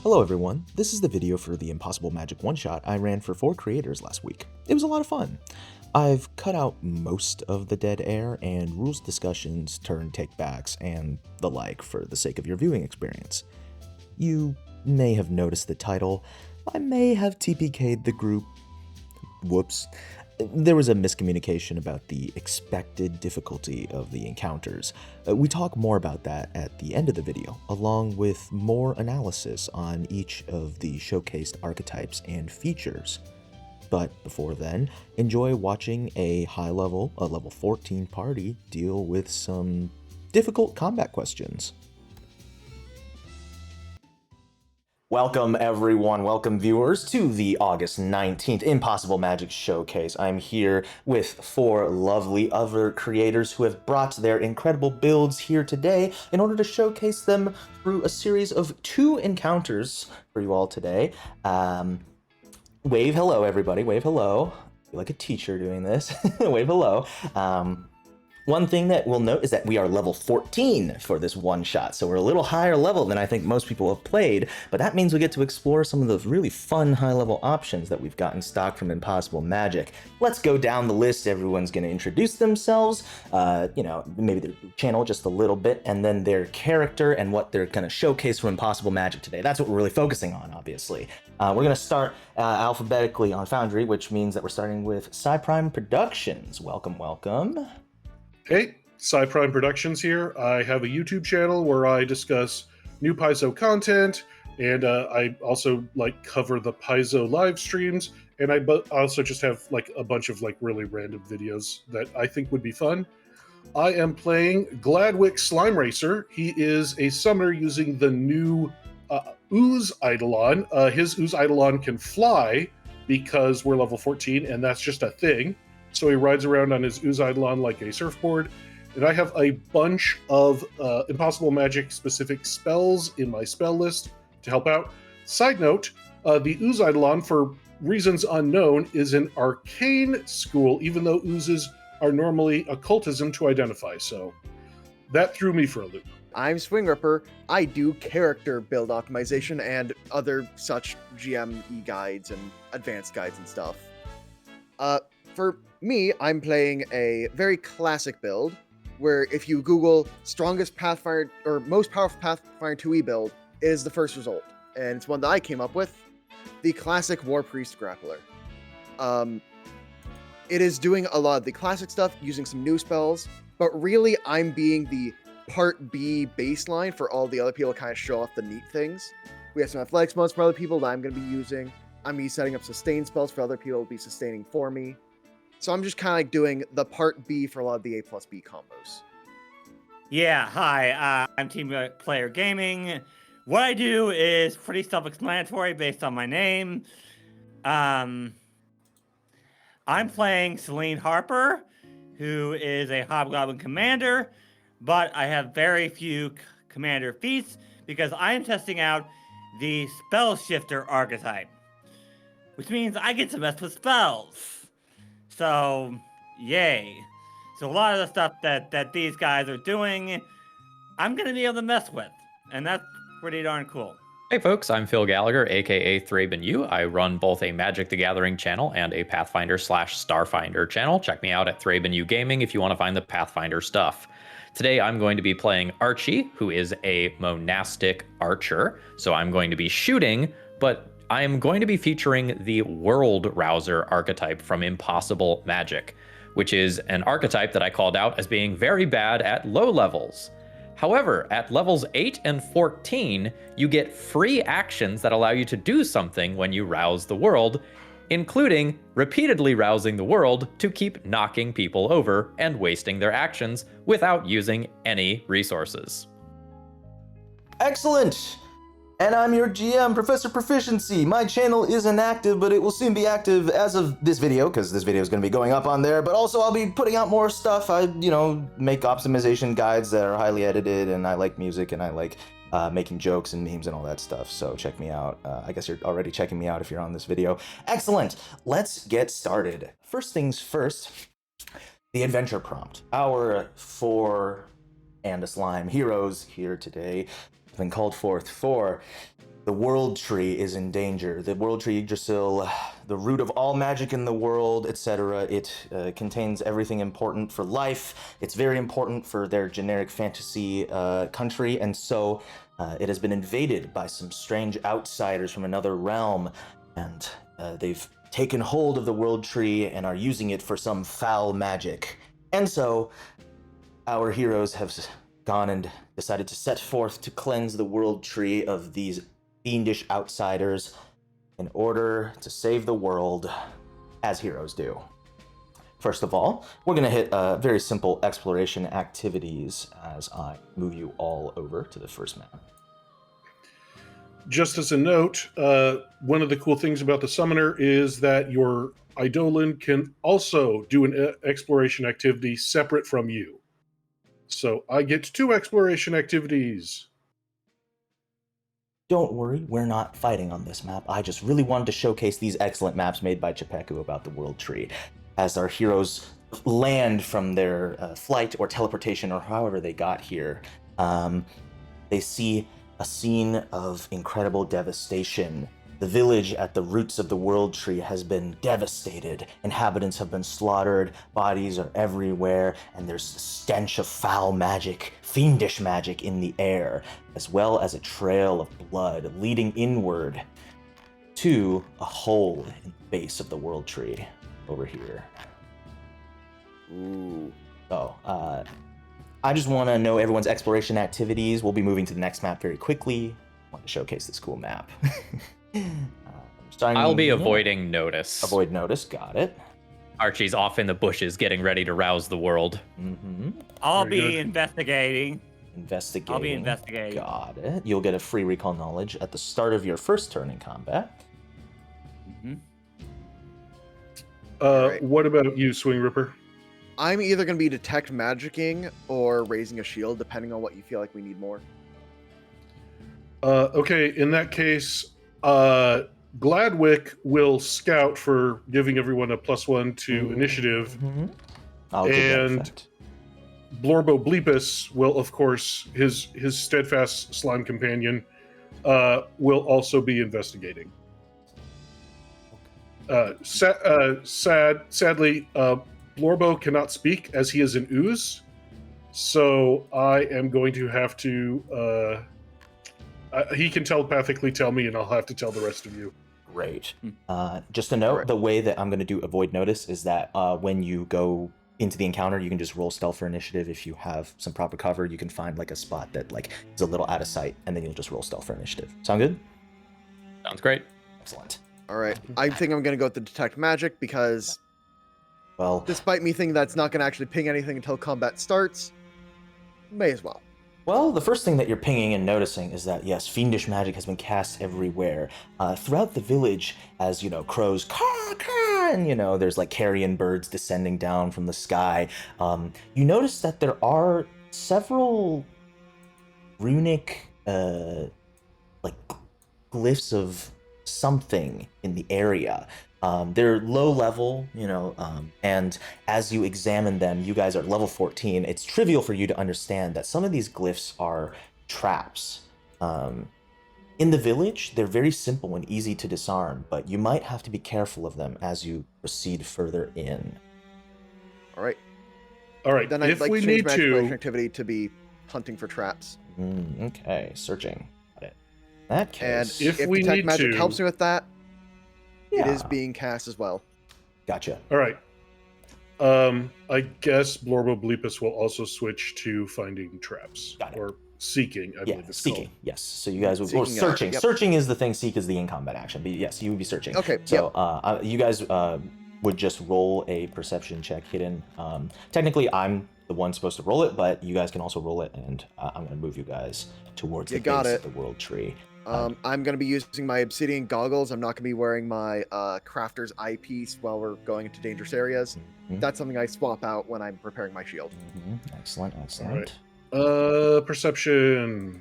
Hello everyone, this is the video for the Impossible Magic one-shot I ran for 4 creators last week. It was a lot of fun. I've cut out most of the dead air and rules discussions, turn takebacks, and the like for the sake of your viewing experience. You may have noticed the title. I may have TPK'd the group. Whoops. There was a miscommunication about the expected difficulty of the encounters. We talk more about that at the end of the video, along with more analysis on each of the showcased archetypes and features. But before then, enjoy watching a level 14 party deal with some difficult combat questions. Welcome everyone, welcome viewers to the August 19th Impossible Magic Showcase. I'm here with 4 lovely other creators who have brought their incredible builds here today in order to showcase them through a series of 2 encounters for you all today. Wave hello everybody, wave hello. I feel like a teacher doing this. Wave hello. One thing that we'll note is that we are level 14 for this one shot, so we're a little higher level than I think most people have played, but that means we get to explore some of those really fun high-level options that we've got in stock from Impossible Magic. Let's go down the list. Everyone's going to introduce themselves, maybe their channel just a little bit, and then their character and what they're going to showcase from Impossible Magic today. That's what we're really focusing on, obviously. We're going to start alphabetically on Foundry, which means that we're starting with Prime Productions. Welcome, welcome. Hey, Prime Productions here. I have a YouTube channel where I discuss new Paizo content, and I also cover the Paizo live streams, and I also just have a bunch of really random videos that I think would be fun. I am playing Gladwick Slime Racer. He is a summoner using the new Ooze Eidolon. His Ooze Eidolon can fly because we're level 14, and that's just a thing. So he rides around on his Ooze Eidolon like a surfboard. And I have a bunch of Impossible Magic specific spells in my spell list to help out. Side note, the Ooze Eidolon, for reasons unknown, is an arcane school, even though oozes are normally occultism to identify. So that threw me for a loop. I'm Swing Ripper. I do character build optimization and other such GME guides and advanced guides and stuff. For me, I'm playing a very classic build, where if you Google strongest Pathfinder or most powerful Pathfinder2e build, it is the first result, and it's one that I came up with, the classic Warpriest Grappler. It is doing a lot of the classic stuff, using some new spells, but really I'm being the Part B baseline for all the other people to kind of show off the neat things. We have some athletics modes for other people that I'm going to be using. I'm going to be setting up sustain spells for other people to be sustaining for me. So I'm just kind of doing the Part B for a lot of the A+B combos. Yeah, hi, I'm Team Player Gaming. What I do is pretty self-explanatory based on my name. I'm playing Celine Harper, who is a Hobgoblin Commander, but I have very few Commander feats because I am testing out the Spellshifter archetype, which means I get to mess with spells. So, yay. So a lot of the stuff that these guys are doing, I'm going to be able to mess with. And that's pretty darn cool. Hey folks, I'm Phil Gallagher, aka TPK'd. I run both a Magic the Gathering channel and a Pathfinder/Starfinder channel. Check me out at TPK'd Gaming if you want to find the Pathfinder stuff. Today I'm going to be playing Archie, who is a monastic archer. So I'm going to be shooting, but I am going to be featuring the World Rouser archetype from Impossible Magic, which is an archetype that I called out as being very bad at low levels. However, at levels 8 and 14, you get free actions that allow you to do something when you rouse the world, including repeatedly rousing the world to keep knocking people over and wasting their actions without using any resources. Excellent! And I'm your GM, Professor Proficiency. My channel is inactive, but it will soon be active as of this video, because this video is going to be going up on there, but also I'll be putting out more stuff. I, make optimization guides that are highly edited, and I like music, and I like making jokes and memes and all that stuff, so check me out. I guess you're already checking me out if you're on this video. Excellent! Let's get started. First things first, the adventure prompt. Our 4 and a slime heroes here today have been called forth for The World Tree is in danger. The World Tree Yggdrasil, the root of all magic in the world, etc. It contains everything important for life. It's very important for their generic fantasy country, and so it has been invaded by some strange outsiders from another realm, and they've taken hold of the World Tree and are using it for some foul magic. And so our heroes have gone and decided to set forth to cleanse the World Tree of these fiendish outsiders in order to save the world, as heroes do. First of all, we're going to hit very simple exploration activities as I move you all over to the first map. Just as a note, one of the cool things about the Summoner is that your Eidolon can also do an exploration activity separate from you. So I get 2 exploration activities. Don't worry, we're not fighting on this map. I just really wanted to showcase these excellent maps made by Chepeku about the World Tree. As our heroes land from their flight or teleportation or however they got here, they see a scene of incredible devastation. The village at the roots of the World Tree has been devastated. Inhabitants have been slaughtered, bodies are everywhere, and there's a stench of foul magic, fiendish magic in the air, as well as a trail of blood leading inward to a hole in the base of the World Tree over here. Ooh. So, I just want to know everyone's exploration activities. We'll be moving to the next map very quickly. I want to showcase this cool map. I'll be avoiding notice. Avoid notice, got it. Archie's off in the bushes getting ready to rouse the world. I'll Very be good. investigating. Investigating. I'll be investigating. Got it. You'll get a free recall knowledge at the start of your first turn in combat. Right. What about you, Swing Ripper? I'm either going to be detect magicking or raising a shield, depending on what you feel like we need more. Okay, in that case, Gladwick will scout for giving everyone a +1 to initiative. I'll give that And effect. Blorbo Bleepus will, of course, his steadfast slime companion, will also be investigating. Sadly, Blorbo cannot speak as he is an ooze, so I am going to have to. He can telepathically tell me, and I'll have to tell the rest of you. Great. Just a note, Alright. the way that I'm going to do avoid notice is that when you go into the encounter, you can just roll stealth for initiative. If you have some proper cover, you can find like a spot that like is a little out of sight, and then you'll just roll stealth for initiative. Sound good? Sounds great. Excellent. All right. I think I'm going to go with the detect magic because Well, despite me thinking that's not going to actually ping anything until combat starts, may as well. the first thing that you're pinging and noticing is that, yes, fiendish magic has been cast everywhere. Throughout the village, as, crows caw, caw, and, there's like carrion birds descending down from the sky. You notice that there are several runic, like, glyphs of something in the area. They're low level, and as you examine them, you guys are level 14. It's trivial for you to understand that some of these glyphs are traps. In the village, they're very simple and easy to disarm, but you might have to be careful of them as you proceed further in. All right. All right. Then I'd If like we to change need my exploration to, activity to be hunting for traps. Okay, searching. Got it. In that And case, If if we detect need magic to- helps me with that, it is yeah, being cast as well. gotcha. all right. I guess Blorbo Bleepus will also switch to finding traps Got it. or seeking. I Yeah, believe it's seeking. called. Yes. So you guys would Seeking, searching. yep. Searching is the thing. Seek is the in combat action. But yes, you would be searching. Okay, So you guys would just roll a perception check hidden. Technically, I'm the one supposed to roll it, but you guys can also roll it, and I'm going to move you guys towards You the got base it. of the World Tree. I'm going to be using my obsidian goggles. I'm not going to be wearing my crafter's eyepiece while we're going into dangerous areas. Mhm. That's something I swap out when I'm preparing my shield. Excellent, excellent. Right. Perception.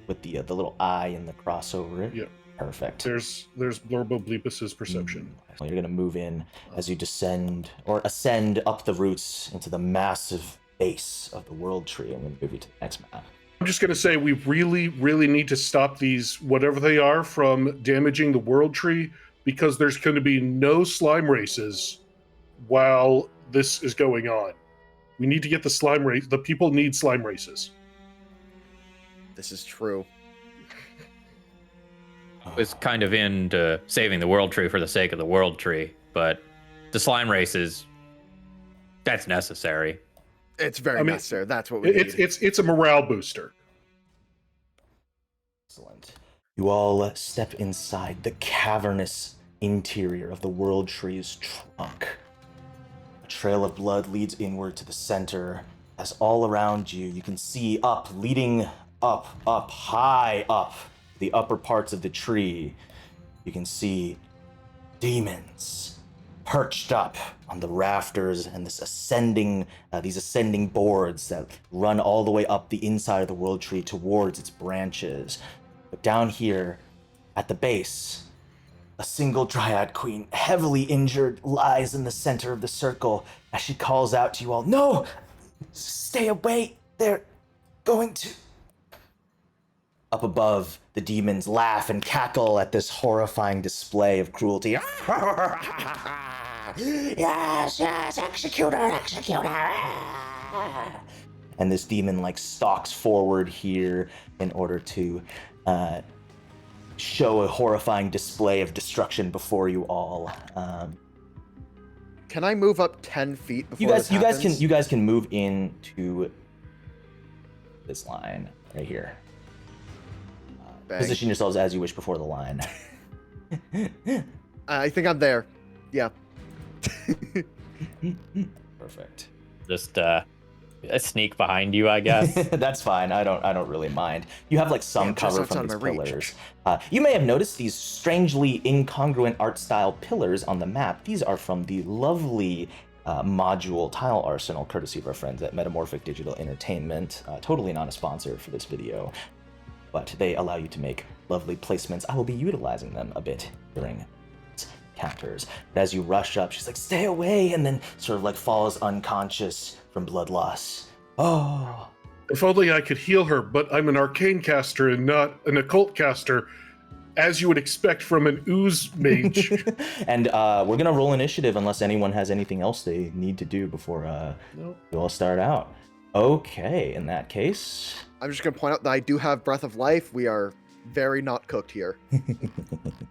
With the little eye and the cross over it. Yep. Perfect. There's Blorbo Bleepus's perception. Well, you're going to move in as you descend or ascend up the roots into the massive base of the World Tree. I'm going to move you to the next map. just going to say we really, really need to stop these, whatever they are, from damaging the world tree, because there's going to be no slime races while this is going on. We need to get the slime race. The people need slime races. This is true. Was kind of into saving the world tree for the sake of the world tree, but the slime races, that's necessary. It's very necessary. That's what we need. It's a morale booster. Excellent. You all step inside the cavernous interior of the world tree's trunk. A trail of blood leads inward to the center, as all around you can see leading up, high up, the upper parts of the tree. You can see demons perched up on the rafters and these ascending boards that run all the way up the inside of the world tree towards its branches. But down here, at the base, a single dryad queen, heavily injured, lies in the center of the circle as she calls out to you all, "No! Stay away! They're going to..." Up above, the demons laugh and cackle at this horrifying display of cruelty. Yes, execute her. And this demon stalks forward here in order to show a horrifying display of destruction before you all. Can I move up 10 feet before this happens? You guys can move into this line right here. Position yourselves as you wish before the line. I think I'm there. Yeah. Perfect. Just sneak behind you, I guess. That's fine. I don't really mind. You have some cover from these pillars. You may have noticed these strangely incongruent art style pillars on the map. These are from the lovely module tile arsenal, courtesy of our friends at Metamorphic Digital Entertainment. Totally not a sponsor for this video, but they allow you to make lovely placements. I will be utilizing them a bit during counters. But as you rush up, she's like, "Stay away," and then sort of falls unconscious from blood loss. Oh. If only I could heal her, but I'm an arcane caster and not an occult caster, as you would expect from an ooze mage. And we're gonna roll initiative unless anyone has anything else they need to do before you all start out. Okay, in that case, I'm just going to point out that I do have Breath of Life. We are very not cooked here.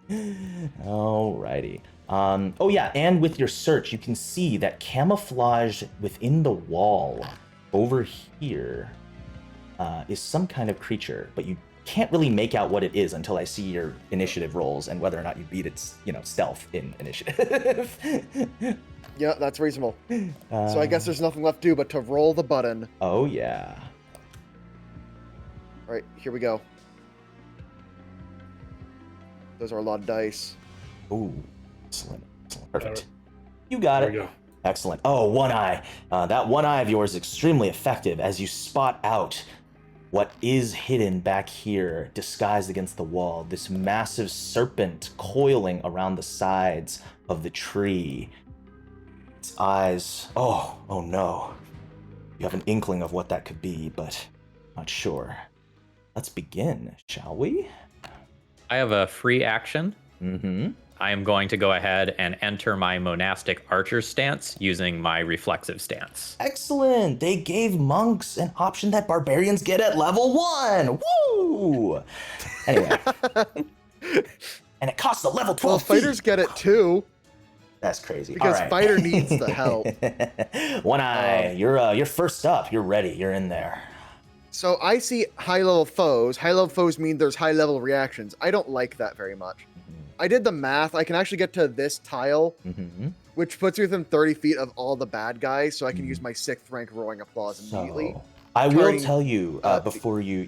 Alrighty. Oh yeah, and with your search, you can see that camouflage within the wall over here is some kind of creature, but you can't really make out what it is until I see your initiative rolls and whether or not you beat its, stealth in initiative. Yeah, that's reasonable. So I guess there's nothing left to do but to roll the button. Oh yeah. All right, here we go. Those are a lot of dice. Ooh, excellent. Perfect. You got There it. we go. Excellent. Oh, one eye. That one eye of yours is extremely effective as you spot out what is hidden back here, disguised against the wall. This massive serpent coiling around the sides of the tree. Its eyes. Oh no. You have an inkling of what that could be, but not sure. Let's begin, shall we? I have a free action. Mm-hmm. I am going to go ahead and enter my monastic archer stance using my reflexive stance. Excellent. They gave monks an option that barbarians get at level 1. Woo! Anyway. And it costs a level 12 Well, fighters get it too. That's crazy. Because All right. fighter needs the help. One eye. You're first up. You're ready. You're in there. So I see high-level foes. High-level foes mean there's high-level reactions. I don't like that very much. I did the math. I can actually get to this tile, which puts me within 30 feet of all the bad guys, so I can use my 6th rank roaring applause immediately. So, I will tell you before you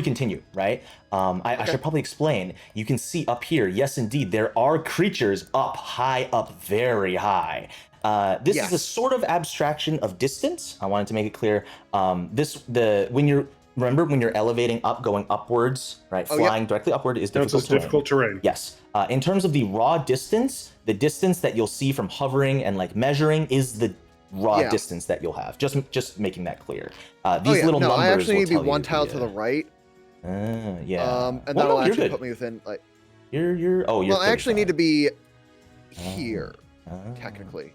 continue, right? I should probably explain. You can see up here, yes, indeed, there are creatures up high, up very high. This is a sort of abstraction of distance. I wanted to make it clear. When you're elevating up, going upwards, right? Flying directly upward is difficult terrain. Yes. In terms of the raw distance, the distance that you'll see from hovering and measuring is the raw Yeah. distance that you'll have. Just making that clear. Oh, These yeah. little No, numbers I actually will need to be tell you one tile to the right. yeah. And Well, that'll no, you're actually good. put me within like. You're Well, I actually need to 35. be here Oh. technically.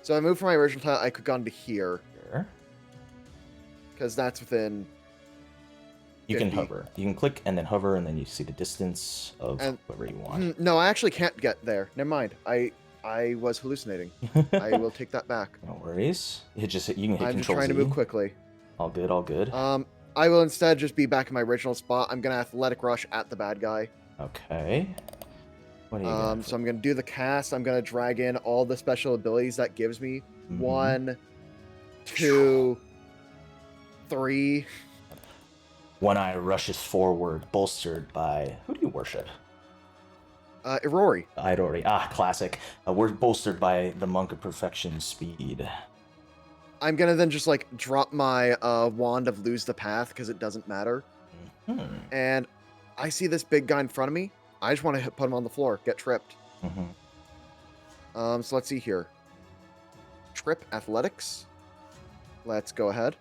So I moved from my original tile. I could have gone to here Sure. because that's within. You can 50. hover. You can click and then hover, and then you see the distance of And- whoever you want. No, I actually can't get there. Never mind. I was hallucinating. I will take that back. No worries. You can hit I'm just Control trying to Z. move quickly. All good, all good. I will instead just be back in my original spot. I'm gonna athletic rush at the bad guy. Okay. What are you gonna So I'm gonna do the cast. I'm gonna drag in all the special abilities that gives me. Mhm. 1, 2, 3. One Eye rushes forward, bolstered by who do you worship? Irori. Idori. Ah, classic. We're bolstered by the Monk of Perfection speed. I'm gonna then just like drop my wand of lose the path because it doesn't matter. Hmm. And I see this big guy in front of me. I just want to put him on the floor, get tripped. Mm-hmm. So let's see here. Trip athletics. Let's go ahead.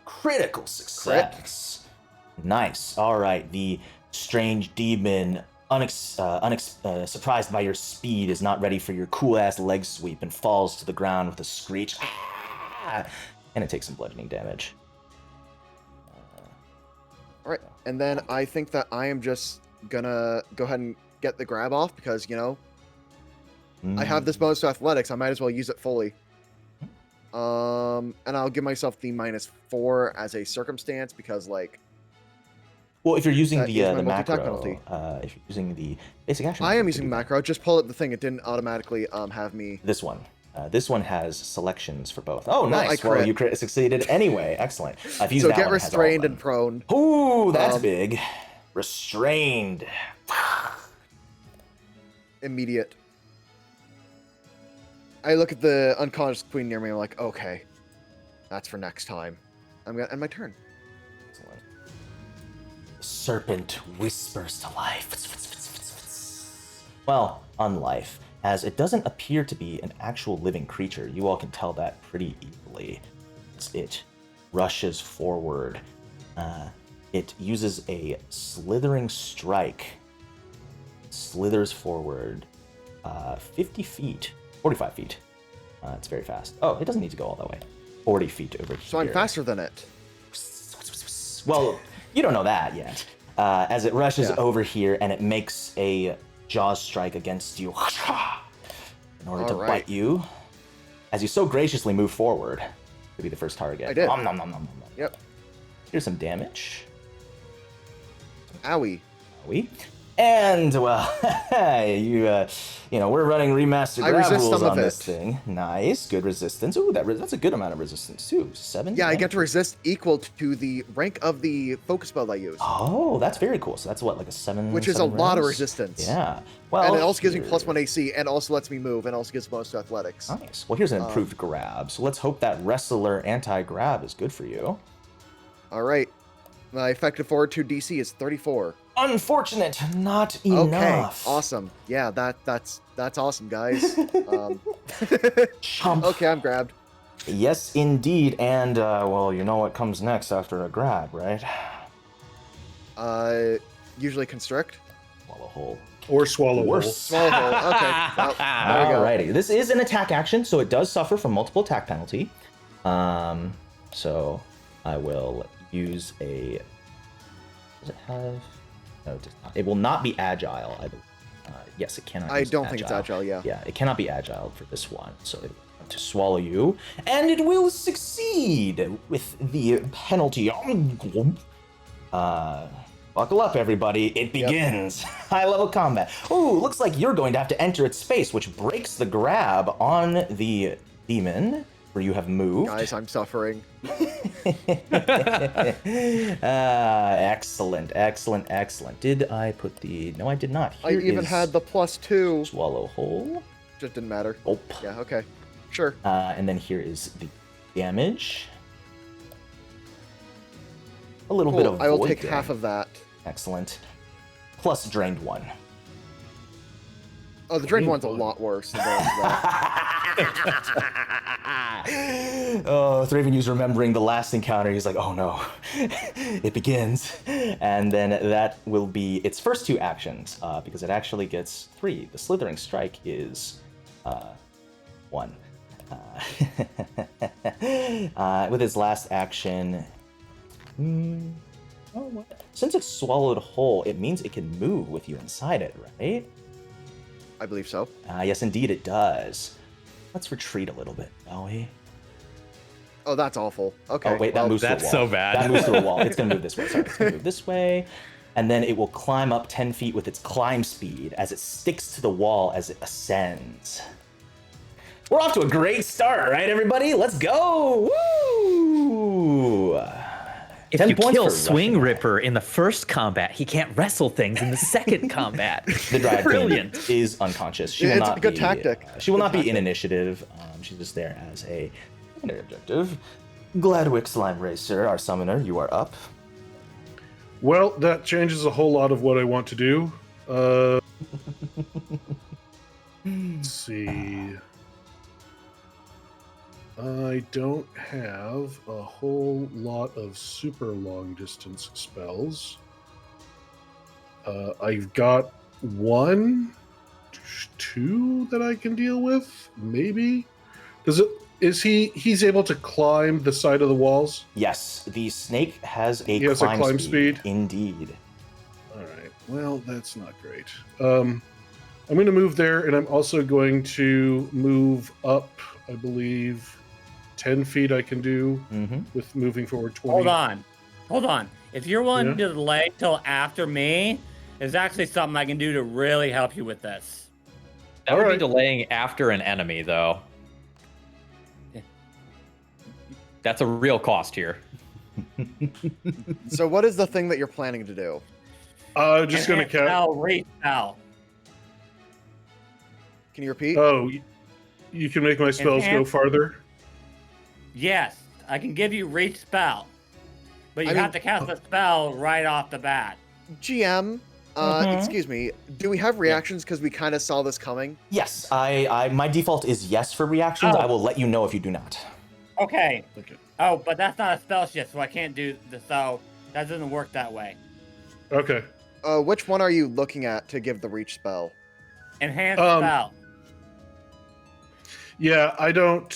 Critical success. Nice. All right. The strange demon, surprised by your speed, is not ready for your cool-ass leg sweep and falls to the ground with a screech. Ah! And it takes some bludgeoning damage. All right, and then I think that I am just gonna go ahead and get the grab off because, you know, I have this bonus to athletics. I might as well use it fully. And I'll give myself the -4 as a circumstance because, like, Well, if you're using that the is my the multi-attack macro, penalty. if you're using the basic action, I you am can using do that. macro. Just pull up the thing. It didn't automatically have me. This one. This one has selections for both. Oh, Well, nice. I Well, crit. you succeeded anyway. Excellent. I've used So that get one. It has all of restrained them. and prone. Ooh, that's Um, big. Restrained. Immediate. I look at the unconscious queen near me. I'm like, okay, that's for next time. I'm gonna end my turn. Excellent. The serpent whispers to life. Well, unlife, as it doesn't appear to be an actual living creature. You all can tell that pretty easily. It rushes forward. It uses a slithering strike. Slithers forward 50 feet, 45 feet. It's very fast. Oh, it doesn't need to go all that way. 40 feet over here. So I'm faster than it. Well, you don't know that yet. As it rushes Yeah. over here and it makes a jaws strike against you in order to All right. bite you. As you so graciously move forward to be the first target. I did. Nom, nom, nom, nom, nom. Yep. Here's some damage. Owie. We. And, well, we're running remastered I grab resist rules some of on this it. thing. Nice, good resistance. Ooh, that's a good amount of resistance too. 7. Yeah, I get to damage. resist equal to the rank of the focus spell I use, Oh, that's very cool. So that's what, like a 7. which is a 7 lot of rounds? resistance. Yeah. Well, And it also gives me here- +1 AC, and also lets me move, and also gives bonus to athletics. Nice. Well, here's an improved grab. So let's hope that wrestler anti-grab is good for you. All right. My effective forward to DC is 34. Unfortunate, not Okay, enough. awesome. Yeah, that's awesome, guys. Chump. Okay, I'm grabbed. Yes, indeed. And well, you know what comes next after a grab, right? Usually constrict. Swallow hole. Or swallow Or whole. Swallow hole. Okay. Well, there we go. Alrighty. This is an attack action, so it does suffer from multiple attack penalty. So I will use a. Does it have? No, it does not. It will not be agile. I believe. Yes, it cannot. I use don't think it's agile, yeah. Yeah, it cannot be agile for this one. So it will to swallow you, and it will succeed with the penalty. Buckle up, everybody. It begins. High-level combat. Ooh, looks like you're going to have to enter its space, which breaks the grab on the demon where you have moved. Guys, I'm suffering. Excellent, excellent, excellent. Did I put the... No, I did not. I Here even is had the +2. Swallow whole. Just didn't matter. Oh. Yeah, okay. Sure. And then here is the damage. A little bit of I will void take there. half of that. Excellent. Plus drained 1. Oh, the drained one's a lot worse than that. Oh, Thravenu's remembering the last encounter. He's like, oh no, it begins. And then that will be its first 2 actions, because it actually gets 3. The Slithering Strike is 1. With its last action, since it's swallowed whole, it means it can move with you inside it, right? I believe so. Yes, indeed it does. Let's retreat a little bit, shall we? Oh, that's awful. Okay. Oh, wait, that well, moves through a wall. that's so bad. That moves through a wall. It's going to move this way. Sorry, it's going to move this way. And then it will climb up 10 feet with its climb speed as it sticks to the wall as it ascends. We're off to a great start, right, everybody? Let's go! Woo! If 10 you points kill for Swing rushing. Ripper in the first combat, he can't wrestle things in the second combat. The Dryad Brilliant. Queen is unconscious. She will It's not a good be, tactic. She will Good not be in tactic. initiative. She's just there as a secondary objective. Gladwick Slime Racer, our summoner, you are up. Well, that changes a whole lot of what I want to do. Let's see. I don't have a whole lot of super long distance spells. I've got 1, 2 that I can deal with, maybe. He's able to climb the side of the walls? Yes, the snake has a He has a climb speed? Indeed. All right. Well, that's not great. I'm going to move there, and I'm also going to move up, I believe, 10 feet I can do with moving forward 20. Hold on. If you're willing Yeah. to delay till after me, there's actually something I can do to really help you with this. That would be Alright. delaying after an enemy, though. Yeah. That's a real cost here. So what is the thing that you're planning to do? Just going to Enhance spell, reach spell. Can you repeat? Oh, you can make my spells go Enhance- farther? Yes, I can give you reach spell, but you I mean- have to cast a spell right off the bat. GM, Mhm. excuse me, do we have reactions because we kind of saw this coming? Yes, my default is yes for reactions. Oh. I will let you know if you do not. Okay. Okay. Oh, but that's not a spell shift, so I can't do the so that doesn't work that way. Okay. Which one are you looking at to give the reach spell? Enhance Um, spell. Yeah, I don't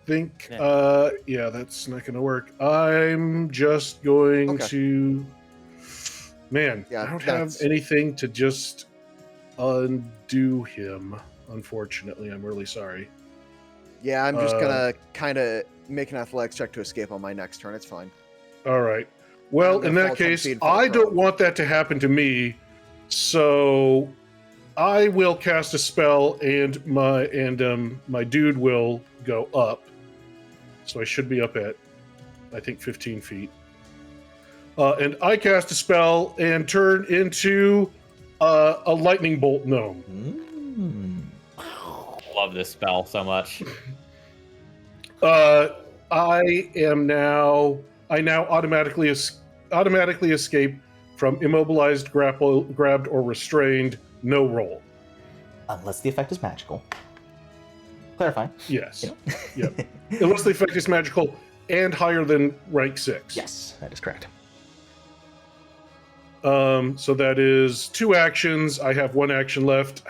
think... yeah, that's not going to work. I'm just going Okay. to... Man, Yeah, I don't that's- have anything to just undo him, unfortunately. I'm really sorry. Yeah, I'm just Uh, gonna kind of make an athletics check to escape on my next turn. It's fine. All right. Well, I'm in gonna that fall 10 case, feet and fall I don't prone. want that to happen to me, so I will cast a spell, and my dude will go up. So I should be up at, I think, 15 feet. And I cast a spell and turn into a lightning bolt gnome. Love this spell so much. I now automatically escape from immobilized, grabbed, or restrained. No roll. Unless the effect is magical. Clarifying. Yes. Yeah. Yep. Unless the effect is magical and higher than rank 6. Yes, that is correct. So that is 2 actions. I have 1 action left.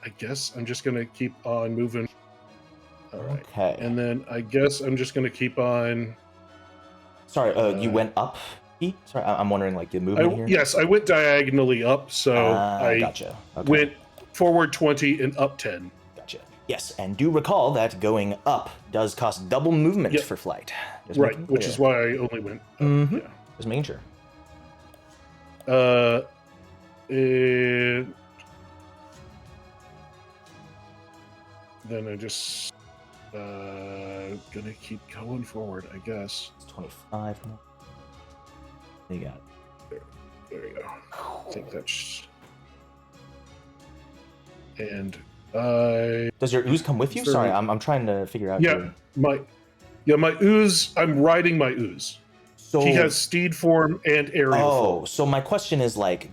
I guess I'm just gonna keep on moving. All right. Okay. And then I guess I'm just gonna keep on. Sorry, you went up? E? Sorry, I'm wondering, like, the movement here? Yes, I went diagonally up, so I Gotcha. Okay. went forward 20 and up 10. Gotcha. Yes, and do recall that going up does cost double movement Yep. for flight. Just Right, making which clear. is why I only went up. Mhm. Just making sure. Yeah. And then I just gonna keep going forward, I guess. It's 25. You got it. There we go. I think that's. And I Does your ooze come with you? Sure. Sorry, I'm trying to figure out. yeah my ooze. I'm riding my ooze. So He has steed form and aerial form. Oh, so my question is like,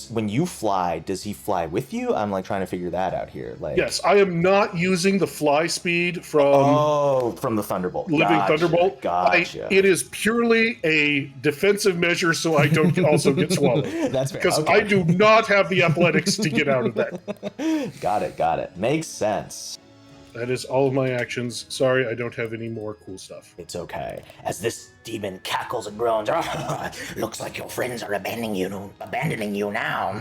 when you fly, does he fly with you? I'm like trying to figure that out here. Like, Yes, I am not using the fly speed from from the Thunderbolt. Living Gotcha, Thunderbolt. Gotcha. It is purely a defensive measure so I don't also get swallowed. That's fair. Because Okay. I do not have the athletics to get out of that. Got it. Makes sense. That is all of my actions. Sorry, I don't have any more cool stuff. It's okay. As this demon cackles and groans, looks like your friends are abandoning you now.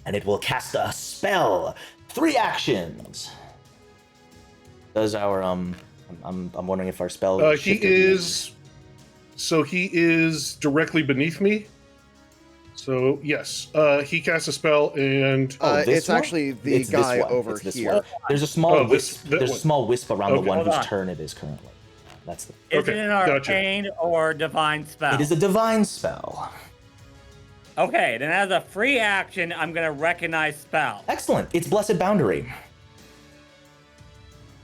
And it will cast a spell. 3 actions. Does our I'm wondering if our spell he is directly beneath me. So yes, he casts a spell and this it's one? actually the It's this guy one. over It's this here. one. There's a small wisp. that There's a one. small wisp around the Okay. one Hold whose on. turn it is currently. That's the. Is Okay, it an gotcha. arcane or divine spell? It is a divine spell. Okay, then as a free action, I'm gonna recognize spell. Excellent. It's Blessed Boundary.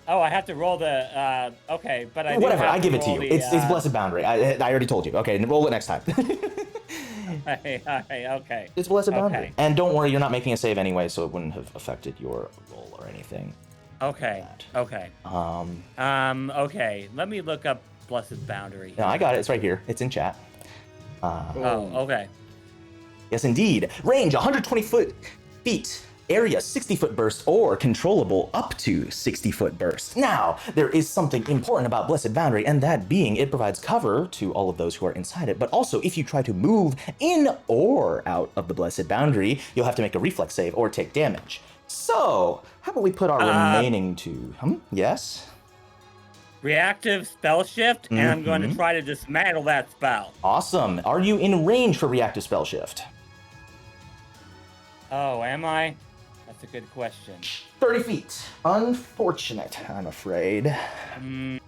Oh, I have to roll the. Okay, but I do Whatever. have I give it to roll you. the, It's Blessed Boundary. I already told you. Okay, roll it next time. Okay. It's Blessed Boundary. Okay. And don't worry, you're not making a save anyway, so it wouldn't have affected your roll or anything. Okay. Okay. Okay. Let me look up Blessed Boundary. No, I got it. It's right here. It's in chat. Oh, okay. Yes, indeed. Range 120 feet. Area 60-foot burst or controllable up to 60-foot burst. Now, there is something important about Blessed Boundary, and that being it provides cover to all of those who are inside it, but also if you try to move in or out of the Blessed Boundary, you'll have to make a reflex save or take damage. So, how about we put our remaining two? Yes? Reactive spell shift, and I'm going to try to dismantle that spell. Awesome. Are you in range for reactive spell shift? Oh, am I? That's a good question. 30 feet. Unfortunate, I'm afraid. A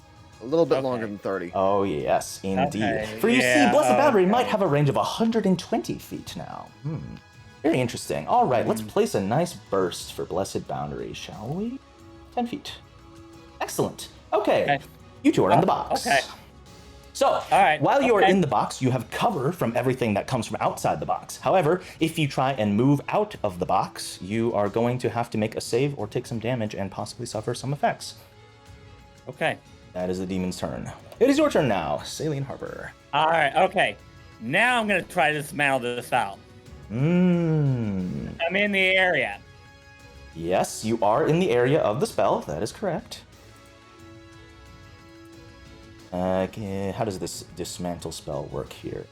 little bit longer than 30. Oh, yes, indeed. Okay, For you yeah, see, Blessed Boundary okay. might have a range of 120 feet now. Very interesting. All right, let's place a nice burst for Blessed Boundary, shall we? 10 feet. Excellent. Okay. You two are in the box. Okay. So, right, while you are okay. in the box, you have cover from everything that comes from outside the box. However, if you try and move out of the box, you are going to have to make a save or take some damage and possibly suffer some effects. Okay. That is the demon's turn. It is your turn now, Saline Harper. All right. Okay. Now I'm going to try to dismantle the spell. I'm in the area. Yes, you are in the area of the spell. That is correct. How does this dismantle spell work here?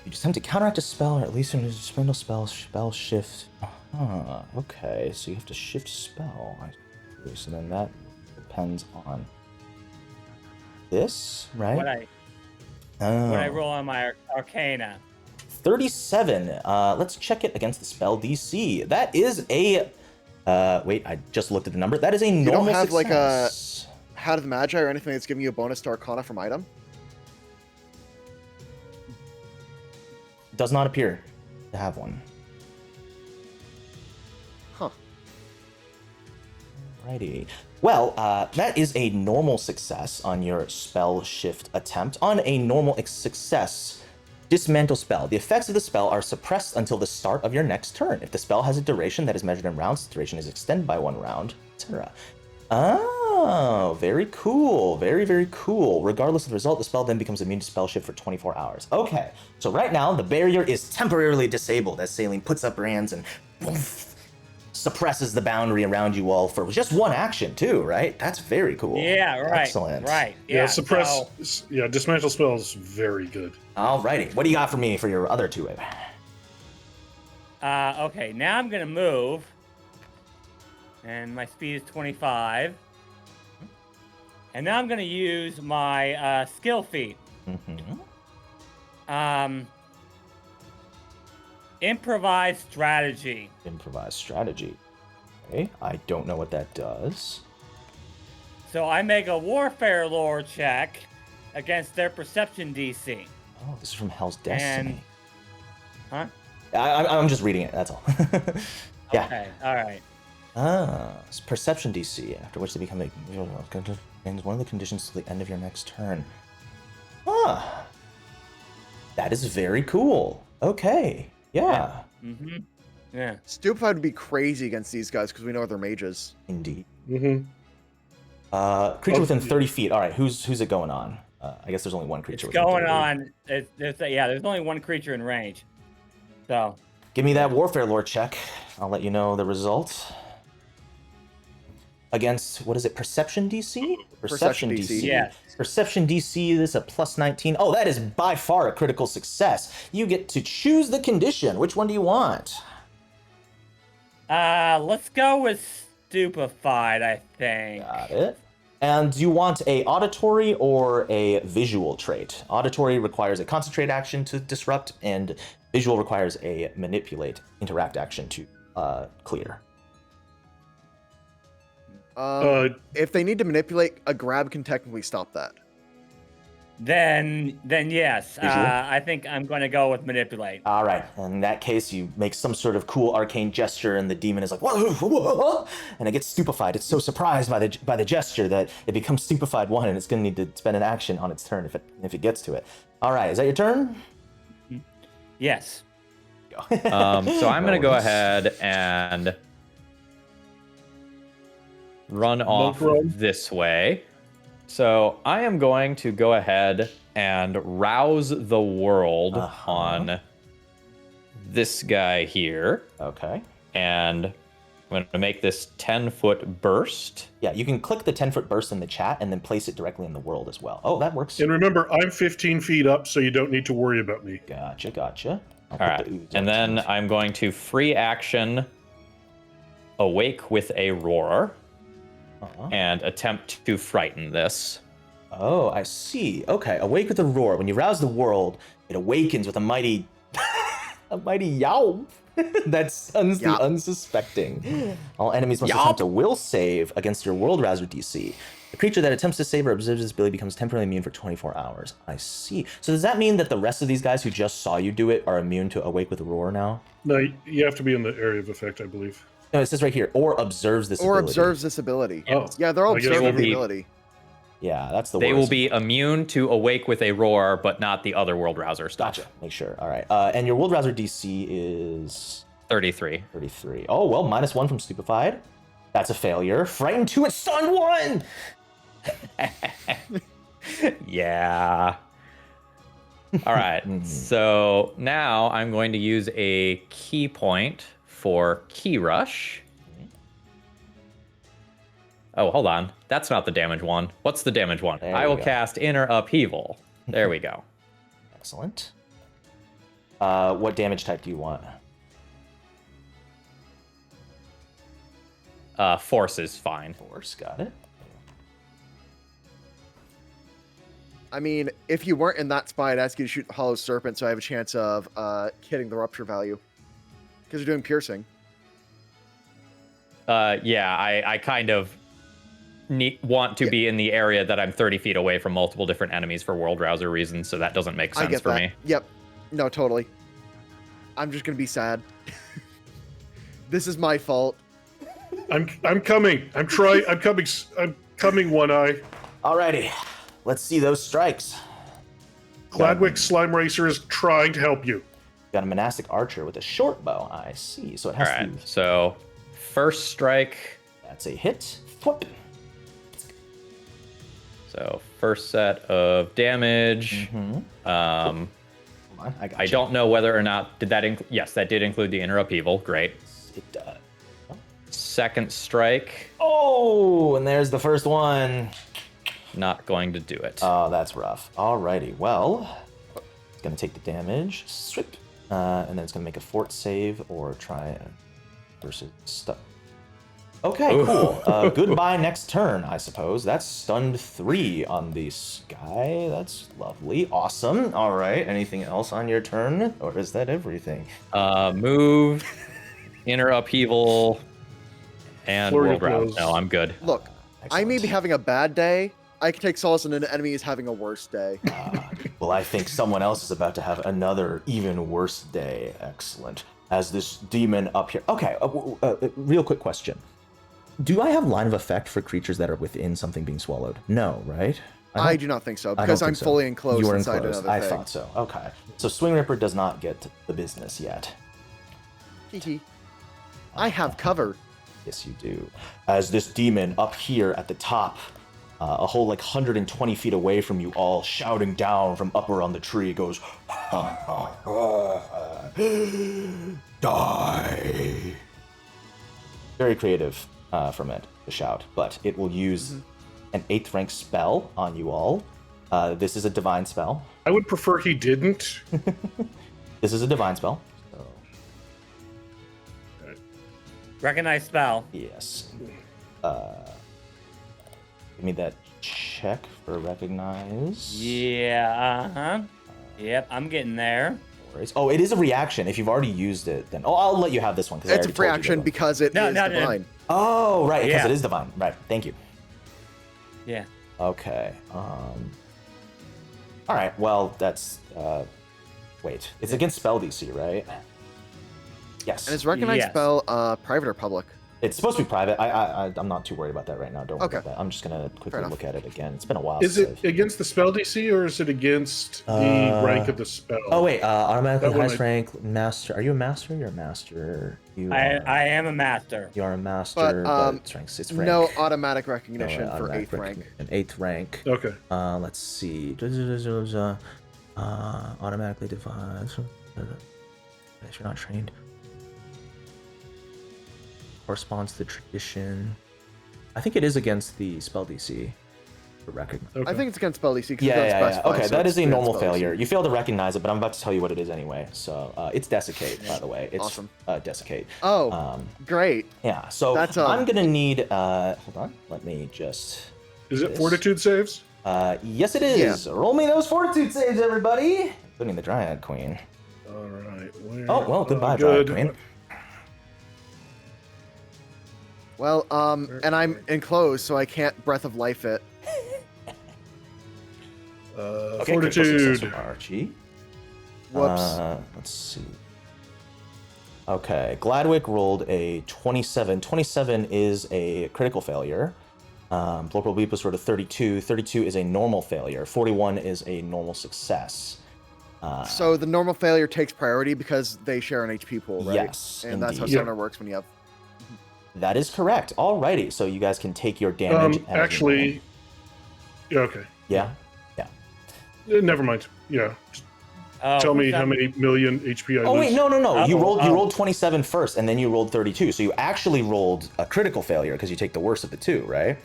You just attempt to counteract a spell, or at least when you dismantle spell shift. Okay, so you have to shift spell. So then that depends on this, right? What I roll on my Arcana. 37. Let's check it against the spell DC. That is a. Wait, I just looked at the number. That is a normal don't have, like, a- success. Hat of the Magi or anything that's giving you a bonus to Arcana from item? Does not appear to have one. Huh. Righty. Well, that is a normal success on your spell shift attempt. On a normal success, dismantle spell. The effects of the spell are suppressed until the start of your next turn. If the spell has a duration that is measured in rounds, the duration is extended by 1 round, etc. Oh, very cool. Very, very cool. Regardless of the result, the spell then becomes immune to spell shift for 24 hours. Okay, so right now, the barrier is temporarily disabled as Saline puts up her hands and poof, suppresses the boundary around you all for just 1 action, too, right? That's very cool. Yeah, right. Excellent. Right. Yeah, so- dismantle spell is very good. Alrighty, what do you got for me for your other 2? Okay, now I'm going to move. And my speed is 25. And now I'm going to use my skill feat. Improvise strategy. Improvise strategy. Okay, I don't know what that does. So I make a warfare lore check against their perception DC. Oh, this is from Hell's Destiny. Huh? I'm just reading it, that's all. Yeah. Okay, all right. It's perception DC, after which they become a... Ends one of the conditions till the end of your next turn. Huh. That is very cool. Okay. Yeah. Mm-hmm. Yeah. Stupefied would be crazy against these guys because we know they're mages. Indeed. Mm-hmm. Creature Oh, within yeah. 30 feet. All right, who's it going on? I guess there's only one creature. It's within going 30. on. There's only one creature in range. So. Give me that Warfare Lore check. I'll let you know the result. Against, what is it, Perception DC? Perception DC. Yes. Perception DC, this is a plus 19. Oh, that is by far a critical success. You get to choose the condition. Which one do you want? Let's go with stupefied, I think. Got it. And do you want a auditory or a visual trait? Auditory requires a concentrate action to disrupt, and visual requires a manipulate interact action to clear. If they need to manipulate, a grab can technically stop that. Then yes. Visual? I think I'm going to go with manipulate. All right. In that case, you make some sort of cool arcane gesture, and the demon is like, whoa, whoa, whoa, and it gets stupefied. It's so surprised by the gesture that it becomes stupefied one, and it's going to need to spend an action on its turn if it gets to it. All right. Is that your turn? Yes. So I'm going to go ahead and run off this way. So I am going to go ahead and rouse the world on this guy here. Okay. And I'm going to make this 10-foot burst. Yeah, you can click the 10-foot burst in the chat and then place it directly in the world as well. Oh, that works. And remember, I'm 15 feet up, so you don't need to worry about me. Gotcha. All right. And then I'm going to free action awake with a roar. And attempt to frighten this. Oh, I see. Okay, awake with a roar. When you rouse the world, it awakens with a mighty, yow. That stuns the unsuspecting. All enemies must attempt a will save against your world rouser DC. The creature that attempts to save or observes this ability becomes temporarily immune for 24 hours. I see. So does that mean that the rest of these guys who just saw you do it are immune to awake with a roar now? No, you have to be in the area of effect, I believe. No, it says right here, or observes this ability. Or observes this ability. Oh. Yeah, they're all I guess observing it will the be- ability. Yeah, that's the They worst. will be immune to awake with a roar, but not the other world rouser stuff. Gotcha. Make sure. All right. And your world rouser DC is 33. 33. Oh, well, -1 from Stupefied. That's a failure. Frightened 2 and Stun 1! Yeah. All right. So now I'm going to use a key point for Key Rush. Oh, hold on. That's not the damage one. What's the damage one? There I we will go. cast Inner Upheaval. There we go. Excellent. What damage type do you want? Force is fine. Force, got it. I mean, if you weren't in that spot, I'd ask you to shoot the Hollow Serpent so I have a chance of hitting the Rupture value. Because you're doing piercing. Yeah, I kind of want to be in the area that I'm 30 feet away from multiple different enemies for World Rouser reasons, so that doesn't make I sense get for that. me. Yep. No, totally. I'm just going to be sad. This is my fault. I'm coming. I'm coming. I'm coming, One Eye. Alrighty. Let's see those strikes. Gladwick Slime Racer is trying to help you. Got a monastic archer with a short bow. I see. So it All has right, to. so first strike. That's a hit. Thwip. So first set of damage. Hold on. I don't know whether or not did that include. Yes, that did include the Inner Upheaval. Great. It does. Second strike. Oh, and there's the first one. Not going to do it. Oh, that's rough. Alrighty. Well, it's gonna take the damage. Strip. And then it's gonna make a fort save or try versus stuff. Okay, Ooh. cool. Goodbye next turn, I suppose. That's stunned 3 on this guy. That's lovely. Awesome. All right. Anything else on your turn? Or is that everything? Move, Inner Upheaval, and Flurry World of Rouse. blows. No, I'm good. Look, I may be having a bad day. I can take solace in an enemy is having a worse day. Well, I think someone else is about to have another even worse day. Excellent. As this demon up here. Okay, real quick question. Do I have line of effect for creatures that are within something being swallowed? No, right? I do not think so, I don't because I'm think so. fully enclosed You were inside enclosed. another I thing. thought so. Okay. So Swing Ripper does not get the business yet. Hee. I have cover. Yes, you do. As this demon up here at the top, a whole like 120 feet away from you all, shouting down from upper on the tree, goes, die. Very creative from it, the shout, but it will use an 8th rank spell on you all. This is a divine spell. I would prefer he didn't. This is a divine spell. So, Recognize spell. yes. Give me that check for recognize. Yeah, uh-huh. Yep, I'm getting there. Oh, it is a reaction. If you've already used it, then I'll let you have this one. It's a reaction because it is divine. Oh, right, because Yeah. it is divine. Right, thank you. Yeah. Okay. All right. Well, that's. Wait, it's against spell DC, right? Yes. And is recognized Yes. spell private or public? It's supposed to be private. I'm not too worried about that right now. Don't worry Okay. about that. I'm just gonna quickly enough. look at it again. It's been a while. Is since it I've- against the spell DC or is it against the rank of the spell? Oh wait, automatically That one highest rank master. Are you a master? You're a master. You are, I am a master. You are a master, but it's rank. It's rank. No automatic recognition No, for automatic 8th rank. recognition. 8th rank. Okay. Let's see. Automatically devised. If you're not trained. Corresponds to the tradition. I think it is against the spell DC. To recognize. Okay. I think it's against spell DC because it Yeah, doesn't yeah, yeah. specify. Okay, so that it's is a against normal spell DC. failure. You fail to recognize it, but I'm about to tell you what it is anyway. So it's Desiccate, by the way. It's Awesome. Desiccate. Oh, great. Yeah. So That's, I'm gonna need. Hold on. Let me just. Is it this. fortitude saves? Yes, it is. Roll me those fortitude saves, everybody. Including the Dryad Queen. All right. Oh well, goodbye, good. Dryad Queen. Well, and I'm enclosed, so I can't breath of life it. Okay, critical success Fortitude. from Archie. Whoops. Let's see. Okay, Gladwick rolled a 27. 27 is a critical failure. Blorple Beep was sort of 32. 32 is a normal failure. 41 is a normal success. So the normal failure takes priority because they share an HP pool, right? Yes, And that's how indeed. Summoner works when you have. That is correct. Alrighty, so you guys can take your damage. as you Actually, yeah, okay. roll. Yeah. Never mind. Yeah. Just Oh, tell me what's how that? many million HP I Oh lose. wait, no. You Oh, rolled oh. 27 first, and then you rolled 32. So you actually rolled a critical failure because you take the worst of the two, right?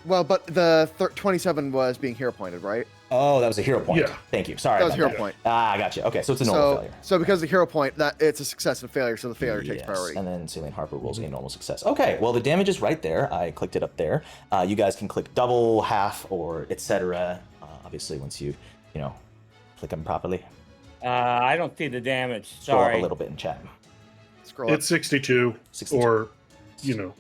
Well, but the 27 was being hero pointed, right? Oh, that was a hero point. Yeah. Thank you. Sorry. That was about hero point. Ah, I got you. Okay, so it's a normal failure. So because the hero point, that it's a success and failure, so the failure takes Yes, priority. And then Celine Harper rolls a normal success. Okay, well the damage is right there. I clicked it up there. You guys can click double, half, or etc. Obviously, once you click them properly. I don't see the damage. Scroll up Sorry. a little bit in chat. Scroll up. It's 62, 62. or,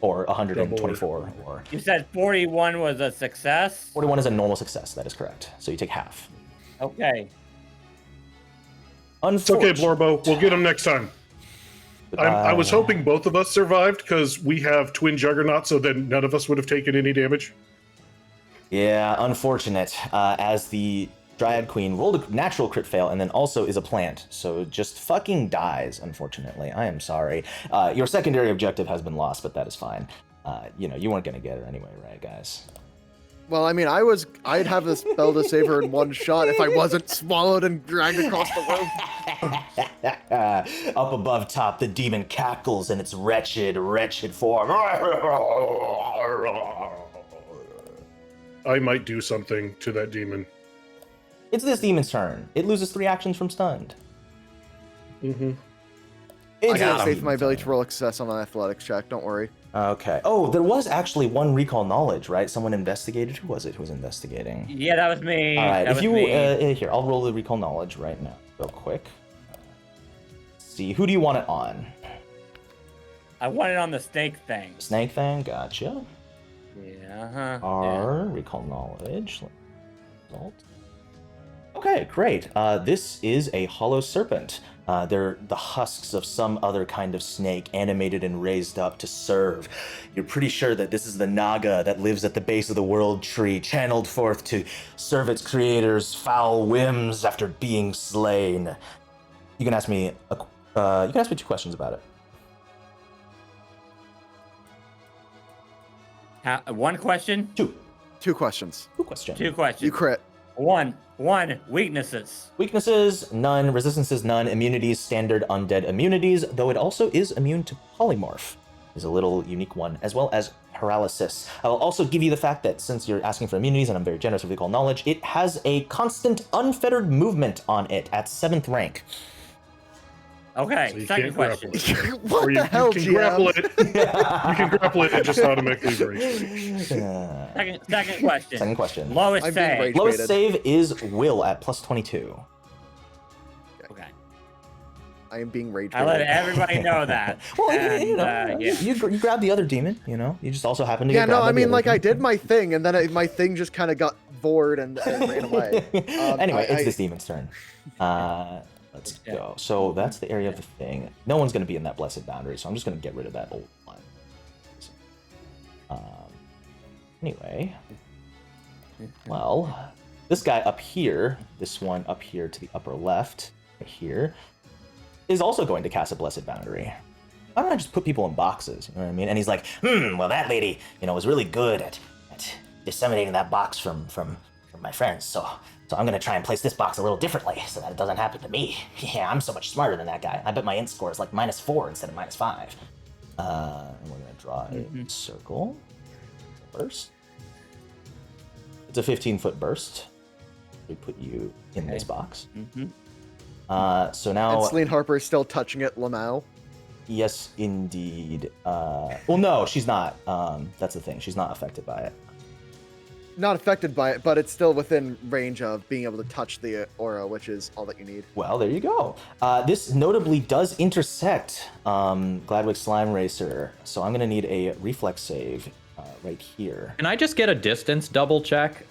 Or 124, or You said 41 was a success? 41 is a normal success. That is correct. So you take half. Okay. it's okay, Unfortunate. Blorbo. We'll get him next time. I was hoping both of us survived because we have twin juggernauts, so then none of us would have taken any damage. Yeah, unfortunate. As the Dryad Queen rolled a natural crit fail and then also is a plant, so just fucking dies, unfortunately. I am sorry. Your secondary objective has been lost, but that is fine. You weren't gonna get her anyway, right, guys? Well, I mean, I'd have the spell to save her in one shot if I wasn't swallowed and dragged across the room. Up above top, the demon cackles in its wretched form. I might do something to that demon. It's this demon's turn. It loses 3 actions from stunned. Mm-hmm. I It's got this faith in my demon's ability turn. to roll a success on an athletics check. Don't worry. Okay. Oh, there was actually one recall knowledge, right? Someone investigated. Who was it who was investigating? Yeah, that was me. All right. That If was you me. here, I'll roll the recall knowledge right now, real quick. See, who do you want it on? I want it on the snake thing. Snake thing. Gotcha. Yeah, uh-huh. R recall knowledge. Result. Okay, great. This is a hollow serpent. They're the husks of some other kind of snake, animated and raised up to serve. You're pretty sure that this is the Naga that lives at the base of the world tree, channeled forth to serve its creator's foul whims after being slain. You can ask me 2 questions about it. One question. 2 questions. 2 questions. 2 questions. You crit. One. Weaknesses. Weaknesses, none. Resistances, none. Immunities, standard undead immunities, though it also is immune to polymorph. Is a little unique one, as well as paralysis. I will also give you the fact that since you're asking for immunities, and I'm very generous with recall knowledge, it has a constant unfettered movement on it at 7th rank. Okay, So you second can't question. grapple it. What Or the hell, you can GM? grapple it. You can grapple it and just automatically break. Second question. Second question. Lowest I'm being save. rage- Lowest Rated. save is will at plus 22. Okay. I am being rage I let baited. everybody know that. Well, And, you know, yeah. you grab the other demon, you know? You just also happen to Yeah, get no, grabbed by I the mean, other like, I demon. did my thing, and then my thing just kind of got bored and ran away. Anyway, it's I- this demon's turn. Let's Yeah. go. So that's the area of the thing. No one's going to be in that blessed boundary, so I'm just going to get rid of that old one. Anyway, well, this guy up here, this one up here to the upper left, right here, is also going to cast a blessed boundary. Why don't I just put people in boxes? You know what I mean? And he's like, well, that lady, was really good at disseminating that box from my friends. So I'm going to try and place this box a little differently so that it doesn't happen to me. Yeah, I'm so much smarter than that guy. I bet my int score is like -4 instead of -5. And we're going to draw a circle. Burst. It's a 15-foot burst. We put you in this box. So now... And Celine Harper is still touching it, Lamau. Yes, indeed. Well, no, she's not. That's the thing. She's not affected by it. Not affected by it, but it's still within range of being able to touch the aura, which is all that you need. Well, there you go. This notably does intersect Gladwick Slime Racer, so I'm going to need a reflex save right here. Can I just get a distance double check?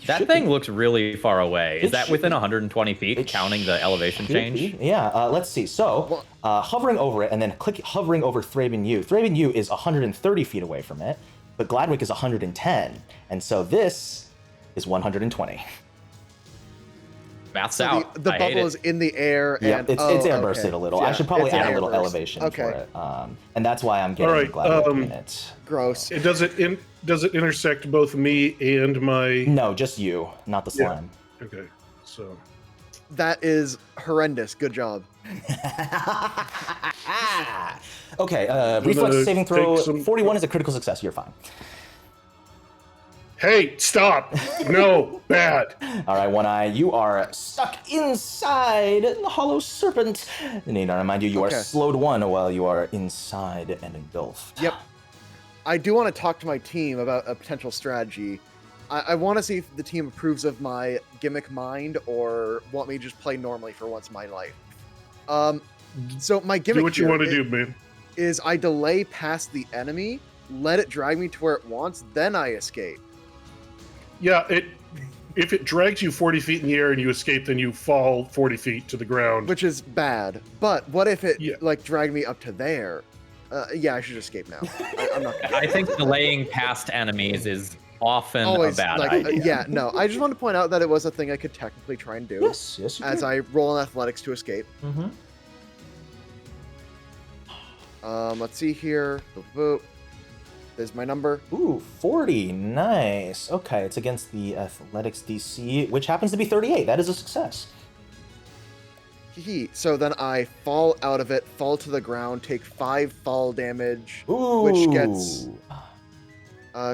That Should thing be. looks really far away. Is It that should within be. 120 feet, It counting the elevation Should change? be. Yeah, let's see. So, hovering over it and then hovering over Thraben U. Thraben U is 130 feet away from it, but Gladwick is 110. And so this is 120. Math's So out. the I hate bubble is it. in the air. Yeah, And, it's airbursted okay. a little. Yeah, I should probably it's add a an little airburst. elevation Okay. for it. And that's why I'm getting All right, Gladwick in it. Gross. Does it intersect both me and my? No, just you, not the Yeah. slime. Okay, so That is horrendous. Good job. Okay, gonna reflex saving throw. take some- 41 is a critical success. You're fine. hey, stop! No, bad. All right, One Eye, you are stuck inside the hollow serpent. I need to remind you, you Okay. are slowed 1 while you are inside and engulfed. Yep. I do want to talk to my team about a potential strategy. I want to see if the team approves of my gimmick mind or want me to just play normally for once in my life. So my gimmick Do what you here want to do, man. is I delay past the enemy, let it drag me to where it wants, then I escape. Yeah, if it drags you 40 feet in the air and you escape, then you fall 40 feet to the ground. Which is bad. But what if it Yeah. dragged me up to there? Yeah, I should escape now. I'm not gonna I think delaying past enemies is often always a bad like idea. yeah, no. I just want to point out that it was a thing I could technically try and do Yes, you as can. I roll in athletics to escape. Mm-hmm. Let's see here. Boop, boop. There's my number. Ooh, 40. Nice. Okay, it's against the athletics DC, which happens to be 38. That is a success. Hee. So then I fall out of it, fall to the ground, take 5 fall damage. Ooh. Which gets-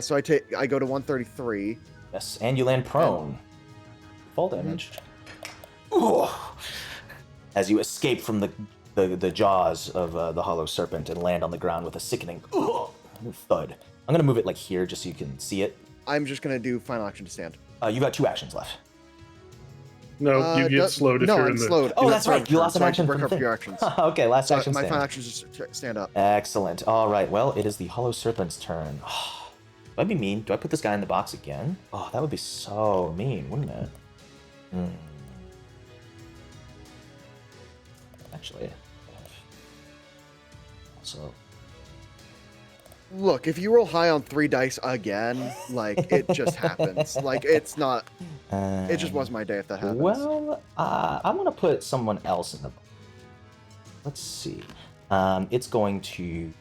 So I go to 133. Yes, and you land prone. Fall damage. Ooh. As you escape from the jaws of the hollow serpent and land on the ground with a sickening thud. I'm gonna move it like here just so you can see it. I'm just gonna do final action to stand. You got 2 actions left. No, you get slowed if no, you're I'm in the. slowed. Oh, in that's the right. You turn, lost an so I action can from recover thing. your actions. Okay, last So action my stand. final action is just stand up. Excellent. All right. Well, it is the hollow serpent's turn. Do I be mean? Do I put this guy in the box again? Oh, that would be so mean, wouldn't it? actually. So Look, if you roll high on 3 dice again, like, it just happens. Like, it's not... It just was my day if that happens. Well, I'm gonna put someone else in the. Let's see. It's going to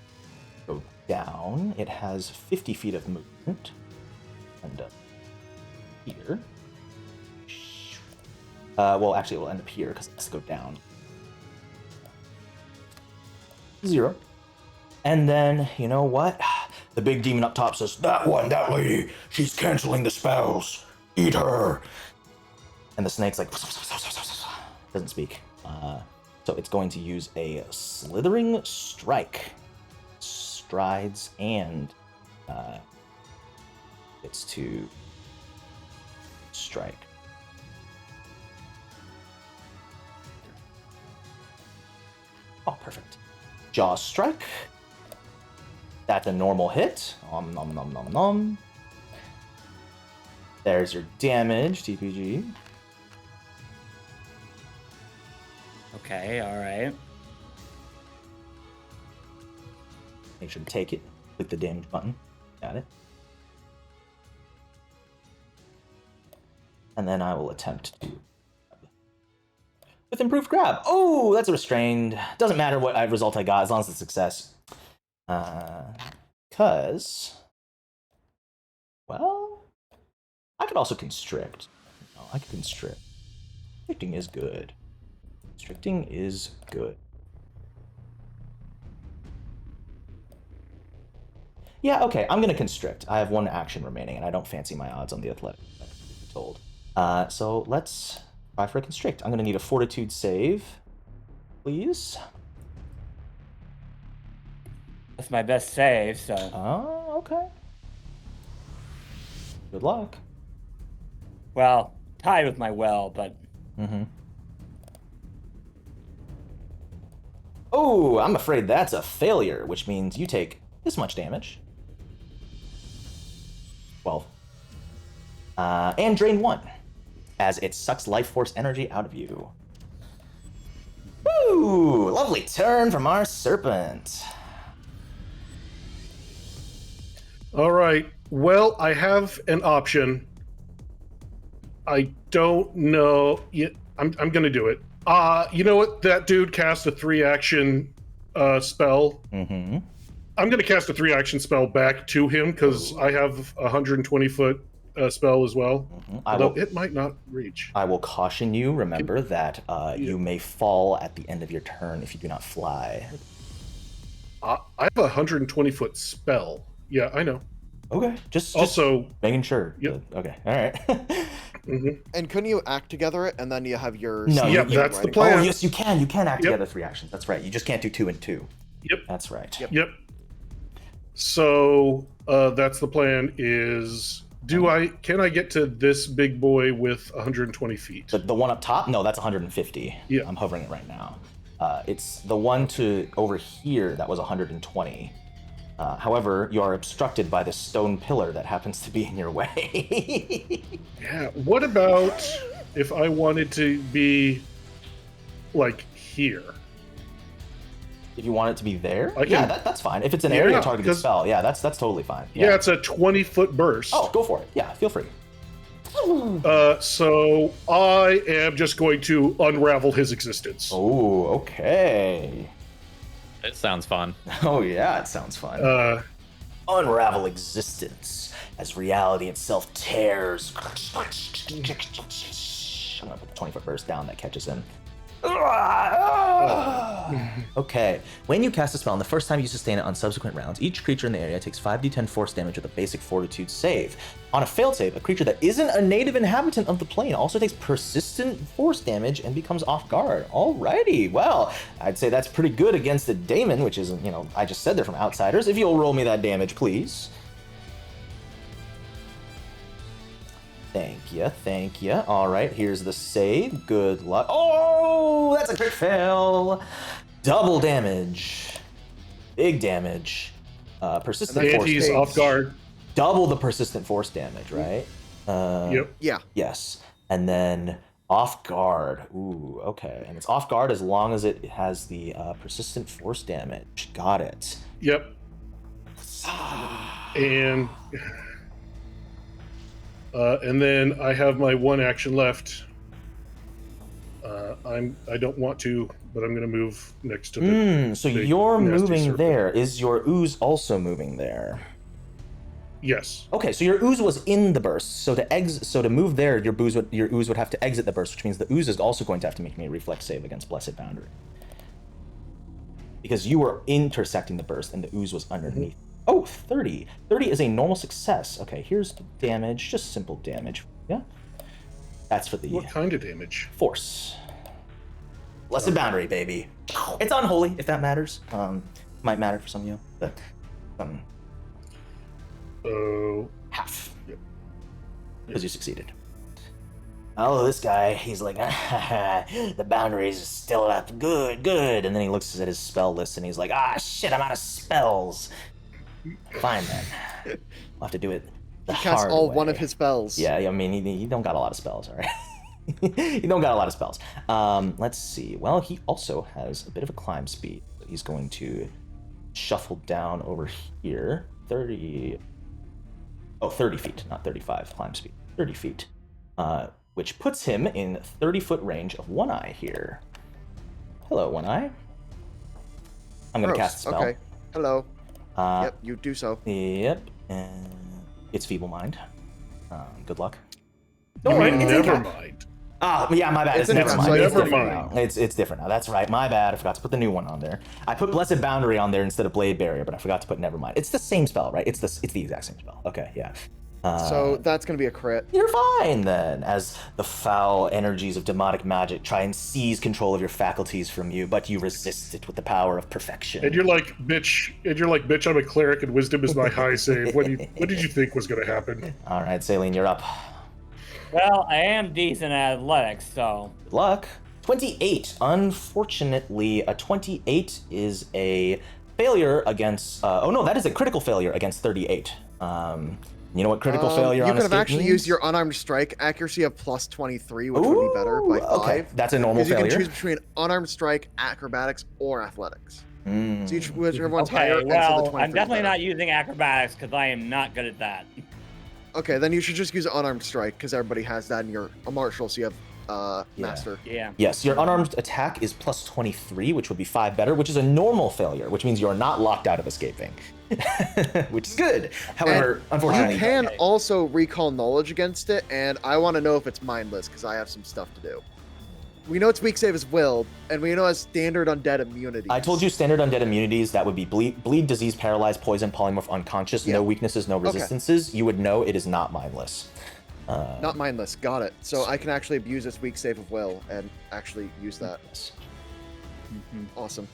go down. It has 50 feet of movement. End up here. Well, actually, it will end up here because it has to go down. 0. And then, you know what? The big demon up top says, that lady, she's canceling the spells. Eat her. And the snake's like, doesn't speak. So it's going to use a slithering strike. Strides and it's to strike. Oh, perfect. Jaw strike. That's a normal hit. Nom nom nom nom nom. There's your damage, TPG. Okay, all right. Make sure to take it. Click the damage button. Got it. And then I will attempt to with improved grab. Oh, that's a restrained. Doesn't matter what result I got as long as it's a success. Because, well, I could also constrict. No, I could constrict. Constricting is good. Constricting is good. Yeah, okay, I'm gonna constrict. I have 1 action remaining, and I don't fancy my odds on the athletic, I'm told. So let's try for a constrict. I'm gonna need a fortitude save, please. That's my best save, so. Oh, okay. Good luck. Well, tied with my well, but. Mm-hmm. Oh, I'm afraid that's a failure, which means you take this much damage. 12. And drain 1, as it sucks life force energy out of you. Woo! Lovely turn from our serpent. All right. Well, I have an option. I don't know. Yeah, I'm going to do it. You know what? That dude cast a 3-action spell. Mm-hmm. I'm going to cast a 3-action spell back to him because I have a 120-foot spell as well. Mm-hmm. Although it might not reach. I will caution you. Remember that you may fall at the end of your turn if you do not fly. I have a 120-foot spell. Yeah, I know. Okay. Just Also, making sure. Yep. Okay. All right. mm-hmm. And couldn't you act together it, and then you have your... No, Yep, sneak that's the right? plan. Oh, yes, you can. You can act Yep. together 3 actions. That's right. You just can't do 2 and 2. Yep. That's right. Yep. So that's the plan. Is can I get to this big boy with 120 feet? The one up top? No, that's 150. Yeah. I'm hovering it right now. It's the one to over here that was 120. However, you are obstructed by the stone pillar that happens to be in your way. Yeah. What about if I wanted to be like here? If you want it to be there, I can- yeah, that's fine. If it's an area targeted 'cause- spell, yeah, that's totally fine. Yeah, it's a 20-foot burst. Oh, go for it. Yeah, feel free. So I am just going to unravel his existence. Oh, okay. It sounds fun. Oh yeah, it sounds fun. Unravel existence as reality itself tears. I'm gonna put the 20-foot burst down that catches him. Okay. When you cast a spell and the first time you sustain it on subsequent rounds, each creature in the area takes 5d10 force damage with a basic fortitude save. On a failed save, a creature that isn't a native inhabitant of the plane also takes persistent force damage and becomes off guard. Alrighty. Well, I'd say that's pretty good against the daemon, which is, I just said they're from outsiders. If you'll roll me that damage, please. Thank you. All right, here's the save. Good luck. Oh, that's a crit fail. Double damage. Big damage. Persistent And force he's damage. off guard. Double the persistent force damage, right? Yep. Yeah. Yes. And then Off guard. Ooh, okay. And it's off guard as long as it has the persistent force damage. Got it. Yep. And then I have my one action left. I don't want to, but I'm going to move next to the. So big, you're nasty moving circle. there. Is your ooze also moving there? Yes. Okay, so your ooze was in the burst. So to move there, your ooze would have to exit the burst, which means the ooze is also going to have to make me a reflex save against Blessed Boundary. Because you were intersecting the burst and the ooze was underneath. Oh, 30. 30 is a normal success. Okay, here's the damage, just simple damage. Yeah. That's for the What kind of damage? force. Blessed Boundary, baby. It's unholy, if that matters. Might matter for some of you, but Oh. half. Yep. Because you succeeded. Oh, this guy, he's like, the boundaries are still up. Good. And then he looks at his spell list and he's like, shit, I'm out of spells. Fine then. We'll have to do it the He casts hard all way. one of his spells. Yeah, I mean, he don't got a lot of spells, all right? He don't got a lot of spells. Let's see. Well, he also has a bit of a climb speed. He's going to shuffle down over here. 30 feet, not 35 climb speed. 30 feet. Which puts him in 30-foot range of One Eye here. Hello, One Eye. I'm going to cast a spell. Okay. Hello. Yep, you do so. Yep. And it's Feeble Mind. Good luck. You Don't worry, mean it's never in mind. Yeah, my bad. It's It's in never cap, mind. so It's never different mind. now. It's different now. That's right. My bad. I forgot to put the new one on there. I put Blessed Boundary on there instead of Blade Barrier, but I forgot to put Nevermind. It's the same spell, right? It's the exact same spell. Okay, yeah. So that's gonna be a crit. You're fine then, as the foul energies of demonic magic try and seize control of your faculties from you, but you resist it with the power of perfection. And you're like, bitch. I'm a cleric, and wisdom is my high save. What did you think was going to happen? All right, Saline, you're up. Well, I am decent at athletics, so. Good luck. 28. Unfortunately, a 28 is a failure against. Oh no, that is a critical failure against 38. You know what critical failure You on could have escape actually means? used your unarmed strike accuracy of plus 23, which would be better by 5. Okay, that's a normal Because you failure. can choose between unarmed strike, acrobatics, or athletics. So each whichever one's Okay, higher, and so the well, 23 I'm is definitely better. not using acrobatics because I am not good at that. Okay, then you should just use unarmed strike because everybody has that in your martial, so you have master. Yeah. Yes, your unarmed attack is plus 23, which would be 5 better, which is a normal failure, which means you are not locked out of escaping, which is good. However, unfortunately, You can also recall knowledge against it, and I want to know if it's mindless because I have some stuff to do. We know its weak save is will, and we know it has standard undead immunity. I told you standard undead immunities, that would be bleed, disease, paralyzed, poison, polymorph, unconscious, no weaknesses, no resistances. You would know it is not mindless. Not mindless, got it. So I can actually abuse its weak save of will and actually use that. Yes. Awesome.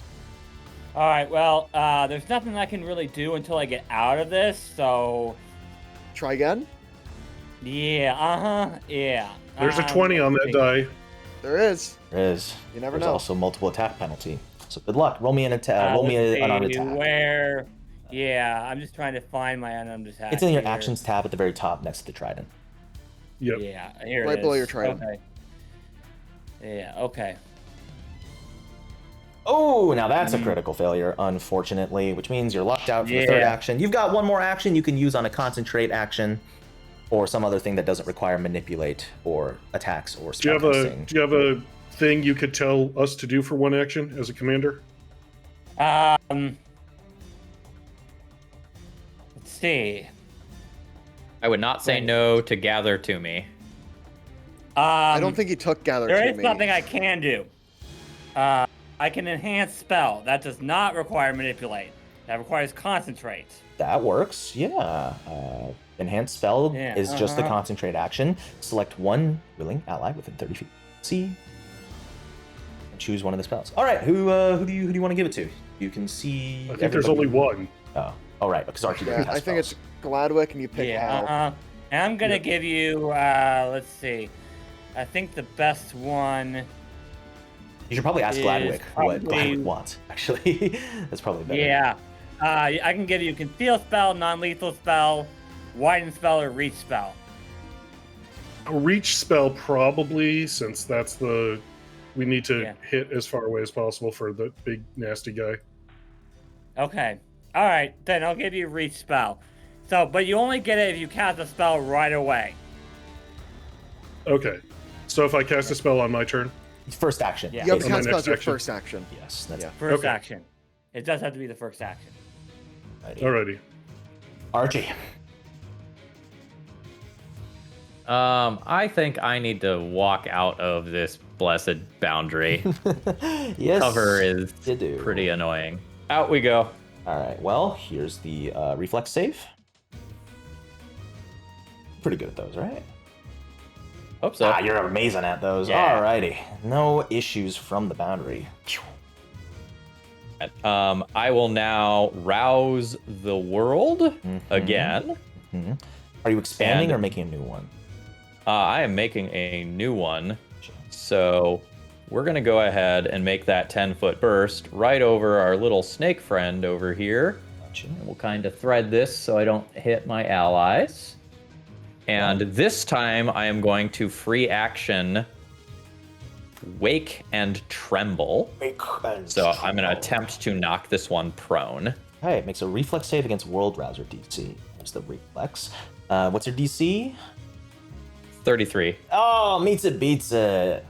All right, well, there's nothing I can really do until I get out of this, so. Try again? Yeah, yeah. There's a 20 on that die. There is. There is. You never There's know. also multiple attack penalty. So good luck. Roll me an attack. Roll me an unarmed attack. Where? Yeah, I'm just trying to find my unarmed attack. It's in your here. actions tab at the very top next to the trident. Yep. Yeah, here Right it is. below your trident. Okay. Yeah, okay. Oh, now that's a critical failure, unfortunately, which means you're locked out for the third Yeah. action. You've got one more action you can use on a concentrate action or some other thing that doesn't require manipulate or attacks or Do you have a thing you could tell us to do for one action as a commander? Let's see. I would not say no to gather to me. I don't think he took gather There to is me. something I can do. I can enhance spell. That does not require manipulate. That requires concentrate. That works, yeah. Enhanced spell Yeah, is just the concentrate action. Select one willing ally within 30 feet. See, and choose one of the spells. All right, who do you want to give it to? You can see. I think there's only one. Oh, right, because Archie doesn't Yeah, have I think spells. it's Gladwick, and you pick Hal. And I'm gonna give you. Let's see. I think the best one. You should probably ask is Gladwick what probably- Gladwick wants. Actually, that's probably better. Yeah. I can give you conceal spell, non-lethal spell, widen spell, or reach spell. A reach spell probably, since that's the we need to hit as far away as possible for the big nasty guy. Okay. All right, then I'll give you reach spell. So, but you only get it if you cast a spell right away. Okay. So if I cast a spell on my turn? First action. Yeah. You have to On my cast spells next your action. first action. Yes, that's Yeah. First Okay. action. It does have to be the first action. Alrighty. Archie. I think I need to walk out of this blessed boundary. Yes. Cover is you do. pretty annoying. Out we go. All right. Well, here's the reflex save. Pretty good at those, right? Hope so. You're amazing at those. Yeah. Alrighty. No issues from the boundary. I will now rouse the world again. Mhm. Are you expanding And- or making a new one? I am making a new one. So we're going to go ahead and make that 10-foot burst right over our little snake friend over here. Gotcha. And we'll kind of thread this so I don't hit my allies. And this time I am going to free action Wake and Tremble. So I'm going to attempt to knock this one prone. Hey, it makes a reflex save against World Rouser DC. There's the reflex. What's your DC? 33. Oh, meets it, beats it.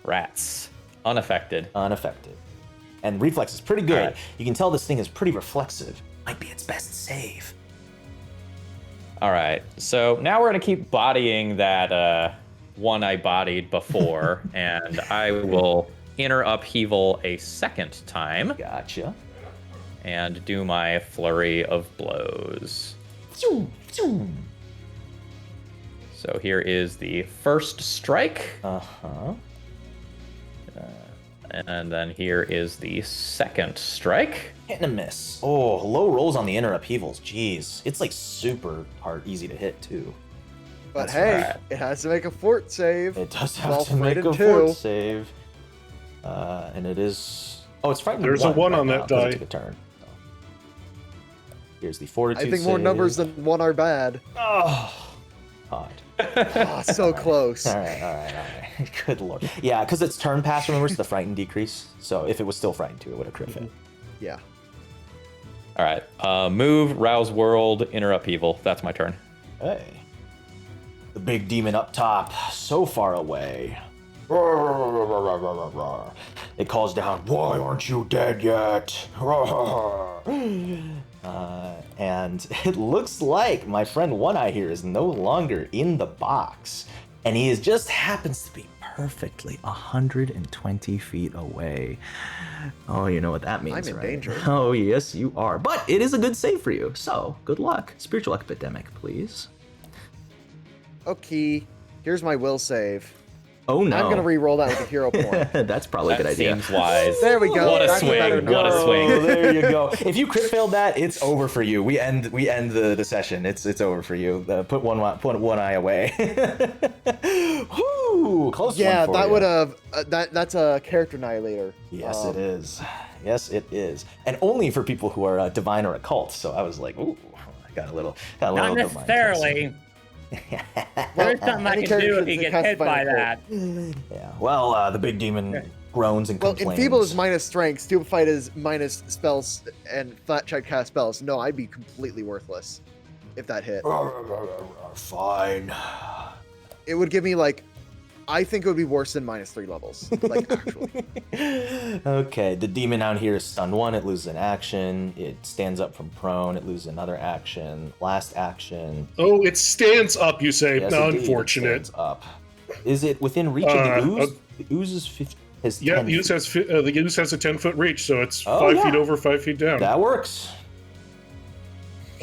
Rats. Unaffected. Unaffected. And reflex is pretty good. Alright. You can tell this thing is pretty reflexive. Might be its best save. All right. So now we're going to keep bodying that one I bodied before, and I will inner upheaval a second time Gotcha. and do my flurry of blows. So here is the first strike, Uh-huh. and then here is the second strike. Hit and a miss. Oh, low rolls on the inner upheavals. Jeez. It's like super hard, easy to hit too. But That's hey, right. it has to make a fort save. It does have Well, to make a frightened fort too. save. And it is... Oh, it's frightened There's a one right on now, that 'cause it die. took a turn. So. Here's the fortitude I think more save. numbers than one are bad. Oh, God. Ah, so close. All right. Good lord. Yeah, because it's turn pass, remember, it's the frightened decrease. So if it was still frightened 2, it would have crit hit. Yeah. All right. Move, rouse world, inner upheaval. That's my turn. Hey. The big demon up top, so far away. It calls down, "Why aren't you dead yet?" And it looks like my friend One Eye here is no longer in the box. And he just happens to be perfectly 120 feet away. Oh, you know what that means, I'm in right? danger. Oh, yes, you are. But it is a good save for you. So, good luck. Spiritual Epidemic, please. Okay. Here's my will save. Oh, no. I'm gonna re-roll that with a hero point. That's probably a good That idea. seems wise. There we go. What a That's a better swing. What a number. swing. Oh, there you go. If you crit failed that, it's over for you. We end the session. It's over for you. Put one eye away. Whoo! Close Yeah, one for that you. would have. That's a character annihilator. Yes, it is. Yes, it is. And only for people who are divine or occult. So I was like, ooh, I got a little. Not divine necessarily. testing. There's something I Any can do character if he that gets hit casts by Final that. Yeah. Well, the big demon groans and Well, complains. Enfeeble is minus strength, Stupefied is minus spells, and Flat Check cast spells. No, I'd be completely worthless if that hit. Fine. It would give me like, I think it would be worse than -3 levels. Like actually. Okay, the demon out here is stunned 1, it loses an action. It stands up from prone, it loses another action. Last action. Oh, it stands up, you say. Yes, indeed, it Unfortunate. stands up. Is it within reach of the ooze? The ooze is 50, has Yeah, 10 the ooze feet. has a 10-foot reach, so it's Oh, 5 yeah. feet over, 5 feet down. That works.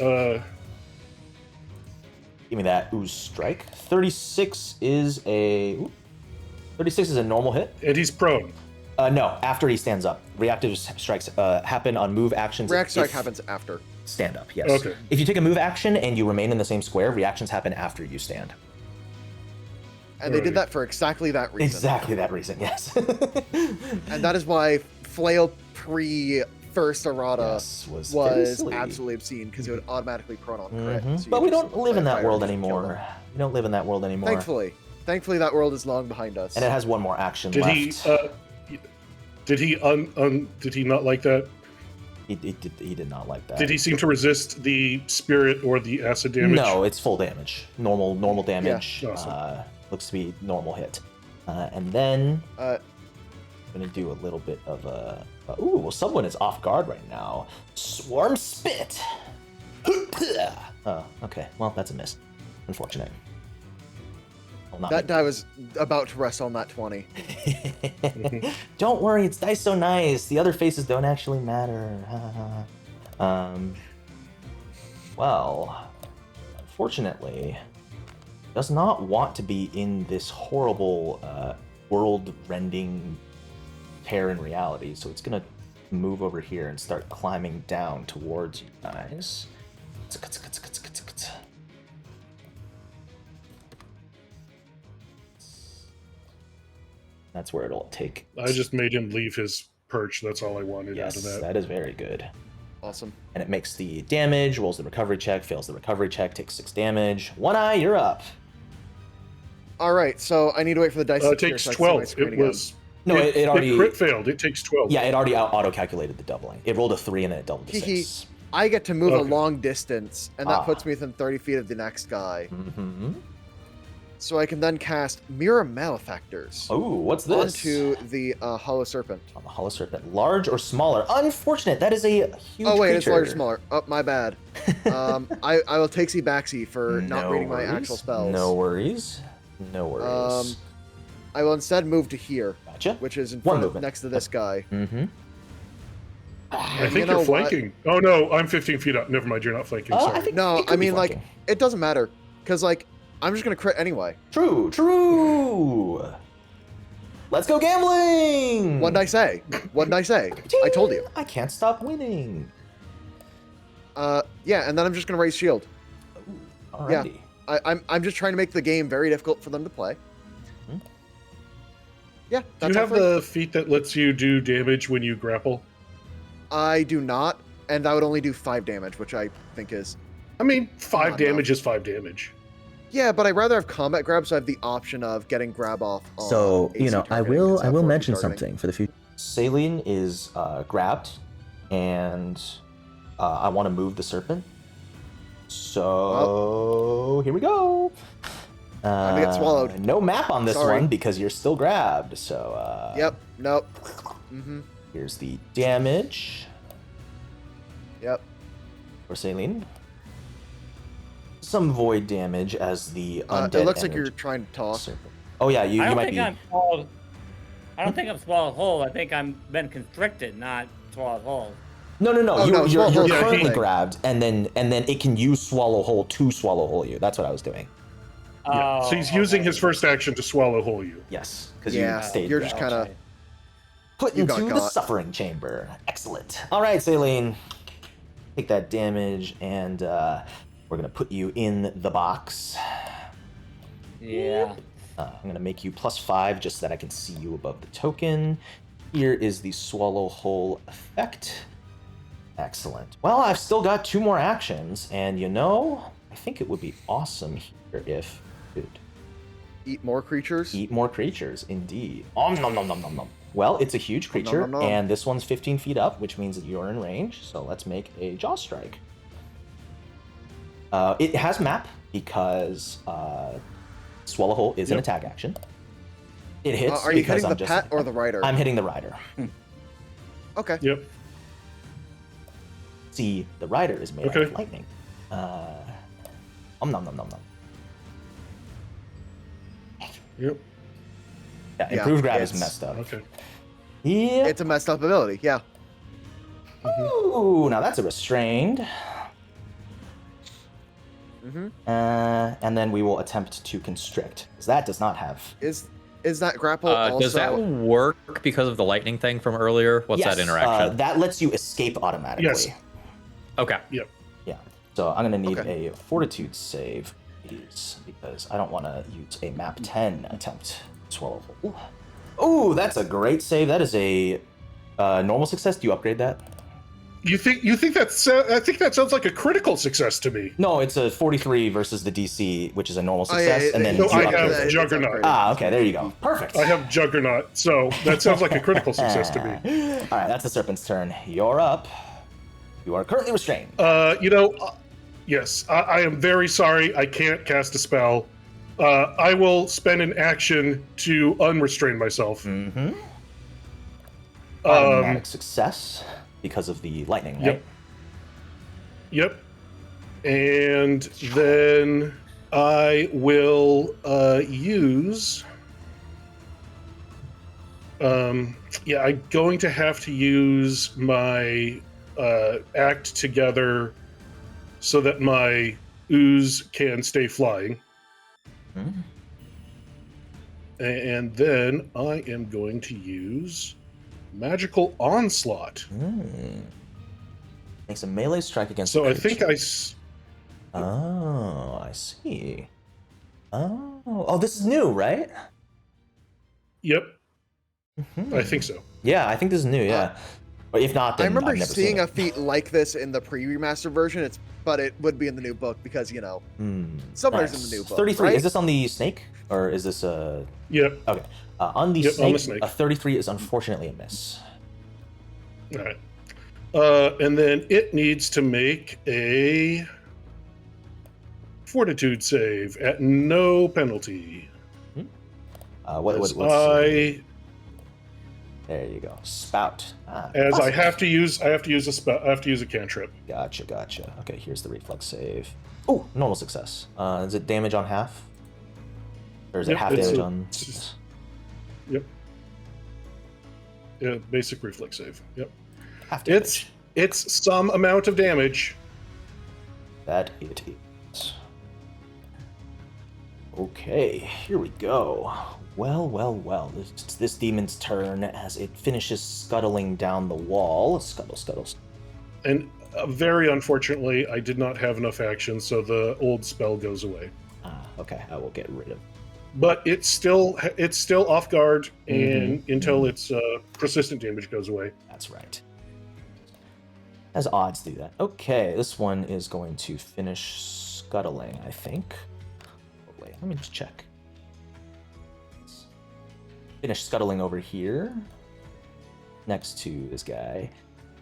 Uh, Give me that ooze strike. 36 is a... ooh. 36 is a normal hit. and he's prone. No, after he stands up. Reactive strikes happen on move actions. React strike if- happens after. Stand up, yes. Okay. If you take a move action and you remain in the same square, reactions happen after you stand. And they did Right. that for exactly that reason. Exactly that reason, yes. And that is why Flail pre first errata Yes, was silly. absolutely obscene because it would automatically prone on crit. Mhm. So you But we just don't live in play a that fighter world and just kill anymore. them. We don't live in that world anymore. Thankfully, that world is long behind us. And it has one more action Did left. did he not like that? He did not like that. Did he seem to resist the spirit or the acid damage? No, it's full damage. Normal damage. Yeah. Awesome. Looks to be normal hit. And then Uh, I'm gonna do a little bit of a. Ooh, well, someone is off guard right now. Swarm Spit. Oh, okay. Well, that's a miss. Unfortunate. Well, not that die was about to rest on that 20. Don't worry, it's dice so nice. The other faces don't actually matter. Well, unfortunately, does not want to be in this horrible world-rending tear in reality, so it's gonna move over here and start climbing down towards you guys. That's where it'll take. I just made him leave his perch. That's all I wanted out of Yes, that. that is very good. Awesome. And it makes the damage, rolls the recovery check, fails the recovery check, takes 6 damage. One Eye, you're up. All right, so I need to wait for the dice to It clear takes so I can see my 12. screen It again. was. No, it already. crit failed. It takes 12. Yeah, it already auto-calculated the doubling. It rolled a 3 and then it doubled to Hee hee. 6. I get to move a Okay. long distance, and that Ah. puts me within 30 feet of the next guy. Mm-hmm. So I can then cast Mirror Malefactors Oh, what's this? onto the Hollow Serpent. On the Hollow Serpent. Large or smaller? Unfortunate. That is a huge Oh wait, creature. it's large or smaller. Oh, my bad. I will take backsy for not No reading my worries. actual spells. No worries. No worries. I will instead move to here, Gotcha. which is in One front of, movement. next to this guy. Mm-hmm. I think You know you're what? flanking. Oh no, I'm 15 feet up. Never mind, you're not flanking. Sorry. I think No, it could I be mean, like, flanking. it doesn't matter, because, like, I'm just going to crit anyway. True. Let's go gambling. What did I say? What did I say? I told you. I can't stop winning. Yeah, and then I'm just going to raise shield. Alrighty. I'm just trying to make the game very difficult for them to play. Hmm. Yeah, Do that's you all have for- the feat that lets you do damage when you grapple? I do not, and that would only do 5 damage, which I think is... I mean, 5 Not damage is 5 damage. Yeah, but I'd rather have combat grab, so I have the option of getting grab off on So, AC you know, I targeting will instead of 4P mention targeting. something for the future. Saline is grabbed, and I want to move the serpent. So here we go. Time to get swallowed. No map on this Sorry. one because you're still grabbed. So Yep, nope. Mm-hmm, here's the damage yep. for Saline. Some void damage as the undead It looks like energy you're trying to toss. serpent. Oh yeah, you I don't might think be. I'm swallowed. I don't think I'm swallowed whole. I think I'm been constricted, not swallowed whole. No. Oh, you're no, swallow you're whole is currently everything. grabbed, and then it can use swallow whole to swallow whole you. That's what I was doing. Yeah. So he's using okay. his first action to swallow whole you. Yes, because Yeah, you stayed you're grabbed. just kind of... Put You into got the caught. suffering chamber. Excellent. All right, Saline. Take that damage, and we're gonna put you in the box. Yeah. I'm gonna make you +5 just so that I can see you above the token. Here is the swallow whole effect. Excellent. Well, I've still got 2 more actions, and you know, I think it would be awesome here if we could Eat more creatures? eat more creatures. Indeed. Nom nom nom nom nom nom. Well, it's a huge creature, nom, nom. and this one's 15 feet up, which means that you're in range. So let's make a jaw strike. It has map because swallow hole is an Yep. attack action. It hits. Are you because hitting I'm the just, pet or the rider? I'm hitting the rider. Okay. Yep. See, the rider is made out Okay. of lightning. Nom nom nom nom nom. Yep. Yeah, Yeah, improved grab is it's- messed up. Okay. Yeah. It's a messed up ability, yeah. Ooh, now that's a restrained. Mm-hmm. And then we will attempt to constrict, because that does not have. Is that grapple also... Does that work because of the lightning thing from earlier? What's Yes, that interaction? that lets you escape automatically. Yes. Okay. Yeah. So I'm going to need Okay. a fortitude save, please, because I don't want to use a map 10 attempt. Swallow whole. Ooh, that's a great save. That is a normal success. Do you upgrade that? You think that's? I think that sounds like a critical success to me. No, it's a 43 versus the DC, which is a normal Oh, yeah, success, and then So you I upgrade have it. Juggernaut. Ah, okay, there you go. Perfect. I have Juggernaut, so that sounds like a critical success to me. All right, that's the Serpent's turn. You're up. You are currently restrained. Yes, I am very sorry. I can't cast a spell. I will spend an action to unrestrain myself. Mm-hmm. Automatic success because of the lightning, right? Yep. And then I will use. I'm going to have to use my act together so that my ooze can stay flying. Mm. And then I am going to use Magical Onslaught. Makes a melee strike against. So the I think creature. I. I see. Oh, this is new, right? Yep, Mhm. I think so. Yeah, I think this is new. Yeah, but if not, then I remember I've never seeing seen a it. feat like this in the pre-remastered version. But it would be in the new book because Summoner's in the new book. 33. Right? Is this on the snake or is this a? Yep. Okay, on the Yep, snake, on the snake. a 33 is unfortunately a miss. All right. And then it needs to make a Fortitude save at no penalty. What's I there you go. Spout. as I awesome. have to use a spell. I have to use a cantrip. Gotcha. Okay, here's the reflex save. Oh, normal success. Is it damage on half? Or is it Yep, half it's damage a- on? Yep. Yeah, basic reflex save. Yep. Half damage. It's some amount of damage. That it is. Okay, here we go. Well. It's this demon's turn as it finishes scuttling down the wall. Scuttle. And very unfortunately, I did not have enough action, so the old spell goes away. Okay, I will get rid of. But it's still off guard and until its persistent damage goes away. That's right. As odds do that. Okay, this one is going to finish scuttling, I think. Oh, wait, let me just check. Finish scuttling over here, next to this guy.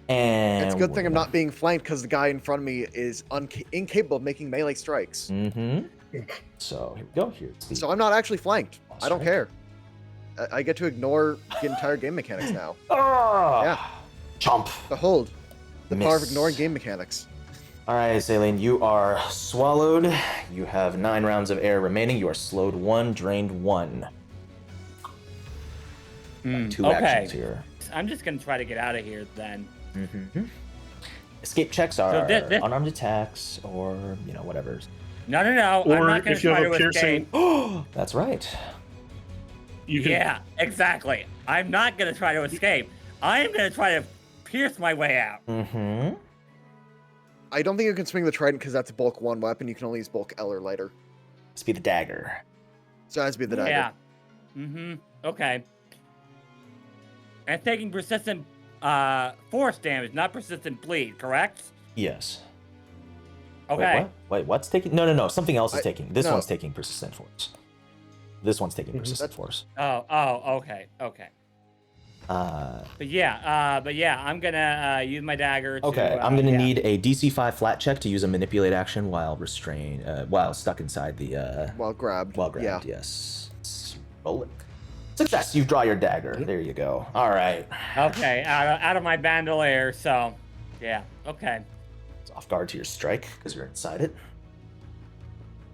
And It's a good thing I'm not being flanked because the guy in front of me is incapable of making melee strikes. So here we go. Here's the So I'm not actually flanked. That's I don't right. care. I get to ignore the entire game mechanics now. Yeah. Chomp. Behold, the power of Miss. ignoring game mechanics. All right, Saline, you are swallowed. You have 9 rounds of air remaining. You are slowed 1, drained 1. Two actions here. I'm just gonna try to get out of here then. Escape checks are this- unarmed attacks or, whatever. No. I'm Or not gonna if you try have to a piercing, escape. That's right. you can. Yeah, exactly. I'm not gonna try to escape. I am gonna try to pierce my way out. I don't think you can swing the trident because that's a bulk 1 weapon. You can only use bulk L or lighter. Let's be the dagger. So it has to be the dagger. Yeah. Okay. And it's taking persistent force damage, not persistent bleed, correct? Yes. Okay. Wait, what's taking? No. Something else is taking. This no. one's taking persistent force. This one's taking persistent force. Okay. But yeah, I'm gonna use my dagger. Okay, I'm gonna need a DC 5 flat check to use a manipulate action while while stuck inside the. While grabbed. While grabbed, Yeah. yes. Let's roll it. Success! You draw your dagger. There you go. All right. Okay, out of my bandolier. So, yeah. Okay. It's off guard to your strike because you're inside it.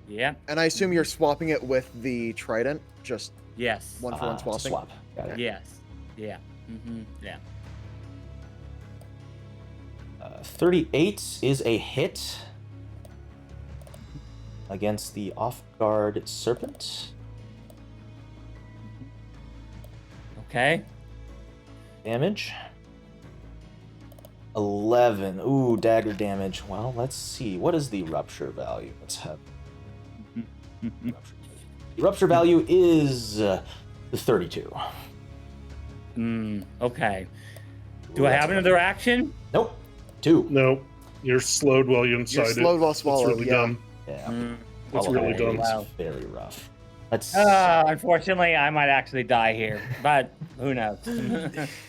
Yeah. And I assume you're swapping it with the trident, just Yes. 1-for-1 To swapping. swap. Got it. Yes. Yeah. Yeah. 38 is a hit against the off-guard serpent. Okay. Damage. 11. Ooh, dagger damage. Well, let's see. What is the rupture value? Let's have. Rupture. The rupture value is 32. Okay. Do I have another action? Nope. 2. No, you're slowed while you're inside You're slowed while swallowed, It's really yeah. dumb. Yeah. That's really dumb. It's very rough. Let's. Unfortunately, I might actually die here, but who knows?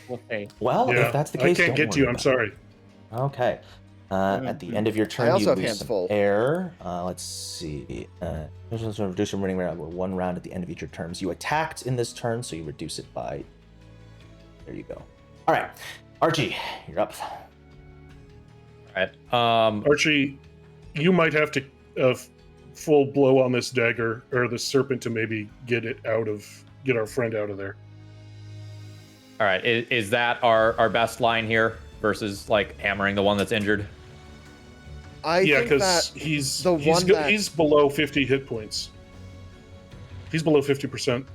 We'll see. Well, Yeah, if that's the case, I can't don't get to you. worry I'm about sorry. it. Okay. At the end of your turn, I also you have lose hands some full. air. Let's see. Reduce your winning round 1 round at the end of each of your turns. You attacked in this turn, so you reduce it by. There you go. All right, Archie, you're up. All right. Archie, you might have to full blow on this dagger or the serpent to maybe get our friend out of there. All right. Is that our best line here versus like hammering the one that's injured? Yeah, think because that he's below 50 hit points. He's below 50%.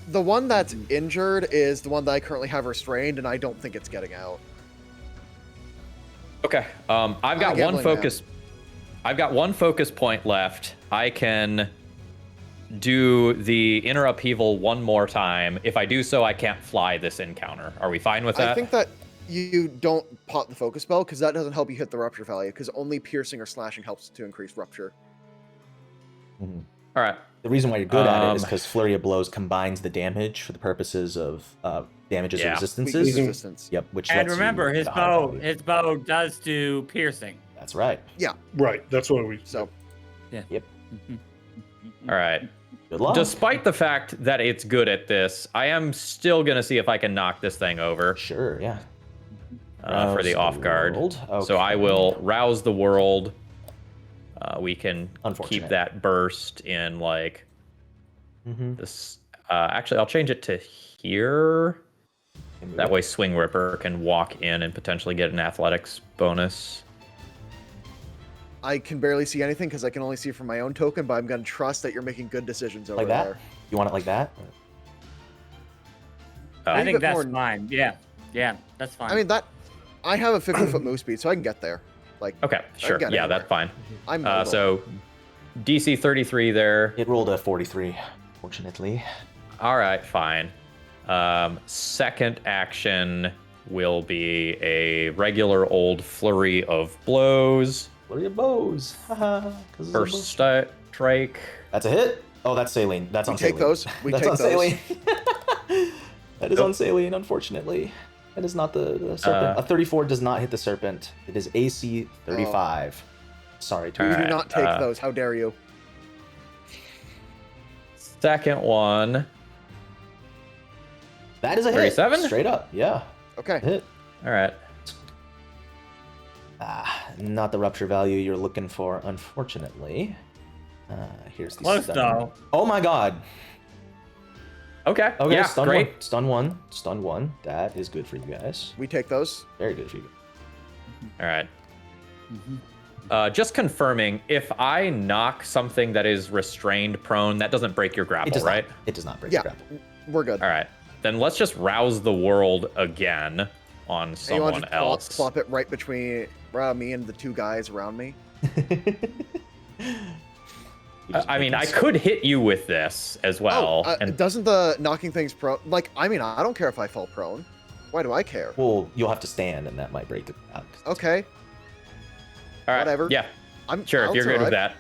the one that's injured is the one that I currently have restrained, and I don't think it's getting out. Okay. I've got one gambling focus. I've got one focus point left. I can do the inner upheaval one more time. If I do so, I can't fly this encounter. Are we fine with that? I think that you don't pop the focus spell because that doesn't help you hit the rupture value, because only piercing or slashing helps to increase rupture. Mhm. All right. The reason why you're good at it is because Flurry of Blows combines the damage for the purposes of damages and Yeah. resistances. Weakness resistance. Yep, which And lets remember, you his hit a higher bow, value. his bow does do piercing. That's right. Right, that's what we. So All right. Good luck. Despite the fact that it's good at this, I am still gonna see if I can knock this thing over Sure, yeah. for the Rouse off guard. world. So I Okay. will rouse the world. We can keep Unfortunate. that burst in like Mhm. this. Actually, I'll change it to here. Can move That it. way, Swing Ripper can walk in and potentially get an athletics bonus. I can barely see anything because I can only see from my own token, but I'm going to trust that you're making good decisions over Like that? there. You want it like that? I Leave think it that's more- fine. Yeah, that's fine. I mean, I have a 50-foot move speed, so I can get there. Like, Okay, sure. get Yeah, anywhere. that's fine. I'm mobile. So DC 33 there. It rolled a 43, fortunately. All right, fine. Second action will be a regular old flurry of blows. Flurry of Bows. Haha. 'Cause it's a First bow. strike. That's a hit. Oh, that's saline. That's We on take saline. those. We That's take on those. saline. That is Nope. on saline, unfortunately. That is not the serpent. A 34 does not hit the serpent. It is AC 35. Sorry, We All do right, not take those. How dare you? Second one. That is a hit. 37? Straight up. Yeah. Okay. Hit. All right. Not the rupture value you're looking for, unfortunately. Here's the Close stun. though. Oh my god. Okay. Okay, Yeah, stun great. one. Stun one. Stun one. That is good for you guys. We take those. Very good for you. All right. Just confirming, if I knock something that is restrained prone, that doesn't break your It grapple, does right? not. It does not break Yeah, the grapple. we're good. All right. Then let's just rouse the world again on And you want someone to just else. plop it right between me and the two guys around me? I mean, I could hit you with this as well. and Doesn't the knocking things prone? Like, I mean, I don't care if I fall prone. Why do I care? Well, you'll have to stand, and that might break it out. Okay, all right. whatever. Yeah, I'm sure. I'll If you're good with survive. that,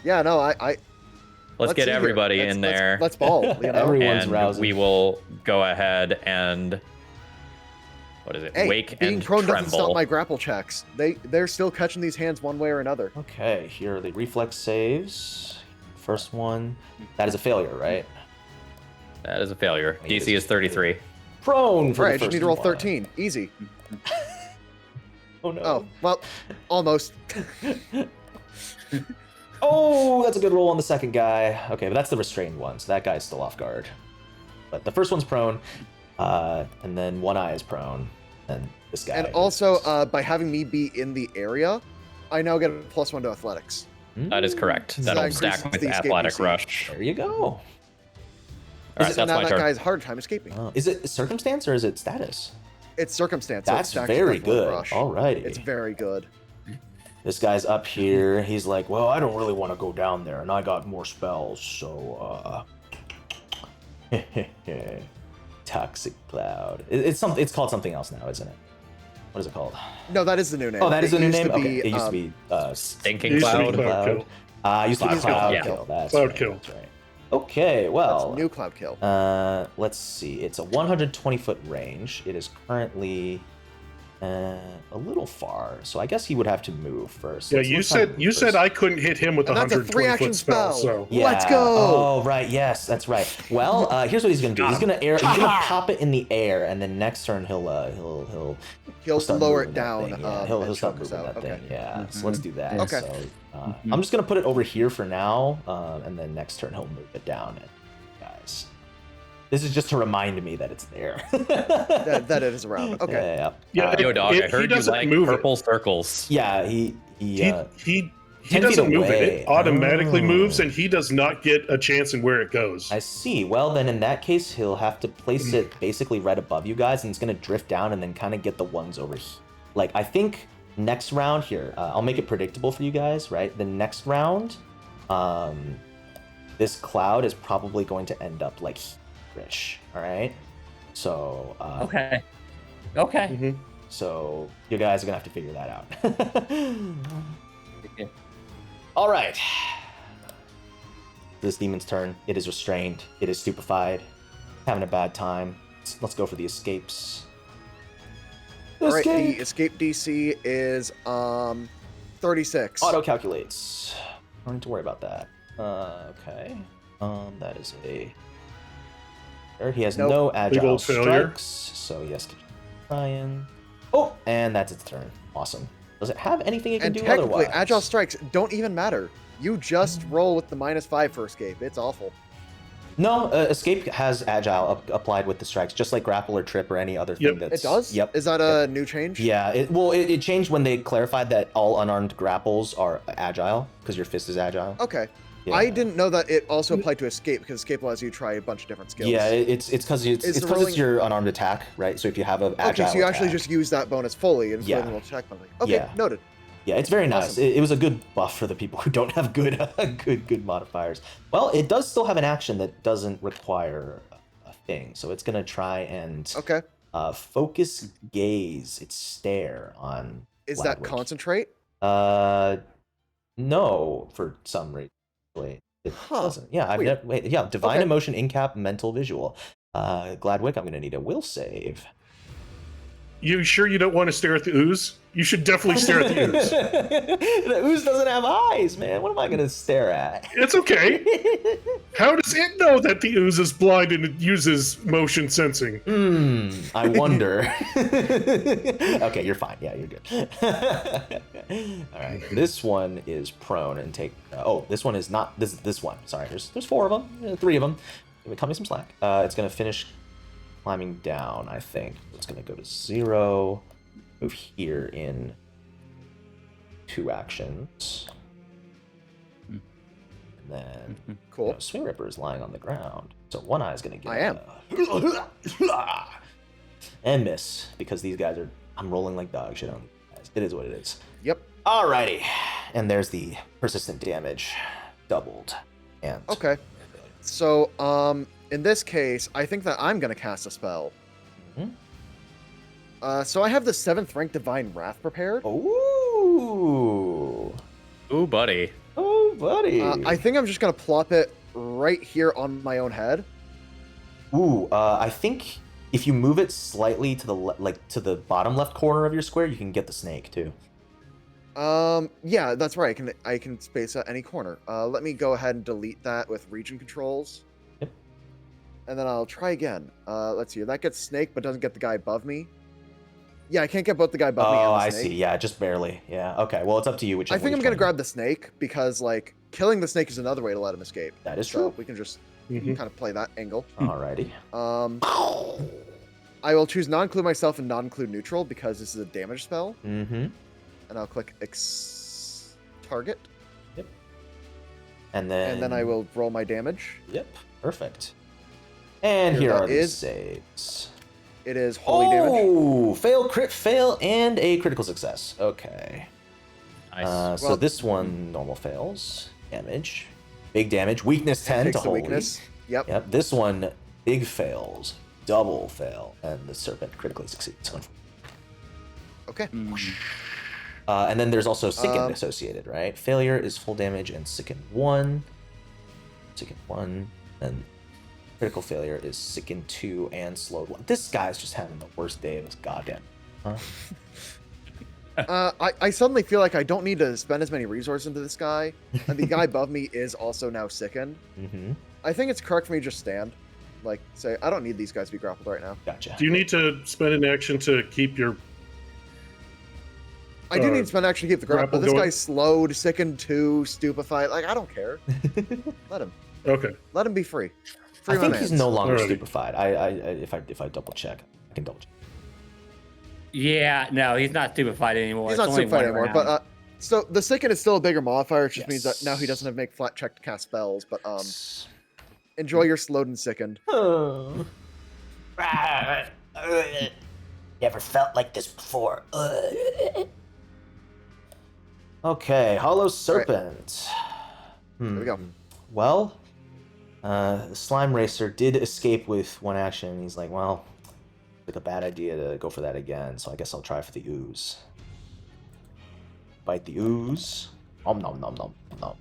Yeah, no, let's get see here. everybody Let's- in let's- there. Let's ball. You know? Everyone's and rousing. we will go ahead and what is it? Hey, Wake being and prone doesn't stop tremble. my grapple checks. They're still catching these hands one way or another. Okay, here are the reflex saves. First one. That is a failure, right? That is a failure. I mean, DC is 33. Prone for Right, the I just first need to roll one. 13. Easy. Oh no. Oh, well, almost. Oh, that's a good roll on the second guy. Okay, but that's the restrained one, so that guy's still off guard. But the first one's prone, and then one eye is prone, and this guy. And is- also, by having me be in the area, I now get a +1 to athletics. That is correct. So That'll that stack increases with the escape Athletic DC. Rush. There you go. All right, So that's now my that turn. guy has a harder time escaping. Is it circumstance or is it status? It's circumstance. so it That's stacks very with one good. rush. Alrighty. It's very good. This guy's up here. He's like, well, I don't really want to go down there, and I got more spells, so Toxic Cloud. It's called something else now, isn't it? What is it called? No, that is the new name. Oh, that is the new used name? to Okay. be, It used to be Stinking Used to be Cloud. Cloud Kill. Used to be Cloud Cloud Kill, Kill. That's Cloud right, Kill. That's right. Okay, well. That's new Cloud Kill. Let's see. It's a 120-foot range. It is currently a little far, so I guess he would have to move first. Yeah, Let's you find said first. I couldn't hit him with a And that's a 120 3-action foot spell. spell. So Yeah. Let's go! Oh, right. Yes, that's right. Well, here's what he's gonna do. He's gonna pop it in the air, and then next turn he'll start lower moving it that down. thing, yeah. He'll start choke us moving out. that thing. Okay. Yeah. So let's do that. Okay. So I'm just gonna put it over here for now, and then next turn he'll move it down. And guys, this is just to remind me that it's there. that it is around. Okay. Yeah, Yo, dog, I he heard you doesn't like move it. purple circles. Yeah, he he 10 doesn't feet move it. away. It automatically Oh. moves, and he does not get a chance in where it goes. I see. Well, then in that case, he'll have to place it basically right above you guys, and it's going to drift down and then kind of get the ones over here. Like, I think next round here, I'll make it predictable for you guys, right? The next round, this cloud is probably going to end up like here-ish, all right? So, Okay. Okay. Mhm. so you guys are going to have to figure that out. All right. This demon's turn. It is restrained. It is stupefied. Having a bad time. Let's go for the escapes. All right. Escape. The escape DC is 36. Auto calculates. Don't need to worry about that. Okay. That is a. He has Nope. no Big agile old failure. strikes, so he has to try and. Oh, and that's its turn. Awesome. Does it have anything it can And do technically, otherwise? agile strikes don't even matter. You just roll with the -5 for escape. It's awful. No, escape has agile applied with the strikes, just like grapple or trip or any other thing Yep. that's. It does? Yep. Is that a new change? Yeah, it changed when they clarified that all unarmed grapples are agile because your fist is agile. Okay. Yeah. I didn't know that it also applied to escape because escape allows you to try a bunch of different skills. Yeah, it's because Is the it's rolling- your unarmed attack, right? So if you have an agile Okay, so you actually attack- just use that bonus fully and Yeah. then we'll check something. Okay, Yeah. noted. Yeah, it's very nice. Awesome. It was a good buff for the people who don't have good good modifiers. Well, it does still have an action that doesn't require a thing, so it's gonna try and Okay. focus gaze, its stare on. Is that Gladwick. concentrate? No, for some reason. Wait, it Huh, doesn't. Yeah, I've weird. never. Wait, yeah, divine Okay. emotion, incap, mental, visual. Gladwick, I'm gonna need a will save. You sure you don't want to stare at the ooze? You should definitely stare at the ooze. The ooze doesn't have eyes, man. What am I gonna stare at? It's okay. How does it know that the ooze is blind and it uses motion sensing? I wonder. Okay, you're fine. Yeah, you're good. All right, this one is prone and take. Oh, this one is not. This one. Sorry, there's 4 of them, 3 of them. Cut me some slack. It's gonna finish climbing down. I think it's gonna go to 0. Move here in 2 actions. And then Cool. Swing Ripper is lying on the ground, so one eye is gonna get. I am. And miss because these guys are. I'm rolling like dog shit on these guys. It is what it is. Yep. Alrighty, and there's the persistent damage, doubled. And Okay. So, in this case, I think that I'm gonna cast a spell. Mhm. So I have the 7th rank Divine Wrath prepared. Ooh, Ooh, buddy. oh, buddy. I think I'm just gonna plop it right here on my own head. Ooh, I think if you move it slightly to the to the bottom left corner of your square, you can get the snake too. Yeah, that's right. I can space out any corner. Let me go ahead and delete that with region controls. Yep. And then I'll try again. Let's see. That gets snake, but doesn't get the guy above me. Yeah, I can't get both the guy above me and Oh, the I snake. see. Yeah, just barely. Yeah. Okay. Well, it's up to you. I think I'm gonna grab the snake because like killing the snake is another way to let him escape. That is So true. we can just Mhm. kind of play that angle. Alrighty. I will choose non-include myself and non-include neutral because this is a damage spell, Mm-hmm. and I'll click target, And then I will roll my damage. Yep. Perfect. And Here here that are the is. saves. It is holy damage. Oh, fail, crit, fail, and a critical success. Okay. Nice. So Well- this one normal fails. Damage. Big damage. Weakness 10 Takes to the holy. weakness. Yep. Yep. This one big fails. Double fail. And the serpent critically succeeds. Okay. And then there's also Sicken Um, associated, right? Failure is full damage and Sicken 1. Sicken 1. And critical failure is Sicken 2 and slowed 1. This guy's just having the worst day of his goddamn. Huh? I suddenly feel like I don't need to spend as many resources into this guy, and the guy above me is also now sickened. Mm-hmm. I think it's correct for me to just stand. Like, say, I don't need these guys to be grappled right now. Gotcha. Do you need to spend an action to keep your? I do need to spend action to keep the grapple. grapple This going? guy's slowed, sickened 2, stupefied. Like, I don't care. Let him. Okay. Let him be free. I Free my think he's mans. no longer Alrighty. stupefied. If I double check, I can double check. Yeah, no, he's not stupefied anymore. He's It's not only stupefied one anymore. round. But so the sicken is still a bigger modifier. It just means that Yes. now he doesn't have to make flat check to cast spells. But enjoy your slowed and sickened. Never felt like this before. Okay, Hollow Serpent. There we go. Well, the Slime Racer did escape with one action. He's like, well, it's like a bad idea to go for that again, so I guess I'll try for the Ooze. Bite the Ooze. Nom nom nom nom nom.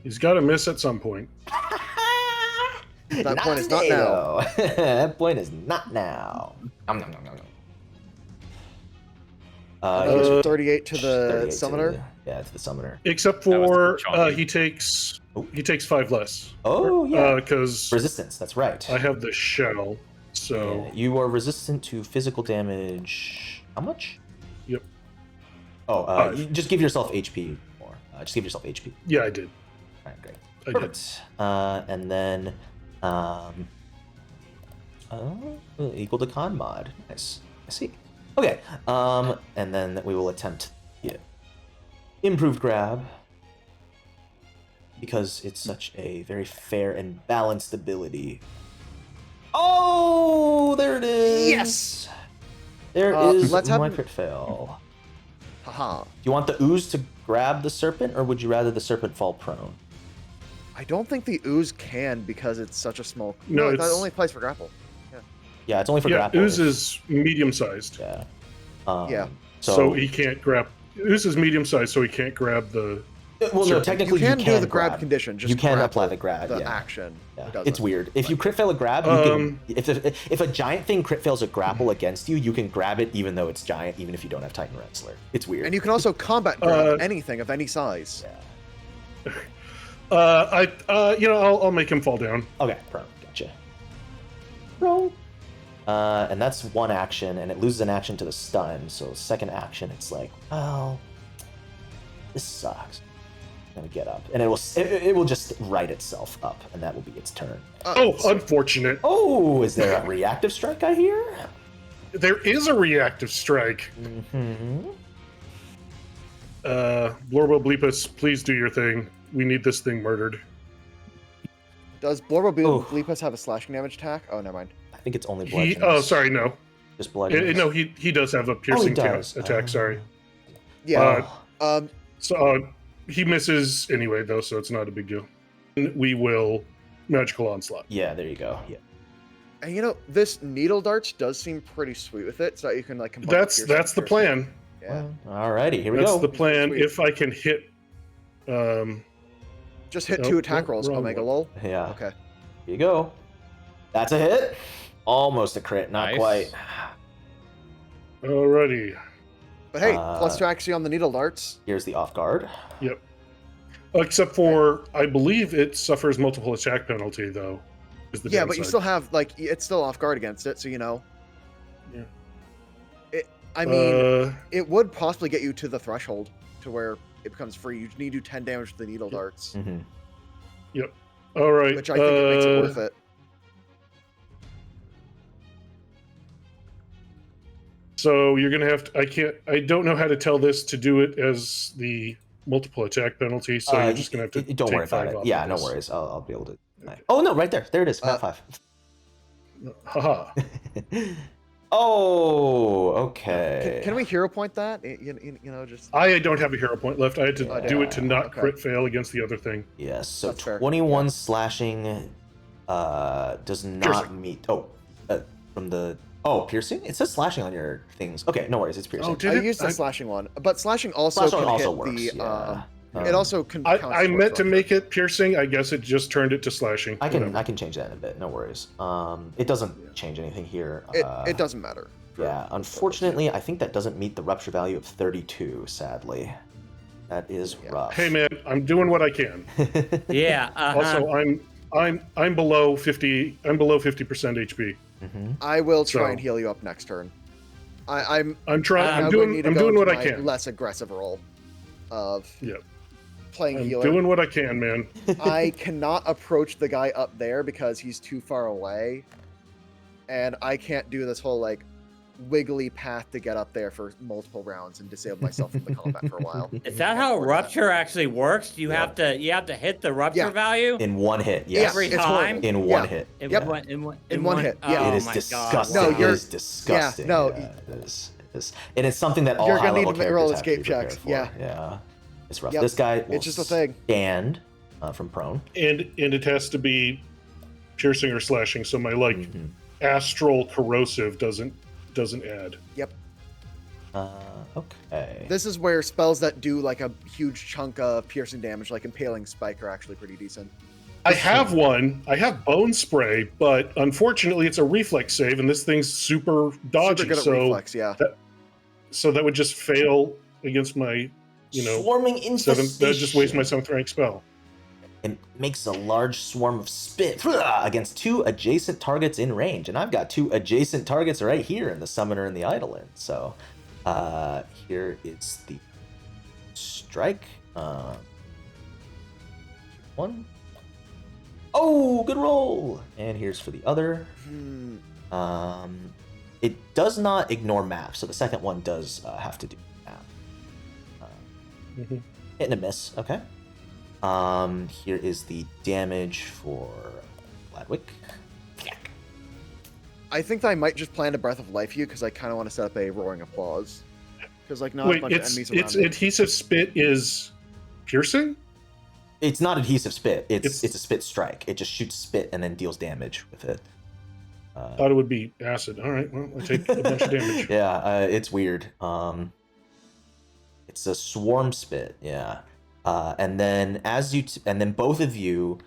He's got to miss at some point. That point is not today, now. though. That point is not now. Nom nom nom nom nom. Another 38 to 38 the to summoner. to the summoner. Except That was for chunky. he takes 5 less. Oh yeah, Because resistance. That's right. I have the shell. So Yeah, you are resistant to physical damage. How much? Yep. Oh, 5. you just give yourself HP more. Just give yourself HP. yeah, I did. All right, great. I did. Perfect. And then, equal to con mod. Nice. I see. Okay. And then we will attempt improved grab because it's such a very fair and balanced ability. Oh, there it is. Yes! There is let's have my him- crit fail. Haha. Do you want the Ooze to grab the serpent, or would you rather the serpent fall prone? I don't think the ooze can because it's such a small. No, that it's- only applies for grapple. Yeah, it's only for Yeah, grapple. Ooze is medium-sized. Yeah. Yeah. So he can't grab. Ooze is medium-sized, so he can't grab the. Well, no, Serpent. technically You can do the grab grab condition. Just you can grapple apply the grab. the yeah. action. Yeah. It doesn't. It's weird. If you crit fail a grab, you can. If a giant thing crit fails a grapple against you, you can grab it even though it's giant, even if you don't have Titan Wrestler. It's weird. And you can also combat grab anything of any size. Yeah. I'll make him fall down. Okay, prone. Gotcha. Prone. And that's one action, and it loses an action to the stun. So second action, it's like, well, this sucks. I'm gonna get up, and it will just right itself up, and that will be its turn. Oh, unfortunate. Oh, is there a reactive strike I hear? There is a reactive strike. Mm-hmm. Blorbo Bleepus, please do your thing. We need this thing murdered. Does Oh. Bleepus have a slashing damage attack? Oh, never mind. I think it's only bludgeons. Sorry, no. Just bludgeons. No, he does have a piercing attack. Sorry. Yeah. So he misses anyway, though, so it's not a big deal. We will magical onslaught. Yeah, there you go. Yeah. And this needle darts does seem pretty sweet with it, so that you can like combine. That's the plan. Yeah. Alrighty, here we That's go. the plan. Sweet. If I can hit. Just hit Nope, 2 attack nope, rolls. wrong Omega one. lol. Yeah. Okay. Here you go. That's a hit. Almost a crit, not Nice. quite. Alrighty. But hey, Uh, plus 2 actually on the needle darts. Here's the off guard. Yep. Except for, I believe it suffers multiple attack penalty, though. Is the Yeah, but you downside. still have it's still off guard against it, so Yeah. I mean, it would possibly get you to the threshold to where it becomes free. You need to do 10 damage to the needle darts, Mm-hmm. All right. which I think it makes it worth it. So you're gonna have to. I don't know how to tell this to do it as the multiple attack penalty. So you're just gonna have to. Don't take worry about 5 it. off Yeah, of no this. worries. I'll be able to. Oh no, right there. There it is. Map 5. Haha. Oh, okay. Can we hero point that? Just I don't have a hero point left. I had to Oh, do it to damn. not Okay. crit fail against the other thing. Yes. So That's fair. 21 slashing does not Piercing. meet. From the Oh, piercing? It says slashing on your things. Okay, no worries. It's piercing. Oh, did I it? used the slashing one, but slashing also Slashing can also hit works, the. yeah. It also can. I count meant to towards make it piercing. I guess it just turned it to slashing. I can Whatever. change that in a bit. No worries. It doesn't change anything here. It doesn't matter. Yeah, unfortunately, I think that doesn't meet the rupture value of 32. Sadly, that is rough. Hey man, I'm doing what I can. Yeah. Also, I'm below 50. I'm below 50% HP. I will try So- and heal you up next turn. I'm I'm trying. now I'm going to need doing. to I'm go doing into what I my can. less aggressive role of Yeah. playing I'm healer. doing what I can, man. I cannot approach the guy up there because he's too far away, and I can't do this whole like wiggly path to get up there for multiple rounds and disable myself from the combat for a while. Is that how Or that. rupture actually works? Do you Yeah. have to hit the rupture Yeah. value In one hit, yes. every it's time? horrible. In Yeah. one hit. In Yep. one, In one hit, yeah. Oh It is my disgusting. God. No, It you're- is disgusting. no. It is. And it's something that all You're gonna high-level need to roll characters have to be escape prepared checks, for. yeah. Yeah. It's rough. Yep. This guy will It's just a thing. stand from prone. And it has to be piercing or slashing. So my like Mhm. astral corrosive doesn't add. Yep. Okay. This is where spells that do like a huge chunk of piercing damage, like Impaling Spike, are actually pretty decent. I have one. I have bone spray, but unfortunately, it's a reflex save, and this thing's super dodgy. Super good at so reflex, yeah. that would just fail against my, Swarming seventh. That would just waste my infestation. 7th rank spell. It makes a large swarm of spit against 2 adjacent targets in range. And I've got 2 adjacent targets right here in the Summoner and the Eidolon. So here is the strike. One. Oh, good roll! And here's for the other. It does not ignore map, so the second one does have to do map. Hit and a miss, okay. Here is the damage for Gladwick. I think that I might just plan to Breath of Life you because I kind of want to set up a Roaring Applause. Because like not a Wait, bunch of enemies around it's me. adhesive spit is piercing? It's not adhesive spit. It's It's- a spit strike. It just shoots spit and then deals damage with it. Thought it would be acid. All right, well, I take a bunch of damage. Yeah, it's weird. It's a swarm spit. Yeah, and then and then both of you,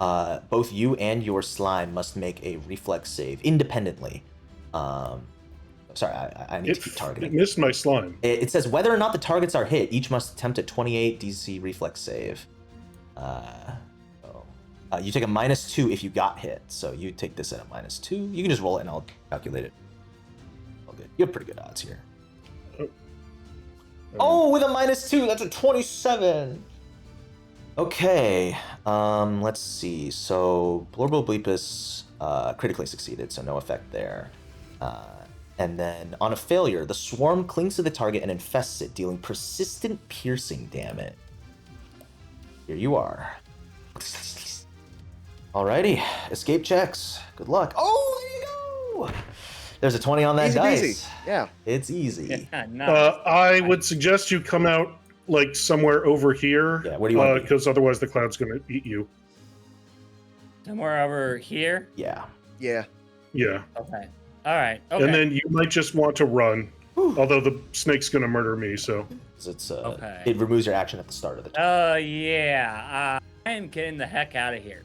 both you and your slime must make a reflex save independently. Sorry, I need to keep It targeting. missed my slime. It says whether or not the targets are hit, each must attempt a 28 DC reflex save. You take a -2 if you got hit, so you take this at a -2. You can just roll it and I'll calculate it. All good. You have pretty good odds here. Oh, with a -2, that's a 27. Okay, let's see. So Blorbo Bleepus critically succeeded, so no effect there. And then on a failure, the swarm clings to the target and infests it, dealing persistent piercing damage. Here you are. Alrighty, escape checks. Good luck. Oh, there you go. There's a 20 on that Easy dice. peasy. Yeah. It's easy. Yeah, no. I would suggest you come out like somewhere over here. Yeah, where do you want to be? Because otherwise the cloud's going to eat you. Somewhere over here. Yeah. Yeah. Yeah. Okay. All right. Okay. And then you might just want to run. Although the snake's going to murder me, so. 'Cause it's Okay. it removes your action at the start of the turn. Oh yeah. I am getting the heck out of here.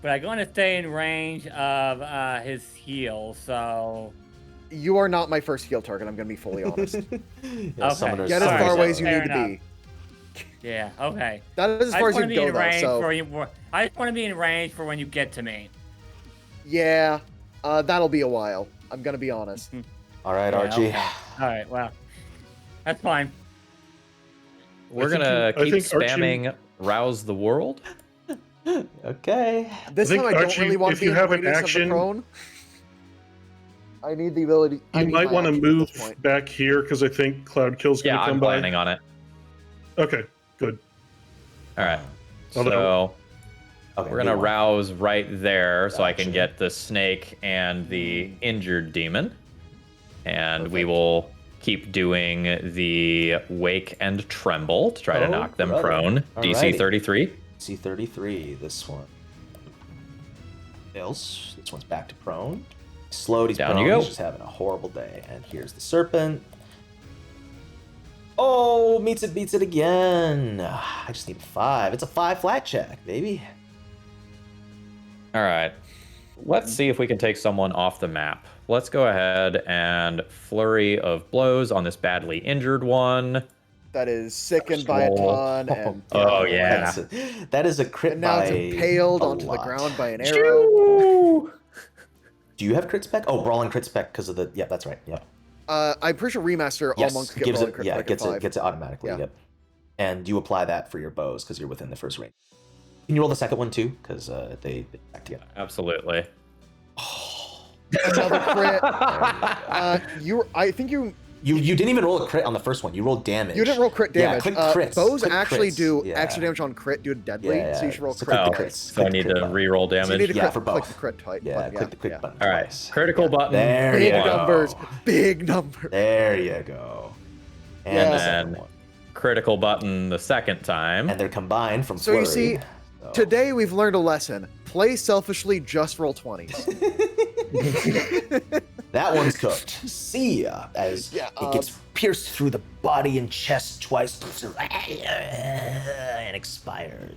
But I'm going to stay in range of his heal. So You are not my first heal target, I'm going to be fully honest. Yeah, Okay. summoners- Get as Alright, far away as so you fair need enough. to be. yeah. Okay. That is as I far just as you want to can be in go, though, range so... for you. I just want to be in range for when you get to me. Yeah, that'll be a while. I'm going to be honest. All right, Yeah, Archie. okay. All right. Well, that's fine. We're think gonna I keep think Archie- spamming Rouse the World. Okay. This I think, time I don't Archie, really want if to be you in have an radius action- of the prone. I need the ability... I You need might my want to action at move this point. back here because I think Cloud Kill's going Yeah, to come I'm by. planning on it. Okay, good. All right. Although- So Okay, we're gonna good one. rouse right there, so I can Gotcha. get the snake and the injured demon, and we Perfect. will keep doing the wake and tremble to try to Oh, knock them brother. prone. DC Alrighty. 33. C33. This one fails. This one's back to prone. slowed. He's Down prone. you go. He's just having a horrible day. And here's the serpent. Oh, beats it again. I just need 5. It's a 5 flat check, baby. All right. Let's see if we can take someone off the map. Let's go ahead and flurry of blows on this badly injured one. That is sickened by a ton. And Oh, yeah. That is a crit And now by it's impaled a onto the lot. ground by an arrow. Do you have crit spec? Oh, brawling crit spec because of the. Yeah, that's right. Yep. I'm pretty sure Remaster Yes, all monks get gives brawling it. crit Yeah, spec at gets 5. it. Gets it automatically. Yeah. Yep. And you apply that for your bows because you're within the first range. Can you roll the second one too? Because they back together. Absolutely. Another crit. I think you You didn't even roll a crit on the first one. You rolled damage. didn't roll crit damage. Yeah, click crits. Bows Click actually crits. do Yeah. extra damage on crit due to deadly, Yeah, so you should roll so crit click the damage. crits. So I Click the need crit to button. re-roll So you damage. need to Yeah, click, for click both. the crit type. Yeah, button, click the crit button. All right. twice. Critical button. There Big you go. numbers. Big numbers. There you go. And Yeah. the second And one. critical button the second time. And they're combined from So flurry. you see, So- Today we've learned a lesson. Play selfishly, just roll 20s. That one's cooked. See ya as Yeah, it gets pierced through the body and chest twice and expired.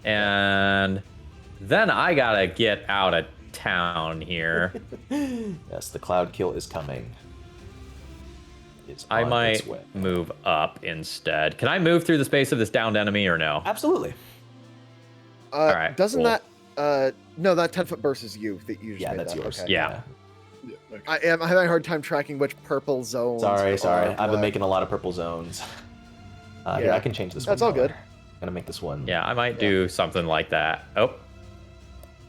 And then I gotta get out of town here. Yes, the cloud kill is coming. It's I on might its way. move up instead. Can I move through the space of this downed enemy or no? Absolutely. right, Doesn't cool. that no, that 10-foot burst is you that you just Yeah, made that's that. yours. Okay. Yeah. Yeah, okay. I am having a hard time tracking which purple zones. Sorry. are I've been what. making a lot of purple zones. Here, Yeah. I can change this That's one. all good. color. I'm gonna make this one. Yeah, I might do something like that. Oh,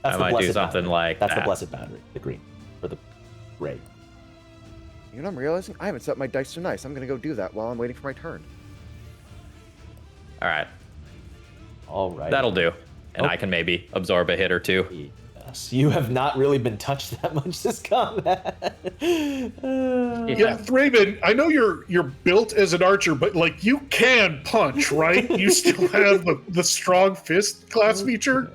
That's I the might do blessed something boundary. like That's that. the blessed boundary. The green or the gray. You know what I'm realizing? I haven't set my dice so nice. I'm gonna go do that while I'm waiting for my turn. all right. All right. That'll do. And Oh. I can maybe absorb a hit or two. Yes, you have not really been touched that much this combat. Yeah, Thraben, I know you're built as an archer, but like you can punch, right? You still have the strong fist class feature.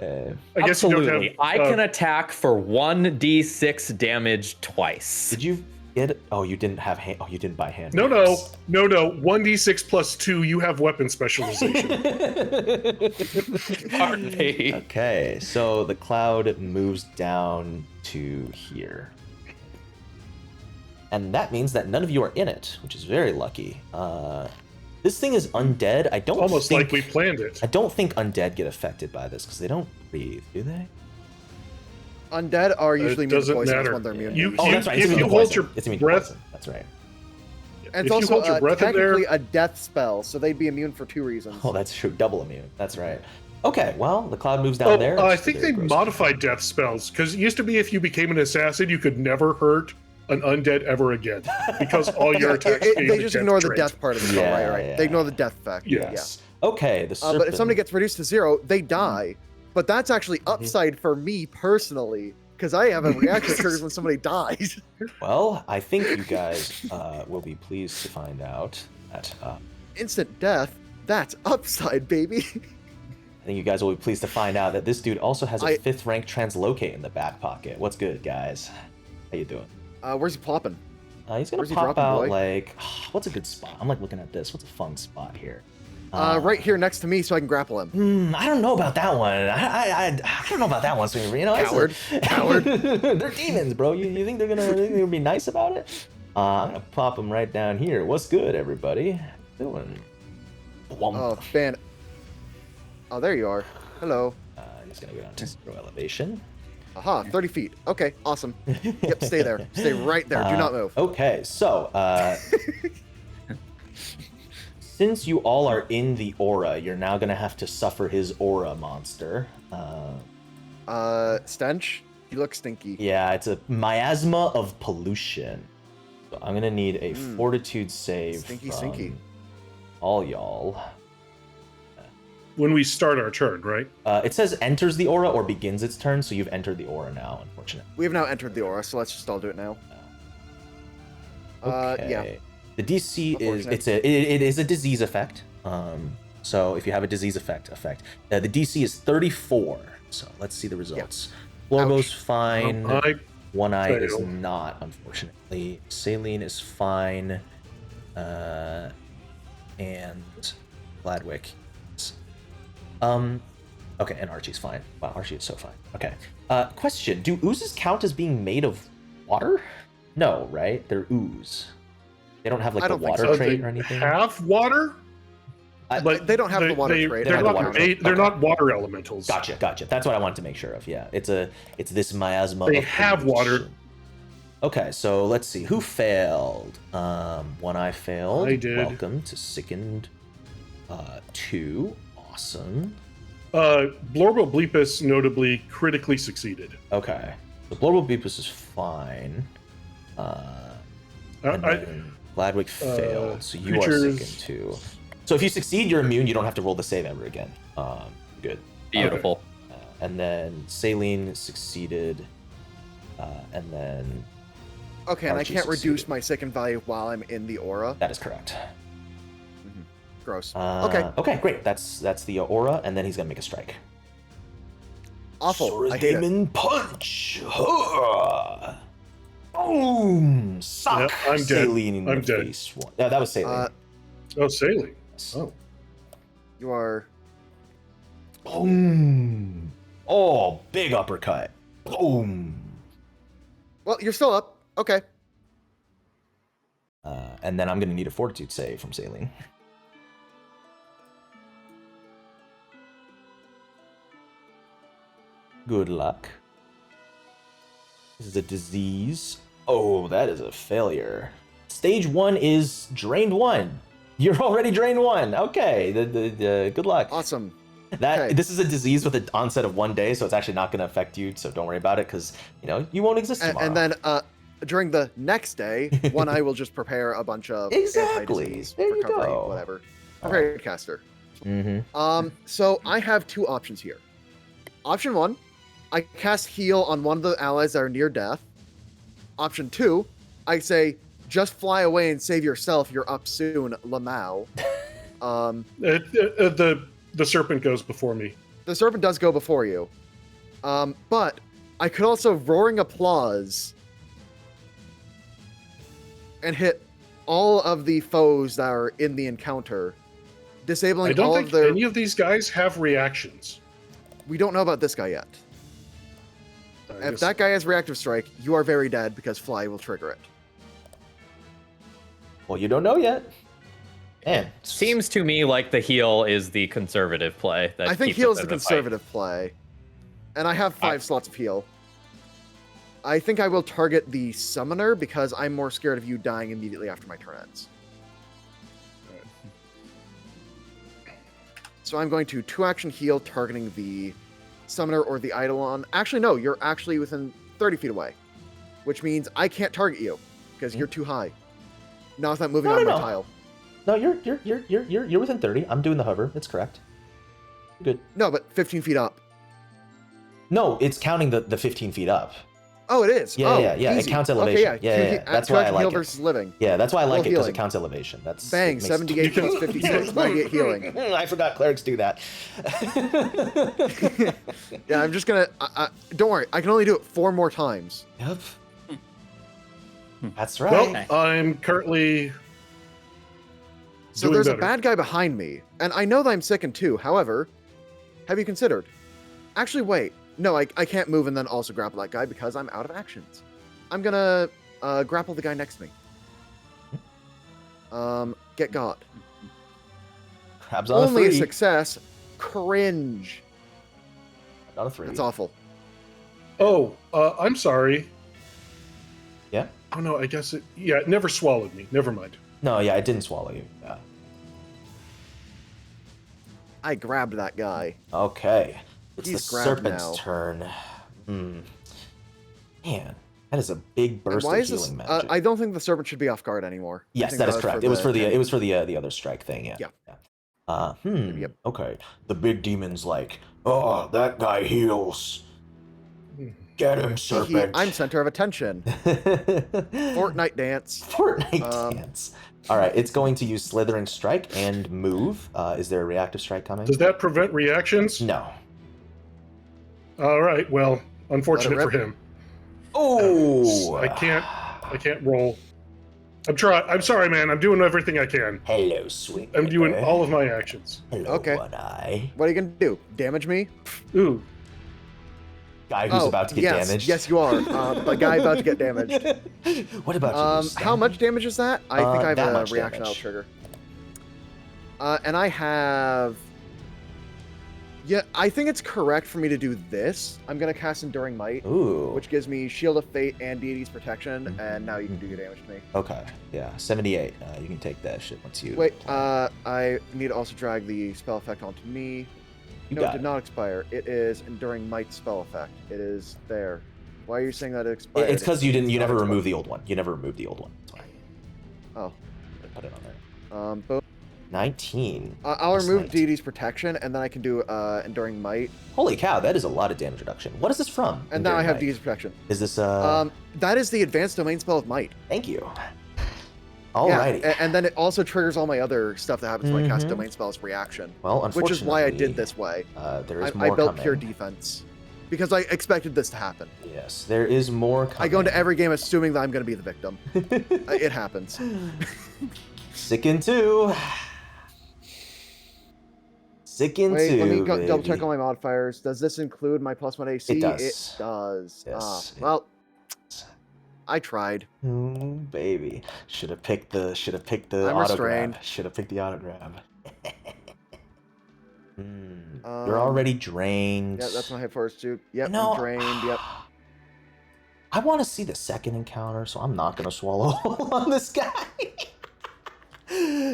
I guess you don't Absolutely. have. I can attack for 1d6 damage twice. Did you get it? Oh, you didn't have hand. Oh, you didn't buy hand. No. 1d6 plus 2. You have weapon specialization. Pardon me. Okay, so the cloud moves down to here. And that means that none of you are in it, which is very lucky. This thing is undead. I don't Almost think, like we planned it. I don't think undead get affected by this because they don't breathe, do they? Undead are usually immune to doesn't poisons matter. when they're immune. You- to Oh, poison. that's right. if It's immune you to hold poison. your It's immune to breath- poison. That's right. And If it's you also hold your breath in there- technically a death spell, so they'd be immune for 2 reasons. Oh, that's true. Double immune. That's right. Okay, well, the cloud moves down there. I It's think very they gross. modified death spells because it used to be if you became an assassin, you could never hurt an undead ever again because all your attacks gave They the just death ignore the trait. death part of the spell, Yeah, right? yeah. They ignore the death effect. Yes. Okay, the Yeah. serpent. But if somebody gets reduced to 0, they die. But that's actually upside for me personally, because I have a reaction that occurs when somebody dies. Well, I think you guys will be pleased to find out that Instant death, that's upside, baby. I think you guys will be pleased to find out that this dude also has a I- 5th rank translocate in the back pocket. What's good, guys? How you doing? Where's he plopping? He's gonna Where's he pop dropping, out boy? like, what's a good spot? I'm like looking at this. What's a fun spot here? Right here next to me so I can grapple him. I don't know about that one. I don't know about that one, Sweetie. You know, Coward. Coward. They're demons, bro. You think they're gonna be nice about it? I'm gonna pop them right down here. What's good, everybody? How you doing? Oh, man. Oh, there you are. Hello. He's gonna go down to 0 elevation. Aha, 30 feet. Okay, awesome. Yep, stay there. Stay right there. Do not move. Okay, so since you all are in the aura, you're now gonna have to suffer his aura monster. Stench? You look stinky. Yeah, it's a miasma of pollution. So I'm gonna need a fortitude save Stinky, from stinky. all y'all. When we start our turn, right? It says enters the aura or begins its turn, so you've entered the aura now, unfortunately. We have now entered the aura, so let's just all do it now. Okay. Yeah. The DC is Unfortunate. it is a disease effect. So if you have a disease effect, the DC is 34. So let's see the results. Florbo's fine. One Eye is not, unfortunately. Saline is fine. And Gladwick is. Okay, and Archie's fine. Wow, Archie is so fine. Okay. Question: do oozes count as being made of water? No, right? They're ooze. They don't have like the water trait or anything. Have water? But they don't have the water trait. They're not water elementals. Gotcha. That's what I wanted to make sure of. Yeah, it's this miasma. They have water. Okay, so let's see who failed. One Eye failed. I did. Welcome to Sickened 2. Awesome. Blorbo Bleepus notably critically succeeded. Okay, so Blorbo Bleepus is fine. Gladwick failed, so you are Sickened 2. So if you succeed, you're immune. You don't have to roll the save ever again. Good. Beautiful. And then Saline succeeded, and then. Okay, and Archie I can't succeeded. reduce my second value while I'm in the aura. That is correct. Gross. Okay, great. That's the aura, and then he's gonna make a strike. Awful. I hate it. Demon punch. Boom! Sock. Yep, I'm dead. Saline in I'm the dead. face. Yeah, that was Saline. Saline. Oh. You are. Boom! Oh, big uppercut. Boom! Well, you're still up. Okay. And then I'm gonna need a Fortitude save from Saline. Good luck. This is a disease. Oh, that is a failure. Stage 1 is drained 1. You're already drained 1. Okay, the good luck. Awesome. Okay. This is a disease with an onset of 1 day, so it's actually not going to affect you. So don't worry about it, because you won't exist tomorrow. And then during the next day, One Eye will just prepare a bunch of exactly. There you recovery, go. whatever. Prepared caster. Mm-hmm. So I have two options here. Option 1, I cast heal on one of the allies that are near death. Option 2, I say just fly away and save yourself. You're up soon, Lamau. The serpent goes before me. The serpent does go before you. But I could also roaring applause and hit all of the foes that are in the encounter, disabling I don't all think of their. any of these guys have reactions. We don't know about this guy yet. If that guy has reactive strike, you are very dead because fly will trigger it. Well, you don't know yet. Man, Seems to me like the heal is the conservative play. That I think keeps heal us is in the fight. conservative play. And I have 5 slots of heal. I think I will target the summoner because I'm more scared of you dying immediately after my turn ends. So I'm going to 2-action heal targeting the summoner or the Eidolon. Actually, no, you're actually within 30 feet away, which means I can't target you because you're too high. Not without moving on my tile. No, you're within 30. I'm doing the hover. It's correct. Good. No, but 15 feet up. No, it's counting the 15 feet up. Oh, it is. Yeah, oh, yeah. It easy. counts elevation. Okay, Yeah. That's why I like heal it. versus living. Yeah, that's why I like it, because it healing. counts elevation. That's Bang, it makes- 78 plus 56, 98 healing. I forgot clerics do that. Yeah, I'm just gonna. Don't worry, I can only do it 4 more times. Yep. That's right. Well, I'm currently. So doing there's better. a bad guy behind me, and I know that I'm sickened too. However, have you considered? Actually, wait. No, I can't move and then also grapple that guy because I'm out of actions. I'm gonna grapple the guy next to me. Get got. Crab's on Only a a 3. success. Cringe. Not a 3. That's awful. Oh, I'm sorry. Yeah? Oh no, I guess it. Yeah, it never swallowed me. Never mind. No, yeah, it didn't swallow you. Yeah. I grabbed that guy. Okay. It's He's the grabbed serpent's now. turn. Man, that is a big burst Why of is this? healing magic. I don't think the serpent should be off guard anymore. I Yes, think that is correct. It was for the other strike thing. Yeah. Yeah. Yep. Okay. The big demon's like, oh, that guy heals. Get him, serpent. I'm center of attention. Fortnite dance. Fortnite dance. All right, it's going to use Slithering Strike and move. Is there a reactive strike coming? Does that prevent reactions? No. All right. Well, unfortunate for rip. him. Oh, I can't roll. I'm sorry, man. I'm doing everything I can. Hello, sweet. I'm doing all of my actions. Hello, Okay. One Eye. What are you gonna do? Damage me? Ooh. Guy who's about to get yes, damaged. Yes, you are. A guy about to get damaged. What about you? How much damage is that? I think I have that a much reaction damage. I'll trigger. And I have... Yeah, I think it's correct for me to do this. I'm going to cast Enduring Might, Ooh. which gives me Shield of Fate and Deity's Protection, and now you can do your damage to me. Okay. Yeah. 78. You can take that shit once you. Wait, I need to also drag the spell effect onto me. You No, it got did it. not expire. It is Enduring Might spell effect. It is there. Why are you saying that it expired? It's because you not never expired. removed the old one. You never removed the old one. That's why. Oh. Put it on there. Boom. 19. I'll That's remove nice. Deity's Protection, and then I can do Enduring Might. Holy cow, that is a lot of damage reduction. What is this from? And now I Enduring have Might? Deity's Protection. Is this That is the advanced domain spell of Might. Thank you. Alrighty. Yeah, and then it also triggers all my other stuff that happens when I cast Mhm. domain spells reaction. Well, Which unfortunately, is why I did this way. There is I more built coming. pure defense. Because I expected this to happen. Yes, there is more coming. I go into every game assuming that I'm going to be the victim. It happens. Sicken 2. Sicken 2. Wait, let me baby. double check all my modifiers. Does this include my +1 AC? It does. It does. Yes, it Well, I tried. Ooh, baby. Should have picked the I'm auto restrained. grab. Should have picked the auto grab. Um, You're already drained. Yeah, that's my hit force too. Yep, No, I'm drained. Yep. I want to see the second encounter, so I'm not gonna swallow on this guy.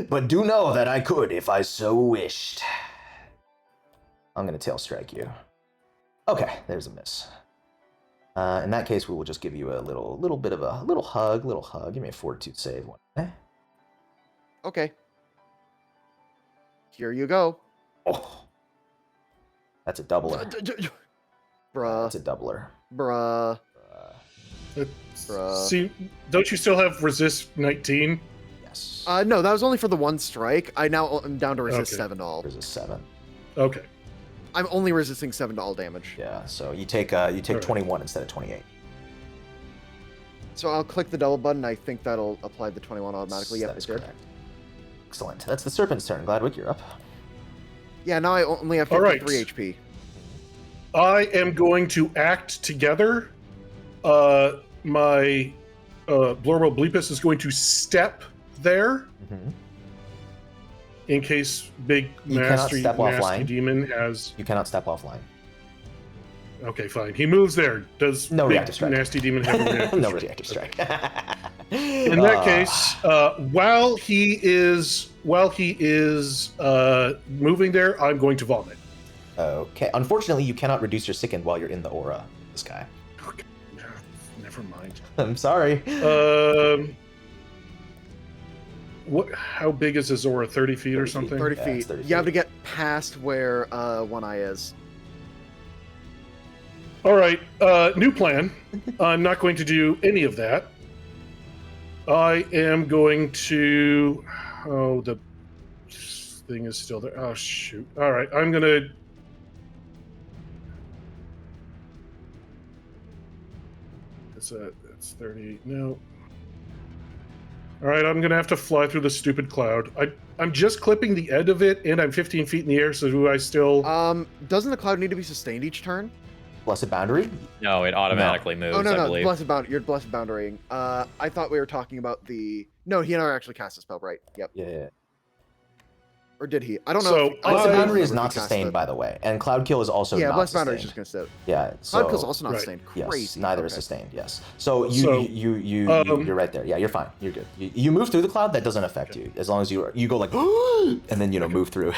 But do know that I could if I so wished. I'm gonna tail strike you. Okay, there's a miss. In that case, we will just give you a little bit of a little hug. Give me a fortitude save. Okay. Here you go. Oh, that's a doubler. Bruh. That's a doubler. Bruh. It's- Bruh. See, don't you still have resist 19? Yes. No, that was only for the one strike. I now am down to resist Okay. 7 to all. There's a 7. Okay. I'm only resisting 7 to all damage. Yeah. So you take Alright. 21 instead of 28. So I'll click the double button. I think that'll apply the 21 automatically. Yep, That is it did. correct. Excellent. That's the serpent's turn. Gladwick, you're up. Yeah, now I only have All right. 53 HP. I am going to act together. My Blorbo Bleepus is going to step there in case big You cannot nasty step offline. demon has. You cannot step offline. Okay, fine. He moves there. Does No big reactive strike. nasty demon have a reactive No strike? reactive strike. In that case, while he is moving there, I'm going to vomit. Okay. Unfortunately, you cannot reduce your sicken while you're in the aura. This guy. Okay. Never mind. I'm sorry. What? How big is his aura? 30 feet 30 or feet. something? 30 Yeah, feet. it's 30 You have to feet. get past where One Eye is. All right. New plan. I'm not going to do any of that. I am going to. Oh, the thing is still there. Oh shoot! All right, I'm gonna. That's 30. No. All right, I'm gonna have to fly through the stupid cloud. I'm just clipping the end of it, and I'm 15 feet in the air. So do I still? Doesn't the cloud need to be sustained each turn? Blessed boundary. No, it automatically moves, Oh no, I no, believe. blessed boundary. You're blessed boundarying. I thought we were talking about the. No, he never actually cast a spell, right? Yep. Yeah. Or did he? I don't know. So, if, I Blessed don't I- boundary is remember if not he cast sustained, it. by the way, and cloud kill is also Yeah, not blessed boundary is sustained. just gonna sit. Yeah. So, Cloud kill's also not Right. sustained. Yes, Crazy. neither is Okay. sustained. Yes. So So, you're right there. Yeah, you're fine. You're good. You move through the cloud. That doesn't affect you as long as you go like and then move through.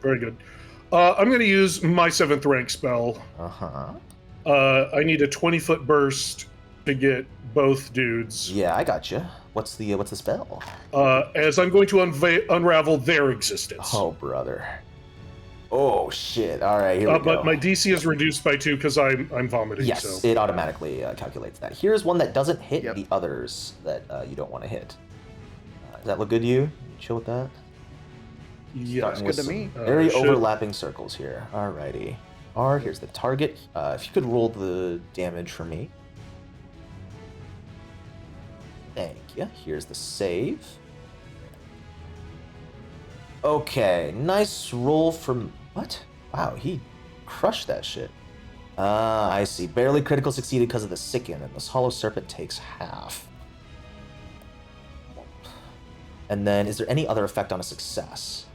Very good. I'm going to use my 7th rank spell. I need a 20-foot burst to get both dudes. Yeah, I got you. What's the spell? As I'm going to unravel their existence. Oh, brother. Oh shit! All right, here we go. But my DC is reduced by 2 because I'm vomiting. Yes, So. it automatically calculates that. Here's one that doesn't hit Yep. the others that you don't want to hit. Does that look good to you? You chill with that? Yeah. Starting good with to some me. Very Shit. overlapping circles here. Alrighty. are. Here's the target. If you could roll the damage for me. Thank you. Here's the save. Okay, nice roll from... What? Wow, he crushed that shit. I see. Barely critical succeeded because of the Sicken, and this Hollow Serpent takes half. And then, is there any other effect on a success?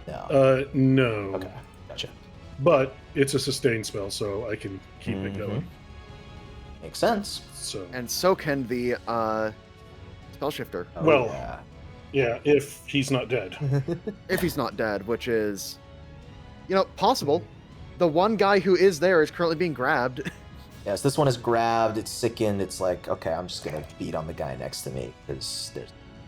No. No. Okay, gotcha. But it's a sustained spell, so I can keep it going. Makes sense. So. And so can the Spellshifter, Oh, Well- yeah. Yeah, if he's not dead. if he's not dead, which is, possible. The one guy who is there is currently being grabbed. Yes, this one is grabbed, it's sickened, it's like, okay, I'm just gonna beat on the guy next to me, because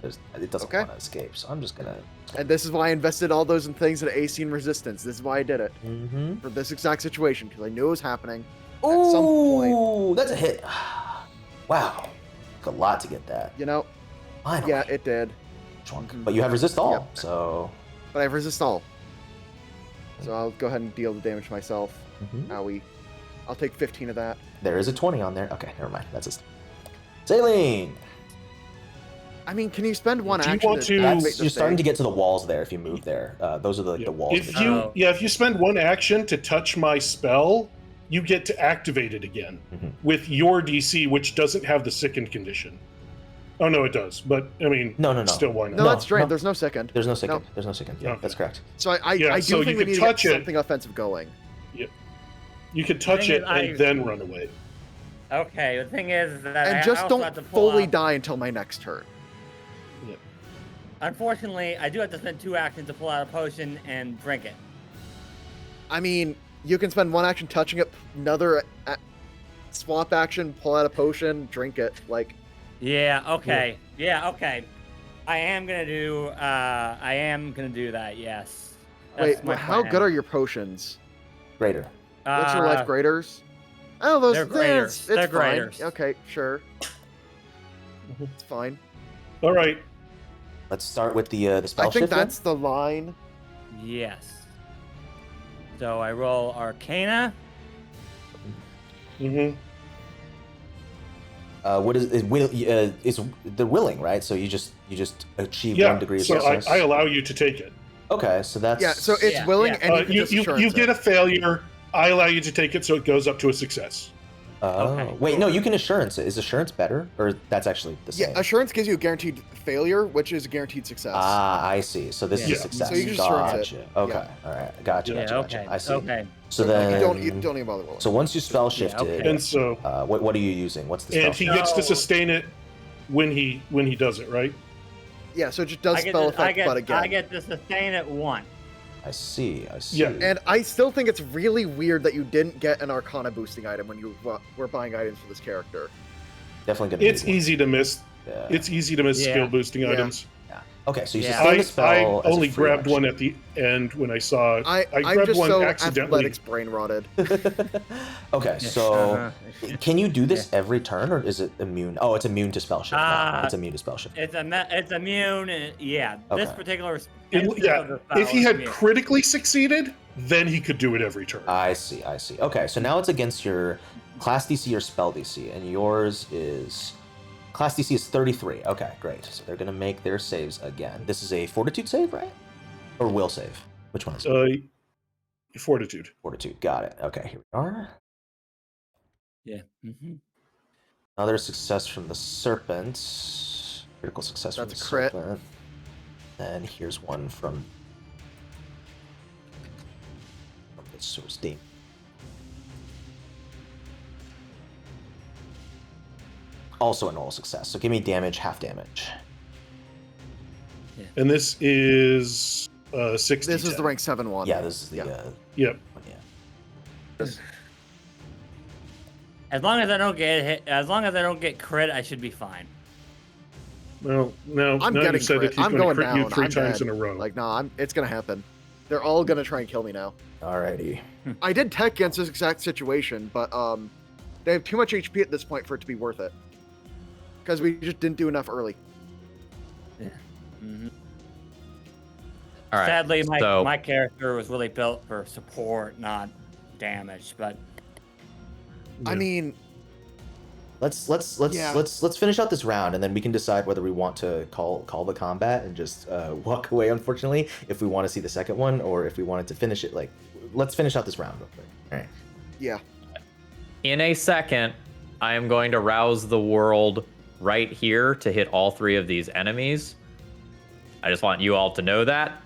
it doesn't Okay. want to escape, so I'm just gonna... And this is why I invested all those in things that AC and resistance. This is why I did it. Mm-hmm. For this exact situation, because I knew it was happening. At some point, Ooh, that's a hit. Wow. Took a lot to get that. Finally. yeah, it did. Chunk. But you have resist all, Yep. so... But I have resist all. So I'll go ahead and deal the damage myself. Mhm. I'll take 15 of that. There is a 20 on there. Okay, never mind. That's a... Saline! I mean, can you spend one Do you action want to- activate That's, the you're starting to thing? get to the walls there if you move there. Those are the walls. If you spend one action to touch my spell, you get to activate it again Mhm. with your DC, which doesn't have the sickened condition. Oh no, it does. But I mean, No. still, why not? No, No, that's drained. no. There's no second. There's no second. No. There's no second. Yeah, Okay. that's correct. So I Yeah, do so you think we can need to get touch it. something offensive going. You can touch Thing it is, and then run away. Okay, the thing is that And I just also don't have to pull fully off- die until my next turn. Unfortunately, I do have to spend 2 actions to pull out a potion and drink it. I mean, you can spend one action touching it, another swap action, pull out a potion, drink it. Like, Yeah. Okay. Yeah. Okay. I am gonna do that. Yes. That's my how plan. good are your potions? Greater. What's your life graders? Oh, those they're graders. It's They're fine. graders. Okay, sure. It's fine. All right. Let's start with the Spellshifter. I think that's the line. Yes. So I roll Arcana. Mm-hmm. What is the willing, right? So you just achieve Yeah. 1 degree of So success. I allow you to take it. Okay, so that's... Yeah, so it's Yeah, willing, yeah. and you can just You assurance get it. a failure. I allow you to take it, so it goes up to a success. Oh, Okay. wait, no, you can assurance it. Is assurance better, or that's actually the same? Yeah, assurance gives you a guaranteed failure, which is a guaranteed success. Ah, I see. So this is Yeah. a success. So you can assurance gotcha. it. Okay, Yeah. all right, gotcha, Yeah. gotcha, Okay. gotcha. I see. Okay. So you then, don't even bother rolling. so once you spell Yeah, shifted, okay. And so, what are you using? What's the spell? and he gets to No. sustain it when he does it, right? Yeah, so it just does I get spell to, I effect, get, but again. I get to sustain it 1. I see. Yeah. And I still think it's really weird that you didn't get an Arcana boosting item when you were buying items for this character. Definitely gonna. It's need one. easy to miss. Yeah. It's easy to miss Yeah. skill boosting Yeah. items. Okay, so you Yeah. sustain the I spell. as a only free grabbed action. one at the end when I saw. I'm grabbed just one so accidentally. athletics brain rotted. Okay, so Uh-huh. can you do this every turn, or is it immune? Oh, it's immune to spell shift. now. Uh, It's immune to spell shift. It's immune. Yeah. This Okay. particular. Yeah, spell if he is had immune. critically succeeded, then he could do it every turn. I see. Okay, so now it's against your class DC or spell DC, and yours is class DC is 33. Okay, great. So they're gonna make their saves again. This is a Fortitude save, right? Or will save? Which one is it? Fortitude. Fortitude. Got it. Okay, here we are. Yeah. Mm-hmm. Another success from the serpent. Critical success from That's the a crit. serpent. Then here's one from the source demon. Also a normal success. So give me damage, half damage. And this is 60. This is the rank 7 one. Yeah, this is the Yep. one, yeah. As long as I don't get hit, as long as I don't get crit, I should be fine. No, I'm now you getting said crit. that he's I'm going going to crit you down. 3 I'm times dead. in a row. Like, nah, it's gonna happen. They're all gonna try and kill me now. Alrighty. I did tech against this exact situation, but they have too much HP at this point for it to be worth it. Because we just didn't do enough early. Mm-hmm. All right. Sadly, so, my character was really built for support, not damage. But I mean, Let's Yeah. finish out this round, and then we can decide whether we want to call the combat and just walk away. Unfortunately, if we want to see the second one, or if we wanted to finish it, like, let's finish out this round real quick. All right. yeah. in a second, I am going to rouse the world right here to hit all 3 of these enemies. I just want you all to know that.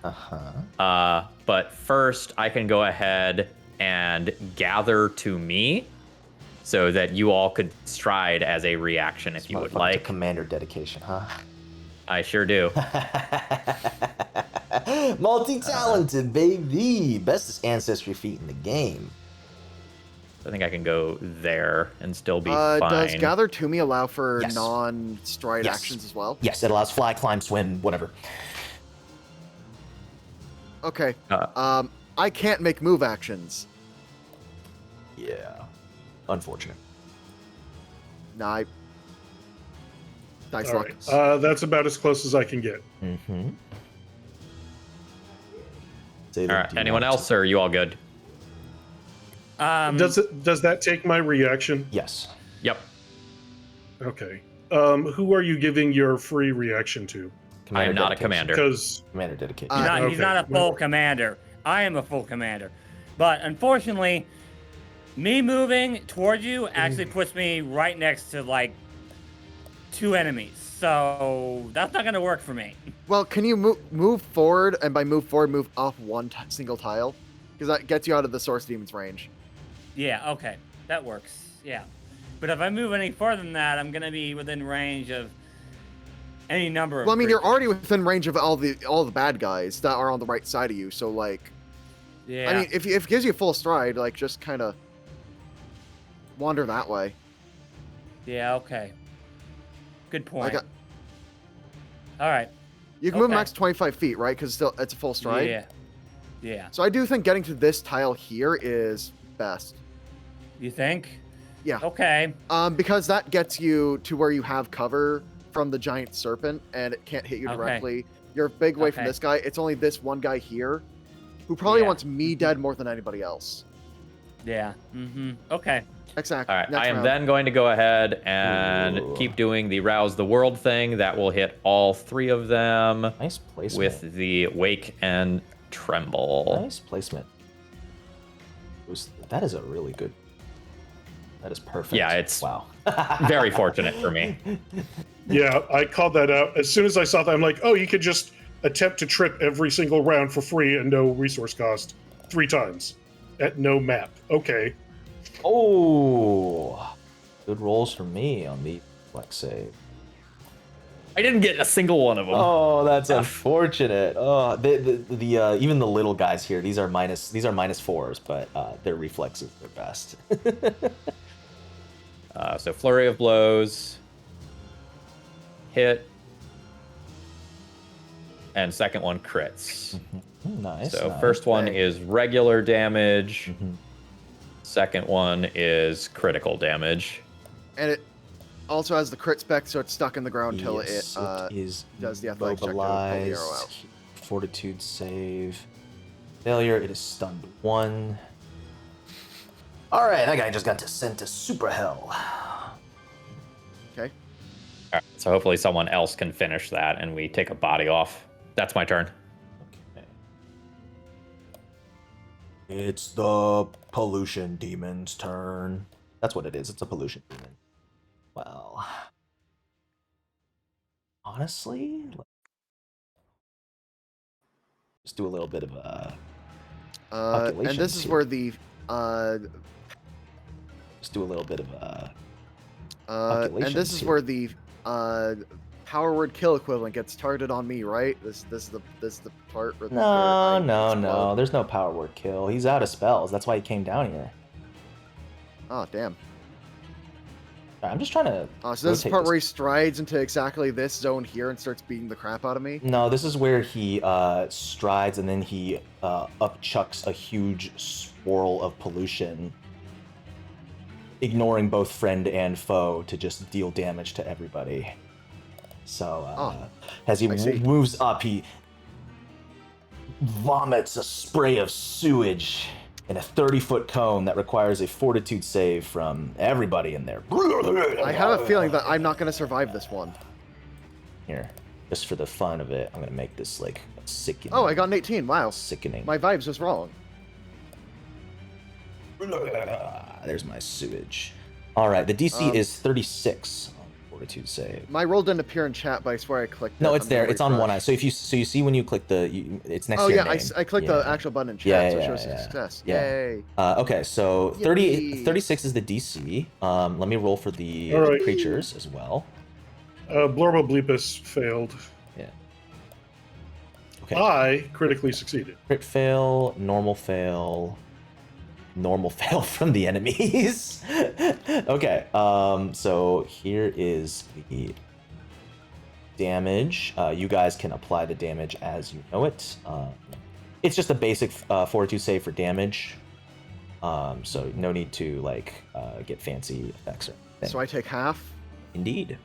But first, I can go ahead and gather to me so that you all could stride as a reaction if you would like. Commander dedication, huh? I sure do. Multi-talented, baby. Bestest ancestry feat in the game. I think I can go there and still be Does fine. Gather to Me allow for Yes. non-stride Yes. actions as well? Yes, it allows fly, climb, swim, whatever. Okay. I can't make move actions. Yeah. Unfortunate. Nah, nice All luck. right. That's about as close as I can get. Mm-hmm. All right. Anyone else, or are you all good? Does that take my reaction? Yes. Yep. Okay. Who are you giving your free reaction to? I am not a dedication. commander. Because Commander dedication. he's not a full commander. I am a full commander. But unfortunately, me moving towards you actually puts me right next to, like, 2 enemies. So that's not going to work for me. Well, can you move forward, and by move forward, move up one single tile? Because that gets you out of the Source Demon's range. Yeah, okay. That works. Yeah. But if I move any further than that, I'm going to be within range of any number of Well, I mean, you're creatures. already within range of all the bad guys that are on the right side of you. So, like, Yeah. I mean, if it gives you full stride, like, just kind of wander that way. Yeah, okay. Good point. Like, All right. you can move Okay. max 25 feet, right? Because still, it's a full stride. Yeah. Yeah. So I do think getting to this tile here is best. You think? Yeah. Okay. Because that gets you to where you have cover from the giant serpent, and it can't hit you Okay. directly. You're a big way from Okay. this guy. It's only this one guy here, who probably Yeah. wants me dead more than anybody else. Yeah. Mm-hmm. Okay. Exactly. All right. Next I am round. then going to go ahead and Ooh. keep doing the rouse the world thing. That will hit all 3 of them Nice placement. with the wake and tremble. Nice placement. That is a really good. That is perfect. Yeah, it's wow. very fortunate for me. yeah, I called that out. As soon as I saw that, I'm like, oh, you could just attempt to trip every single round for free and no resource cost 3 times at no map. Okay. Oh, good rolls for me on the flex save. I didn't get a single one of them. Oh, that's unfortunate. Oh, the even the little guys here. These are -4s, but their reflexes are best. So flurry of blows, hit, and second one crits. Nice. So nice. first one Hey. is regular damage. Mhm. Second one is critical damage. And it also has the crit spec, so it's stuck in the ground until Yes, it is does the athletics check to pull the arrow mobilized. out. Fortitude save. Failure. It is stunned 1. All right, that guy just got sent to super hell. Okay. All right, so hopefully someone else can finish that and we take a body off. That's my turn. Okay. It's the pollution demon's turn. That's what it is. It's a pollution demon. Well, honestly, just do a little bit of a. And this Populations is here. where the Just do a little bit of a. and this Populations is here. where the power word kill equivalent gets targeted on me, right? This is the part where No, I no, explode. no. There's no power word kill. He's out of spells. That's why he came down here. Oh damn. I'm just trying to. So this is the rotate part where he strides into exactly this zone here and starts beating the crap out of me. No, this is where he strides and then he upchucks a huge swirl of pollution, ignoring both friend and foe to just deal damage to everybody. So as he I see. moves up, he vomits a spray of sewage in a 30-foot cone that requires a fortitude save from everybody in there. I have a feeling that I'm not going to survive this one. Here, just for the fun of it, I'm gonna make this like sickening. Oh, I got an 18. Wow. Sickening. My vibes was wrong. There's my sewage. All right, the DC is 36 on fortitude save. My roll didn't appear in chat, but I swear I clicked it. No, it's I'm there. gonna It's on one eye. refresh. So you see when you click it's next Oh, to your yeah, name. I clicked the actual button in chat, Yeah, so it yeah, shows yeah. success. Yeah. Yay. Okay, so Yippee. 36 is the DC. Let me roll for the All right. creatures as well. Blorbo Bleepus failed. Yeah. Okay. I critically succeeded. Crit fail, normal fail from the enemies. Okay, so here is the damage. You guys can apply the damage as you know it. It's just a basic fortitude save for damage. So no need to get fancy effects or anything. So I take half. Indeed.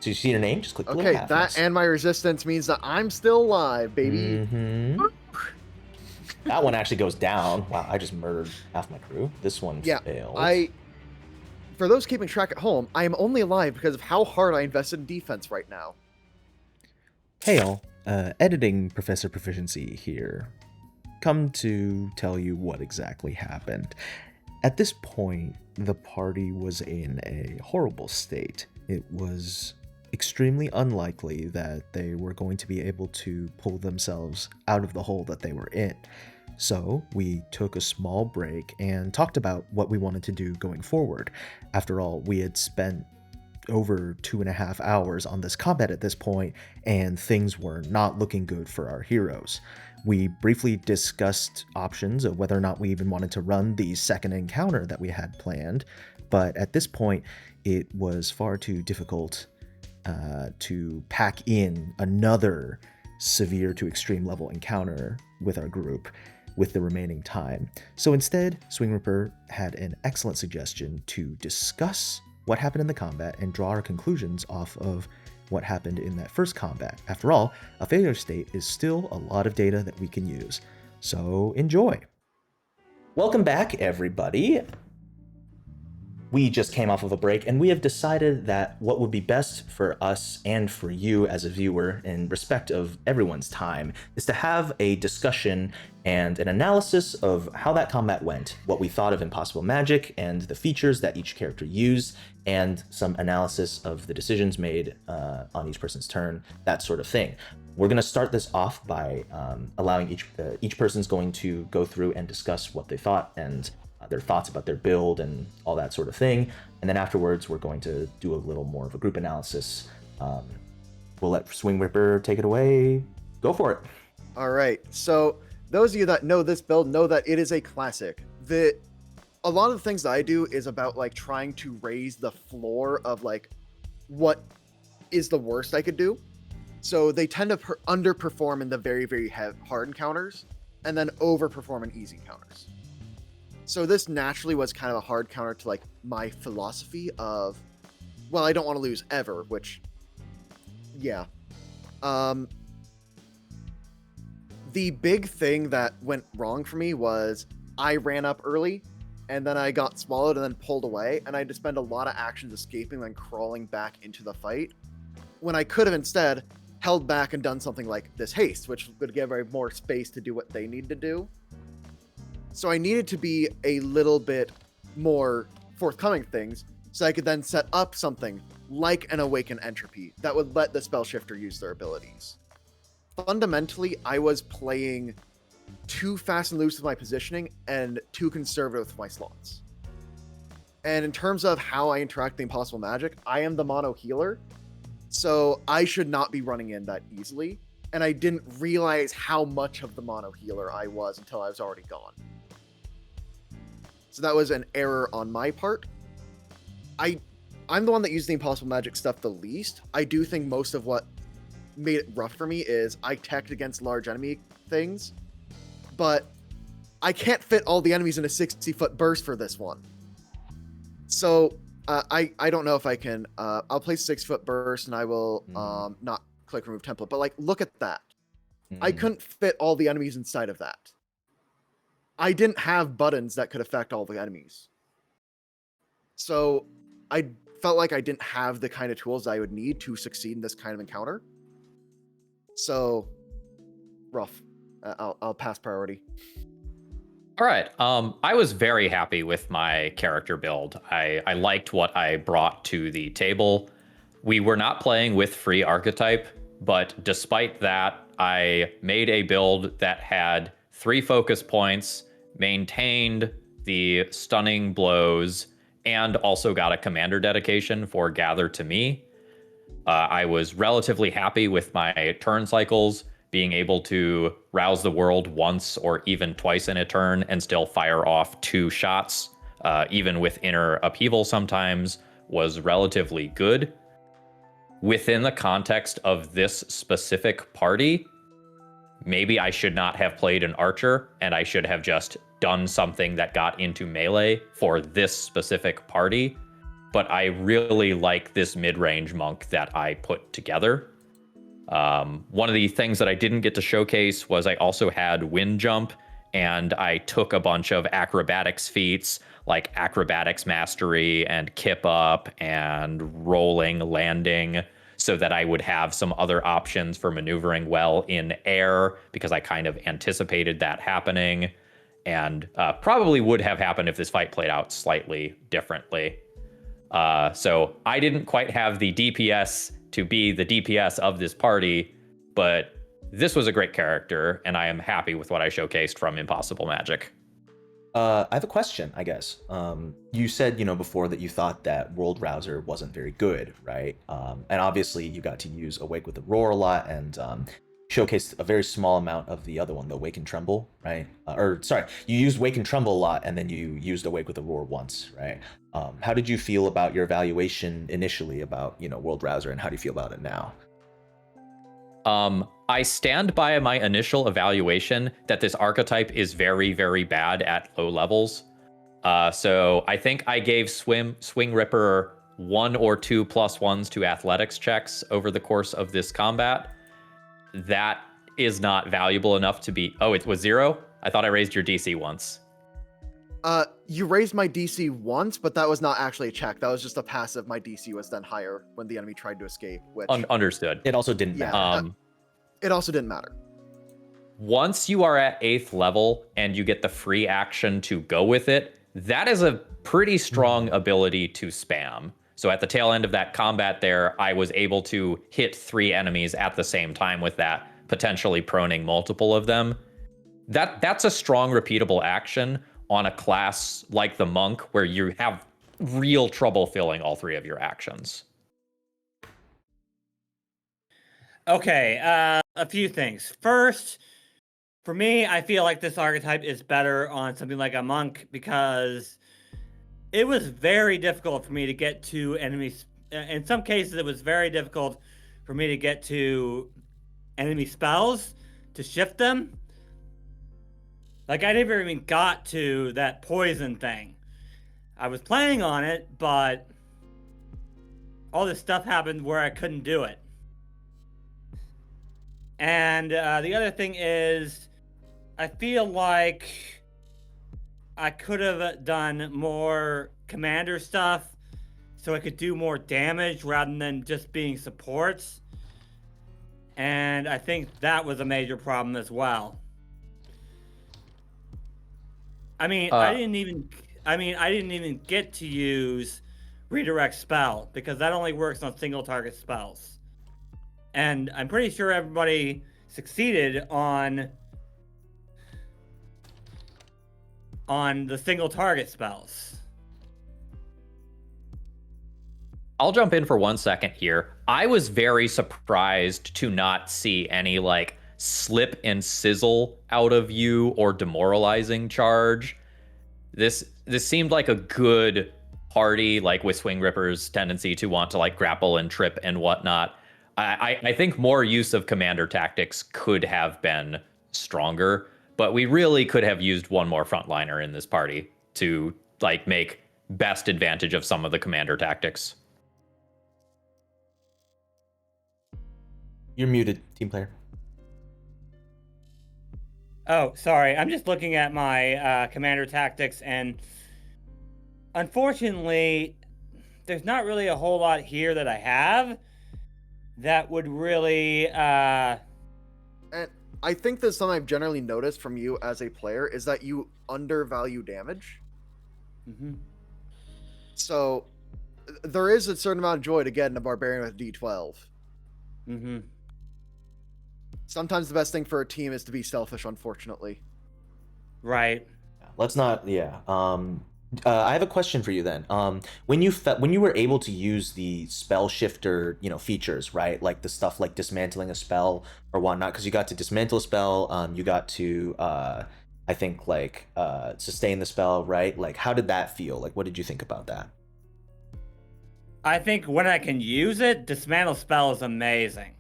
So you see your name? Just click the little Okay, half that next. and my resistance means that I'm still alive, baby. Mhm. That one actually goes down. Wow, I just murdered half my crew. This one Yeah, failed. For those keeping track at home, I am only alive because of how hard I invested in defense right now. Hey all, editing Professor Proficiency here. Come to tell you what exactly happened. At this point, the party was in a horrible state. It was extremely unlikely that they were going to be able to pull themselves out of the hole that they were in. So we took a small break and talked about what we wanted to do going forward. After all, we had spent over 2.5 hours on this combat at this point, and things were not looking good for our heroes. We briefly discussed options of whether or not we even wanted to run the second encounter that we had planned, but at this point, it was far too difficult to pack in another severe to extreme level encounter with our group with the remaining time. So instead, Swing Ripper had an excellent suggestion to discuss what happened in the combat and draw our conclusions off of what happened in that first combat. After all, a failure state is still a lot of data that we can use. So enjoy. Welcome back, everybody. We just came off of a break, and we have decided that what would be best for us and for you as a viewer, in respect of everyone's time, is to have a discussion and an analysis of how that combat went, what we thought of Impossible Magic and the features that each character used, and some analysis of the decisions made on each person's turn, that sort of thing. We're going to start this off by allowing each person's going to go through and discuss what they thought and their thoughts about their build and all that sort of thing. And then afterwards, we're going to do a little more of a group analysis. We'll let Swing Ripper take it away. Go for it. All right. So those of you that know this build know that it is a classic. A lot of the things that I do is about trying to raise the floor of what is the worst I could do. So they tend to underperform in the very, very hard encounters and then overperform in easy encounters. So this naturally was kind of a hard counter to my philosophy of, well, I don't want to lose ever, which, yeah. The big thing that went wrong for me was I ran up early and then I got swallowed and then pulled away, and I had to spend a lot of actions escaping and then crawling back into the fight, when I could have instead held back and done something like this haste, which would give more space to do what they need to do. So I needed to be a little bit more forthcoming things, so I could then set up something like an Awaken Entropy that would let the Spellshifter use their abilities. Fundamentally, I was playing too fast and loose with my positioning and too conservative with my slots. And in terms of how I interact with the Impossible Magic, I am the mono healer, so I should not be running in that easily. And I didn't realize how much of the mono healer I was until I was already gone. So that was an error on my part. I'm the one that used the Impossible Magic stuff the least. I do think most of what made it rough for me is I teched against large enemy things, but I can't fit all the enemies in a 60-foot burst for this one. So I don't know if I can. I'll place 6-foot burst and I will not click remove template, but look at that. I Mm. couldn't fit all the enemies inside of that. I didn't have buttons that could affect all the enemies. So I felt like I didn't have the kind of tools I would need to succeed in this kind of encounter. So rough. I'll pass priority. All right. I was very happy with my character build. I liked what I brought to the table. We were not playing with free archetype, but despite that, I made a build that had 3 focus points, maintained the stunning blows, and also got a commander dedication for Gather to Me. I was relatively happy with my turn cycles, being able to rouse the world once or even twice in a turn and still fire off 2 shots, even with inner upheaval sometimes, was relatively good. Within the context of this specific party, maybe I should not have played an archer and I should have just done something that got into melee for this specific party. But I really like this mid-range monk that I put together. One of the things that I didn't get to showcase was I also had wind jump, and I took a bunch of acrobatics feats like acrobatics mastery and kip up and rolling, landing, so that I would have some other options for maneuvering well in air, because I kind of anticipated that happening, and probably would have happened if this fight played out slightly differently. So I didn't quite have the DPS to be the DPS of this party, but this was a great character, and I am happy with what I showcased from Impossible Magic. I have a question, I guess. You said, before that you thought that World Rouser wasn't very good, right? And obviously you got to use Awake with the Roar a lot and showcased a very small amount of the other one, the Wake and Tremble, right? You used Wake and Tremble a lot and then you used Awake with the Roar once, right? How did you feel about your evaluation initially about, World Rouser, and how do you feel about it now? I stand by my initial evaluation that this archetype is very, very bad at low levels. So I think I gave Swing Ripper 1 or 2 +1s to athletics checks over the course of this combat. That is not valuable enough to be... Oh, it was 0? I thought I raised your DC once. You raised my DC once, but that was not actually a check. That was just a passive. My DC was then higher when the enemy tried to escape, which... Understood. It also didn't matter. It also didn't matter. Once you are at 8th level and you get the free action to go with it, that is a pretty strong ability to spam. So at the tail end of that combat there, I was able to hit 3 enemies at the same time with that, potentially proning multiple of them. That's a strong, repeatable action on a class like the Monk, where you have real trouble filling all 3 of your actions. Okay, a few things. First, for me, I feel like this archetype is better on something like a Monk because it was very difficult for me to get to enemies. In some cases, it was very difficult for me to get to enemy spells, to shift them. Like, I never even got to that poison thing. I was planning on it, but all this stuff happened where I couldn't do it. And the other thing is, I feel like I could have done more commander stuff so I could do more damage rather than just being supports. And I think that was a major problem as well. I mean, I didn't even get to use redirect spell because that only works on single target spells. And I'm pretty sure everybody succeeded on the single target spells. I'll jump in for 1 second here. I was very surprised to not see any like slip and sizzle out of you or demoralizing charge. This seemed like a good party, like with Swing Ripper's tendency to want to like grapple and trip and whatnot. I think more use of commander tactics could have been stronger, but we really could have used one more frontliner in this party to like make best advantage of some of the commander tactics. You're muted, team player. Oh, sorry. I'm just looking at my commander tactics, and unfortunately, there's not really a whole lot here that I have that would really. And I think that's something I've generally noticed from you as a player is that you undervalue damage. Mhm. So there is a certain amount of joy to get in a barbarian with D12. Mm-hmm. Sometimes the best thing for a team is to be selfish, unfortunately. Right. Let's not. Yeah. I have a question for you then. When you were able to use the spell shifter, features, right? Like the stuff like dismantling a spell or whatnot, because you got to dismantle a spell. You got to, I think, like sustain the spell, right? Like, how did that feel? Like, what did you think about that? I think when I can use it, dismantle spell is amazing,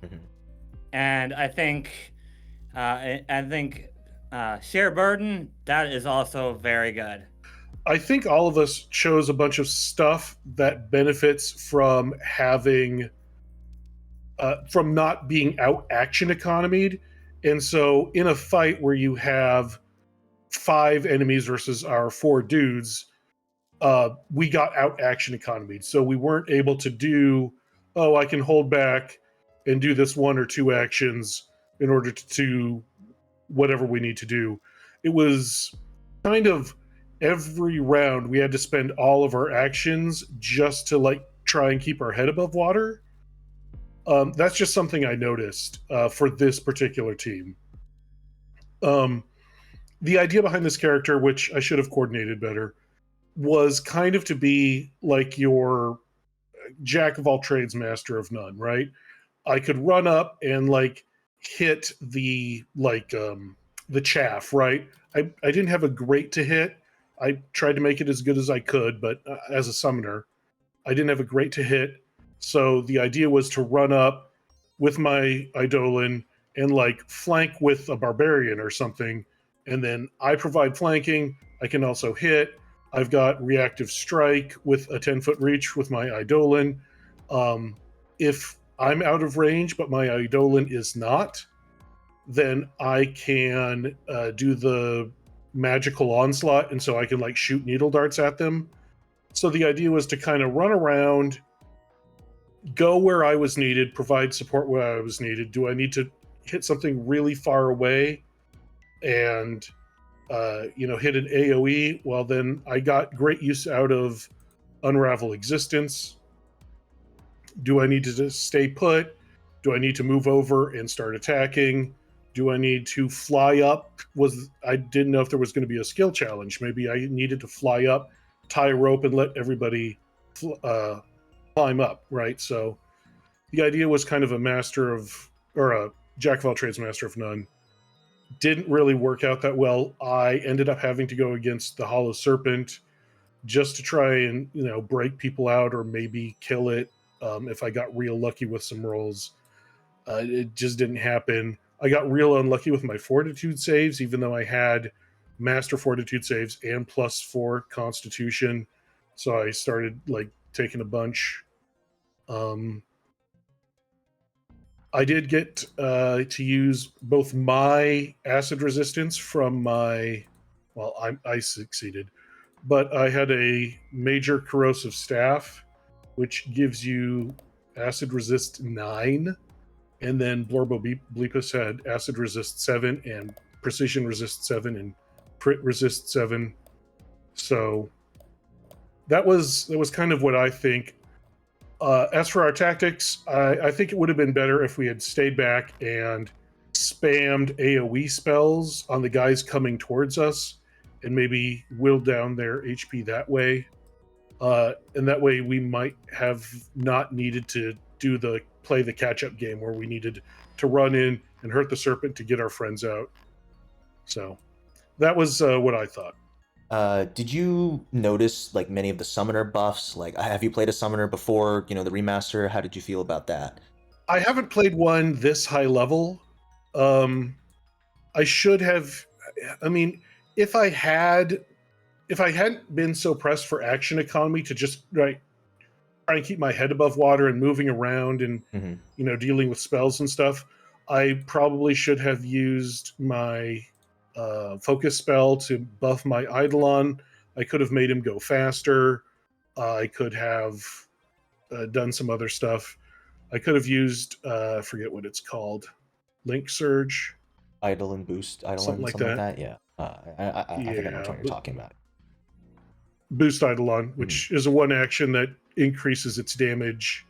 and I think share burden, that is also very good. I think all of us chose a bunch of stuff that benefits from having from not being out action economied. And so in a fight where you have 5 enemies versus our 4 dudes, we got out action economied. So we weren't able to do, oh, I can hold back and do this 1 or 2 actions in order to do whatever we need to do. It was kind of every round we had to spend all of our actions just to like try and keep our head above water. That's just something I noticed for this particular team. The idea behind this character, which I should have coordinated better, was kind of to be like your jack of all trades, master of none, right? I could run up and like hit the chaff, right? I didn't have a great to hit. I tried to make it as good as I could, but as a summoner, I didn't have a great to hit. So the idea was to run up with my Eidolon and like flank with a barbarian or something. And then I provide flanking. I can also hit. I've got reactive strike with a 10-foot reach with my Eidolon. If I'm out of range, but my Eidolon is not, then I can do the magical onslaught. And so I can like shoot needle darts at them. So the idea was to kind of run around, go where I was needed, provide support where I was needed. Do I need to hit something really far away and hit an AoE? Well, then I got great use out of Unravel Existence. Do I need to just stay put? Do I need to move over and start attacking? Do I need to fly up? I didn't know if there was going to be a skill challenge. Maybe I needed to fly up, tie a rope, and let everybody climb up, right? So the idea was kind of a jack of all trades, master of none. Didn't really work out that well. I ended up having to go against the Hollow Serpent just to try and break people out or maybe kill it if I got real lucky with some rolls. It just didn't happen. I got real unlucky with my fortitude saves, even though I had master fortitude saves and +4 constitution. So I started like taking a bunch. I did get to use both my acid resistance from my, well, I succeeded, but I had a major corrosive staff, which gives you acid resist 9, and then Blorbo Bleepus had acid resist 7 and precision resist 7 and crit resist 7. So that was kind of what I think. As for our tactics, I think it would have been better if we had stayed back and spammed AoE spells on the guys coming towards us and maybe whittled down their HP that way. And that way we might have not needed to play the catch-up game where we needed to run in and hurt the serpent to get our friends out. So that was what I thought. Did you notice like many of the summoner buffs? Like, have you played a summoner before? The remaster. How did you feel about that? I haven't played one this high level. I should have. I mean, if I hadn't been so pressed for action economy to just try and keep my head above water and moving around and dealing with spells and stuff, I probably should have used my focus spell to buff my Eidolon. I could have made him go faster. I could have done some other stuff. I could have used, I forget what it's called, Link Surge. Eidolon boost, Eidolon, something like that. Yeah. I think I know what you're talking about. Boost Eidolon, which is a one action that increases its damage.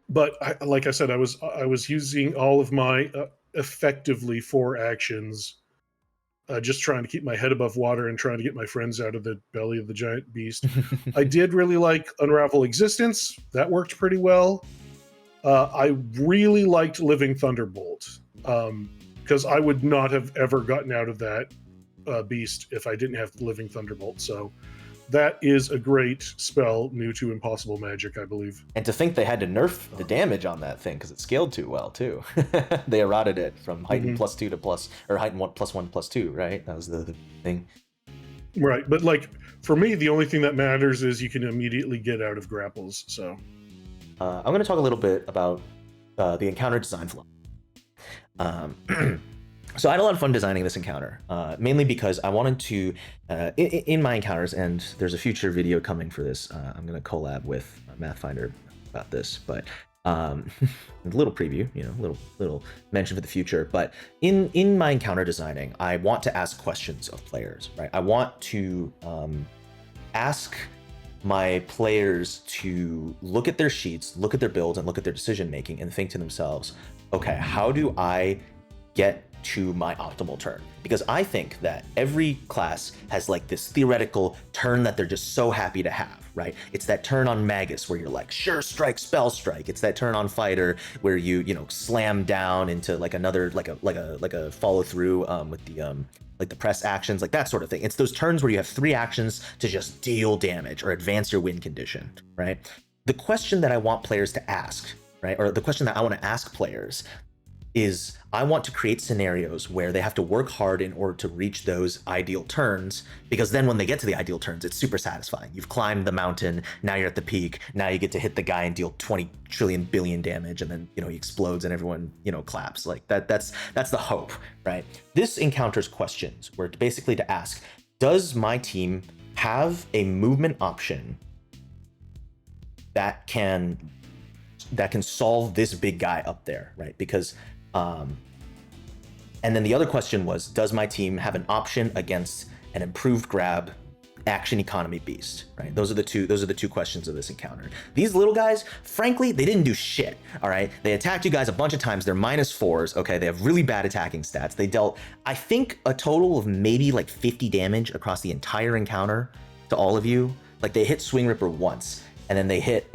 But like I said, I was using all of my effectively 4 actions, just trying to keep my head above water and trying to get my friends out of the belly of the giant beast. I did really like Unravel Existence. That worked pretty well. I really liked Living Thunderbolt, because I would not have ever gotten out of that beast if I didn't have Living Thunderbolt. So that is a great spell new to Impossible Magic, I believe. And to think they had to nerf the damage on that thing because it scaled too well too. They eroded it from heightened +2 to heightened 1 +1 +2, right? That was the thing. Right, but like for me, the only thing that matters is you can immediately get out of grapples. So I'm going to talk a little bit about the encounter design flow. So I had a lot of fun designing this encounter, mainly because I wanted to, in my encounters, and there's a future video coming for this. I'm going to collab with Pathfinder about this, but a little preview, little mention for the future. But in my encounter designing, I want to ask questions of players, right? I want to ask my players to look at their sheets, look at their builds, and look at their decision making, and think to themselves, okay, how do I get to my optimal turn? Because I think that every class has like this theoretical turn that they're just so happy to have, right? It's that turn on Magus where you're like, sure strike, spell strike. It's that turn on Fighter where you slam down into like another like a follow through with the like the press actions, like that sort of thing. It's those turns where you have 3 actions to just deal damage or advance your win condition, right? The question that I want players to ask, right, or the question that I want to ask players is, I want to create scenarios where they have to work hard in order to reach those ideal turns, because then when they get to the ideal turns, it's super satisfying. You've climbed the mountain, now you're at the peak, now you get to hit the guy and deal 20 trillion billion damage, and then he explodes and everyone claps. Like that's the hope, right? This encounters questions where basically to ask, does my team have a movement option that can solve this big guy up there, right? Because and then the other question was, does my team have an option against an improved grab action economy beast, right? Those are the two questions of this encounter. These little guys, frankly, they didn't do shit, all right? They attacked you guys a bunch of times. They're -4s, okay? They have really bad attacking stats. They dealt, I think, a total of maybe like 50 damage across the entire encounter to all of you. Like they hit Swing Ripper once, and then they hit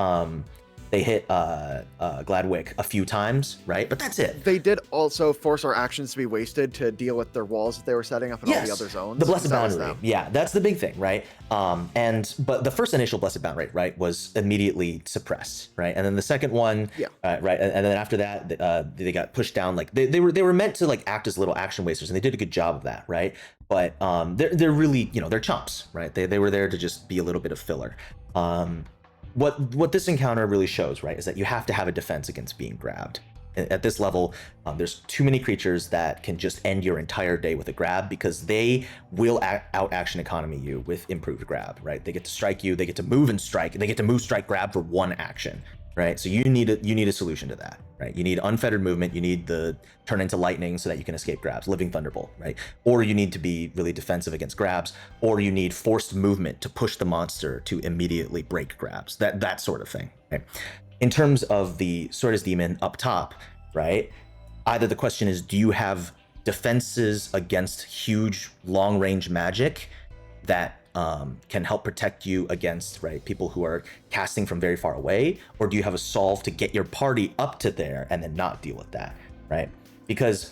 Gladwick a few times, right? But that's it. They did also force our actions to be wasted to deal with their walls that they were setting up in all the other zones. The Blessed Boundary. Yeah, that's the big thing, right? But the first initial Blessed Boundary, right, was immediately suppressed, right? And then the second one, right, and then after that, they got pushed down. Like they were meant to like act as little action wasters, and they did a good job of that, right? But they're really, they're chumps, right? They were there to just be a little bit of filler. What this encounter really shows, right, is that you have to have a defense against being grabbed. At this level, there's too many creatures that can just end your entire day with a grab, because they will out action economy you with improved grab, right? They get to strike you, they get to move and strike, and they get to move, strike, grab for 1 action, right? So you need a solution to that, right? You need unfettered movement, you need the turn into lightning so that you can escape grabs, Living Thunderbolt, right? Or you need to be really defensive against grabs, or you need forced movement to push the monster to immediately break grabs, that sort of thing, right? In terms of the Sworder's Demon up top, right? Either the question is, do you have defenses against huge long-range magic that can help protect you against, right, people who are casting from very far away, or do you have a solve to get your party up to there and then not deal with that, right? Because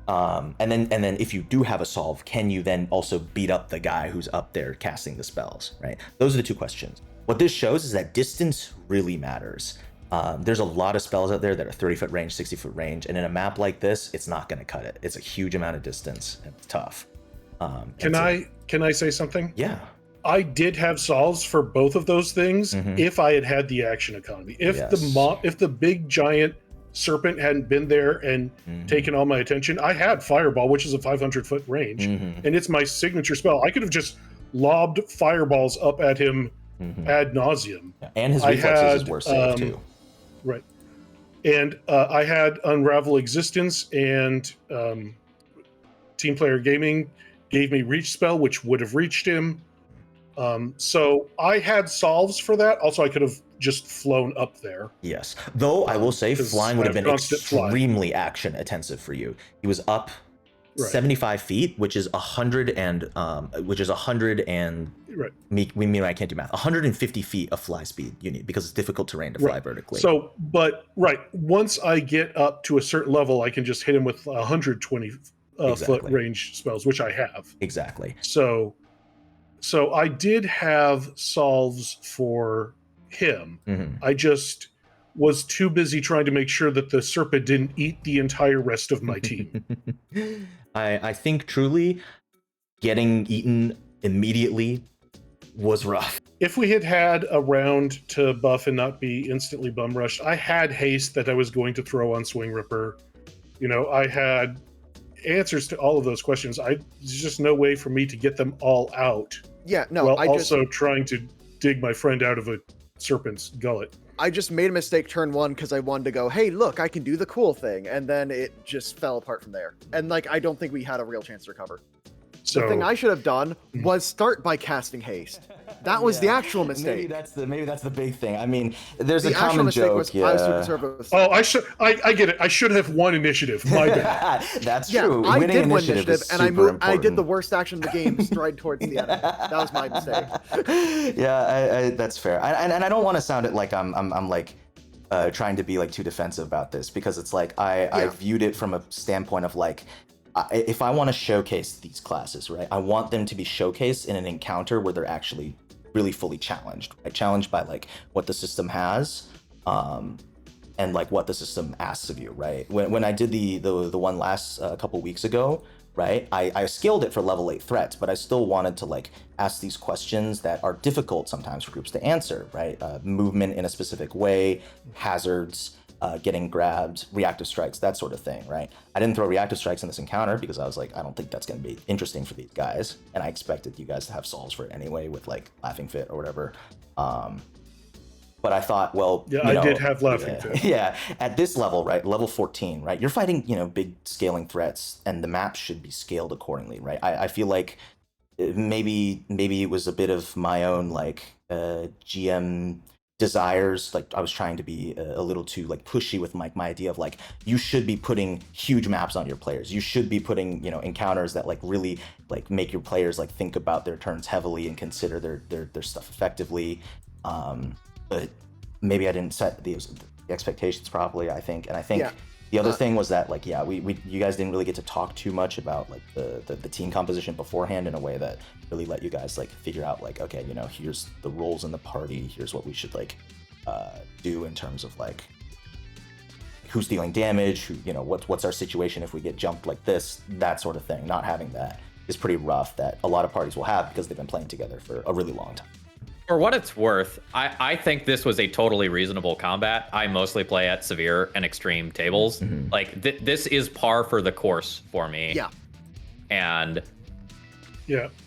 and then if you do have a solve, can you then also beat up the guy who's up there casting the spells, right? Those are the two questions. What this shows is that distance really matters. There's a lot of spells out there that are 30-foot range, 60-foot range, and in a map like this, it's not going to cut it. It's a huge amount of distance, and it's tough. Can I say something? Yeah. I did have solves for both of those things if I had the action economy. If the big giant Serpent hadn't been there and taken all my attention, I had Fireball, which is a 500-foot range, and it's my signature spell. I could have just lobbed fireballs up at him ad nauseum. Yeah. And his reflexes is worse save too. Right. And I had Unravel Existence, and Team Player Gaming gave me Reach Spell, which would have reached him. So I had solves for that. Also, I could have just flown up there. Yes. Though I will say flying would have been extremely fly. action intensive for you. He was up 75 feet, which is 100 and Right. I can't do math. 150 feet of fly speed you need because it's difficult terrain to fly vertically. So, once I get up to a certain level, I can just hit him with 120 foot range spells, which I have. Exactly. So I did have solves for him. I just was too busy trying to make sure that the Serpent didn't eat the entire rest of my team. I think truly getting eaten immediately was rough. If we had had a round to buff and not be instantly bum rushed, I had haste that I was going to throw on Swing Ripper. I had answers to all of those questions. There's just no way for me to get them all out. Yeah, no, while also trying to dig my friend out of a serpent's gullet. I just made a mistake turn 1 because I wanted to go, hey, look, I can do the cool thing. And then it just fell apart from there. And I don't think we had a real chance to recover. So, the thing I should have done was start by casting haste. That was the actual mistake. Maybe that's the big thing. I mean, there's a common joke. I was too conservative. Oh, I get it. I should have won initiative. My bad. That's true. I did win initiative, and I did the worst action in the game, stride towards the enemy. That was my mistake. Yeah, that's fair. And I don't want to sound it like I'm trying to be too defensive about this, because it's I viewed it from a standpoint of if I want to showcase these classes, right, I want them to be showcased in an encounter where they're actually really fully challenged, right? Challenged by what the system has, and what the system asks of you, right? When I did the one last couple weeks ago, right, I scaled it for level 8 threats, but I still wanted to ask these questions that are difficult sometimes for groups to answer, right? Movement in a specific way, hazards, getting grabbed, reactive strikes, that sort of thing, right? I didn't throw reactive strikes in this encounter because I was I don't think that's going to be interesting for these guys, and I expected you guys to have solves for it anyway with Laughing Fit or whatever. But I thought, well, I did have Laughing Fit. Yeah, at this level, right, level 14, right, you're fighting, big scaling threats, and the map should be scaled accordingly, right? I feel like maybe it was a bit of my own GM desires. I was trying to be a little too pushy with my idea of you should be putting huge maps on your players. You should be putting encounters that really make your players think about their turns heavily and consider their stuff effectively. But maybe I didn't set the expectations properly, I think. And I think the other thing was that you guys didn't really get to talk too much about the team composition beforehand in a way that really let you guys figure out okay, here's the roles in the party, here's what we should do in terms of who's dealing damage, who what's our situation if we get jumped like this, that sort of thing. Not having that is pretty rough, that a lot of parties will have because they've been playing together for a really long time. For what it's worth, I think this was a totally reasonable combat. I mostly play at severe and extreme tables. This is par for the course for me. Yeah. And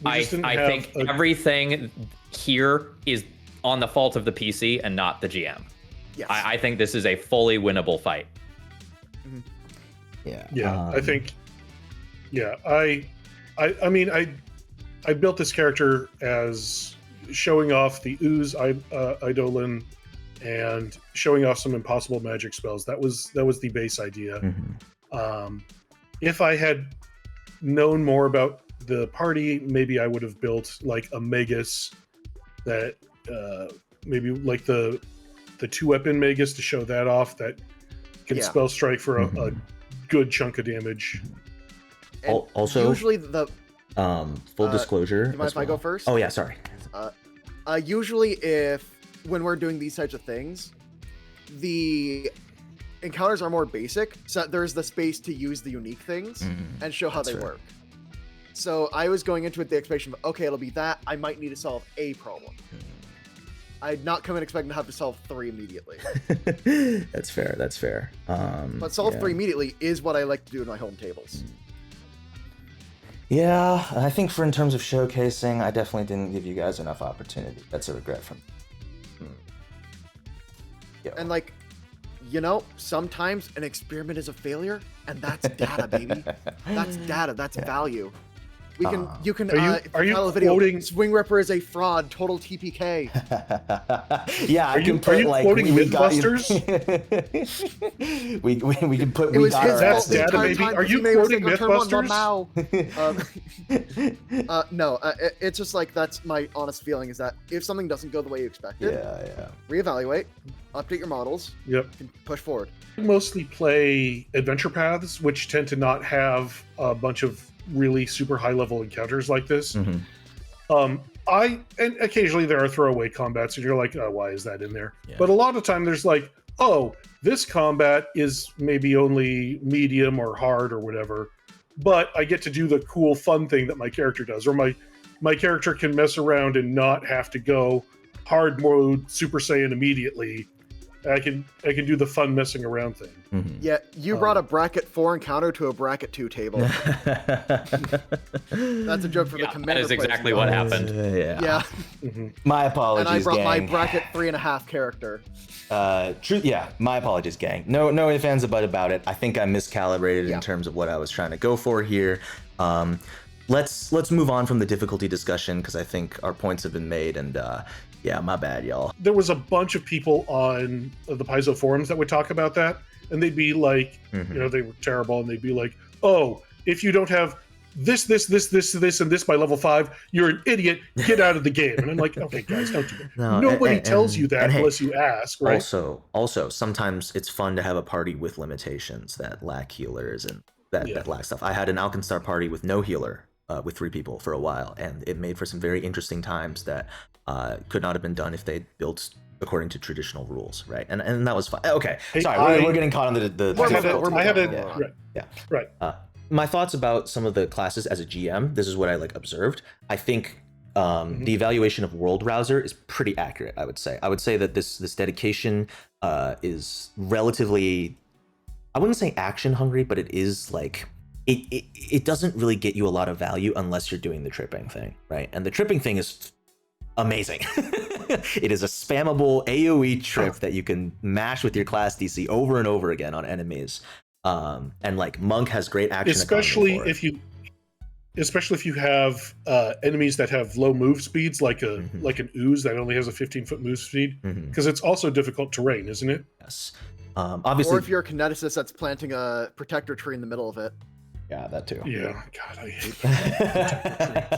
I think everything here is on the fault of the PC and not the GM. Yes. I think this is a fully winnable fight. Yeah. I think. Yeah, I mean, I built this character as showing off the Ooze Eidolon and showing off some impossible magic spells. That was the base idea. If I had known more about the party, maybe I would have built a Magus that maybe the 2-weapon Magus to show that off, that can spell strike for a good chunk of damage. And also, usually the full disclosure. Do you mind if I go first? Oh yeah, sorry. Usually when we're doing these types of things, the encounters are more basic, so there's the space to use the unique things and show how they work. So I was going into it the expectation of, okay, it'll be that, I might need to solve a problem. I'd not come in expecting to have to solve 3 immediately. That's fair. That's fair. But solve 3 immediately is what I like to do in my home tables. Yeah, I think in terms of showcasing, I definitely didn't give you guys enough opportunity. That's a regret from. And like, you know, sometimes an experiment is a failure, and that's data, baby. That's data. That's value. We can, you can. Are you file a video, quoting? Swing Ripper is a fraud. Total TPK. Yeah, I can put are you like quoting we got Mythbusters? we can put It we was got his our That's fault the data, entire baby. time Are 'cause you he made a quoting mistake on turn 1 Mythbusters? No, it's just like that's my honest feeling is that if something doesn't go the way you expected, yeah. reevaluate, update your models, Yep. and push forward. I mostly play adventure paths, which tend to not have a bunch of really super high level encounters like this. Mhm. And occasionally there are throwaway combats, and you're like, oh, why is that in there? Yeah. But a lot of time there's like, oh, this combat is maybe only medium or hard or whatever, but I get to do the cool fun thing that my character does, or my character can mess around and not have to go hard mode Super Saiyan immediately. I can do the fun messing around thing. Mhm. Yeah, you brought a bracket 4 encounter to a bracket 2 table. That's a joke for the commander. That is players. exactly what happened. Yeah. Yeah, My apologies, and I brought my gang. bracket 3.5 character. Yeah, my apologies, gang. No ifs, ands, or buts about it. I think I miscalibrated Yeah. in terms of what I was trying to go for here. Let's move on from the difficulty discussion because I think our points have been made, and yeah, my bad, y'all. There was a bunch of people on the Paizo forums that would talk about that, and they'd be like, Mhm. you know, they were terrible, and they'd be like, oh, if you don't have this, and this by level 5, you're an idiot. Get out of the game. And I'm like, okay, guys, don't do that. No, Nobody and- tells you that and hey, unless you ask, right? Also, sometimes it's fun to have a party with limitations that lack healers and that lack stuff. I had an Alkenstar party with no healer, with 3 people for a while, and it made for some very interesting times that could not have been done if they built according to traditional rules, right? And that was fun. Okay, Hey, sorry, we're getting caught on the I had a difficulty. right. My thoughts about some of the classes as a GM, this is what I like observed. I think the evaluation of World Rouser is pretty accurate, I would say. I would say that this dedication is relatively, I wouldn't say action hungry, but it is like, it doesn't really get you a lot of value unless you're doing the tripping thing, right? And the tripping thing is amazing. It is a spammable AoE trip that you can mash with your class DC over and over again on enemies. And like Monk has great action, Especially if you have enemies that have low move speeds, like like an Ooze that only has a 15-foot move speed, because it's also difficult terrain, isn't it? Yes. Obviously, Or if you're a kineticist that's planting a protector tree in the middle of it. yeah, that too. Yeah, God, I hate that.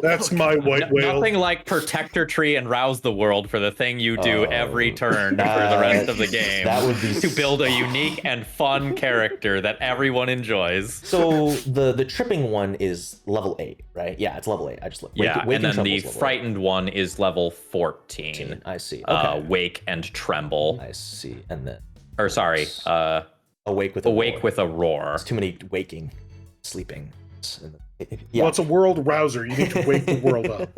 That's my white whale. Nothing like Protector Tree and Rouse the World for the thing you do every turn for the that- rest of the game. that would be to build a unique and fun character that everyone enjoys. So the tripping one is level 8, right? Yeah, it's level 8. I just looked. Yeah, and then the frightened one is level 14. I see. Okay. Wake and Tremble. I see. And then Or sorry, awake with a roar. It's too many waking, sleeping. Yeah. Well, it's a world rouser. You need to wake the world up.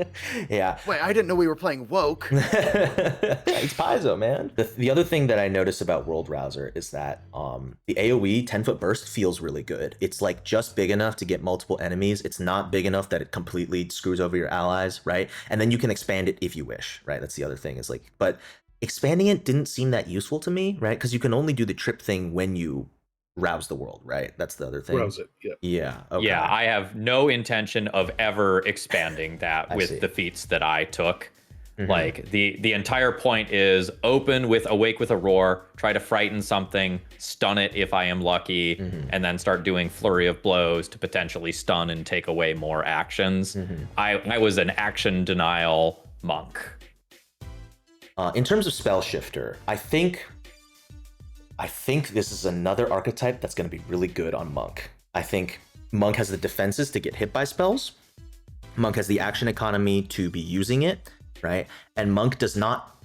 Yeah. Wait, I didn't know we were playing Woke. It's Paizo, man. The other thing that I noticed about World Rouser is that the AoE 10-foot burst feels really good. It's like just big enough to get multiple enemies. It's not big enough that it completely screws over your allies, right? And then you can expand it if you wish, right? That's the other thing is like, but expanding it didn't seem that useful to me, right? Because you can only do the trip thing when you rouse the world, right? That's the other thing. Rouse it, yeah. Yeah. Okay. Yeah, I have no intention of ever expanding that I with see. the feats that I took. Like the entire point is open with Awake with a Roar, try to frighten something, stun it if I am lucky, and then start doing Flurry of Blows to potentially stun and take away more actions. I was an action denial monk. In terms of Spellshifter, I think this is another archetype that's going to be really good on Monk. I think Monk has the defenses to get hit by spells. Monk has the action economy to be using it, right? And Monk does not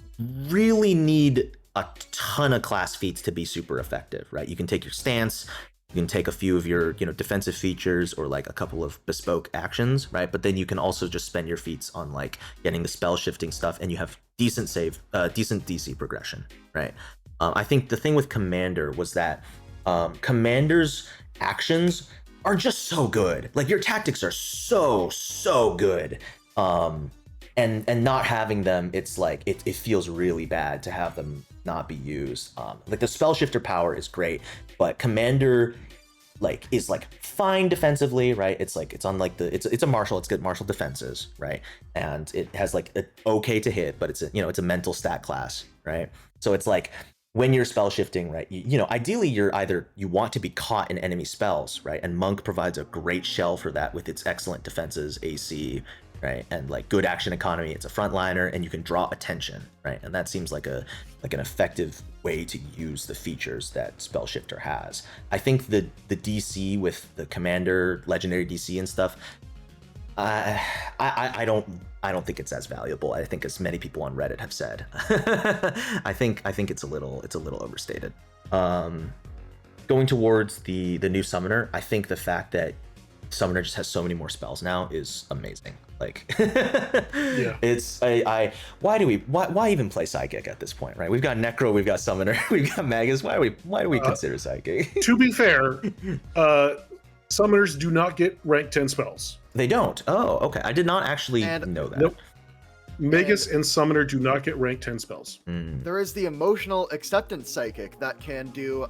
really need a ton of class feats to be super effective, right? You can take your stance, You can take a few of your, defensive features or like a couple of bespoke actions, right? But then you can also just spend your feats on like getting the spell shifting stuff, and you have decent DC progression, right? I think the thing with Commander was that Commander's actions are just so good. Like your tactics are so good. And not having them, it's like it feels really bad to have them not be used. Like the Spellshifter power is great, but Commander is fine defensively, right? It's on like it's a martial, it's good martial defenses, right? And it has like a okay to hit, but it's a mental stat class, right? So it's like when you're spell shifting, right? Ideally you want to be caught in enemy spells, right? And Monk provides a great shell for that with its excellent defenses, AC, right? And like good action economy. It's a frontliner, and you can draw attention, right? And that seems like an effective way to use the features that Spellshifter has. I think the DC with the Commander legendary DC and stuff, I don't think it's as valuable. I think as many people on Reddit have said. I think it's a little overstated. Going towards the new Summoner, I think the fact that Summoner just has so many more spells now is amazing. Like, Yeah. it's why even play Psychic at this point, right? We've got Necro, we've got Summoner, we've got Magus. Why do we consider Psychic? To be fair, summoners do not get rank 10 spells. They don't. Oh, okay. I did not actually know that. Nope. Magus and Summoner do not get rank 10 spells. There is the Emotional Acceptance Psychic that can do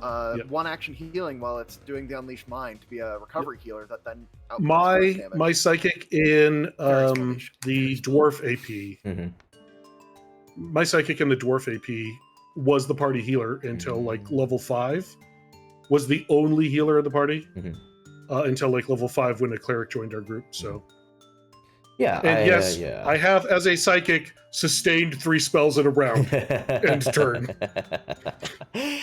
one action healing while it's doing the Unleashed Mind to be a recovery healer that then My Psychic in the Dwarf AP. Mm-hmm. My Psychic in the Dwarf AP was the party healer until like level 5. Was the only healer in the party until like level 5 when a cleric joined our group. So. Yeah, And I have, as a psychic, sustained 3 spells in a round. End turn.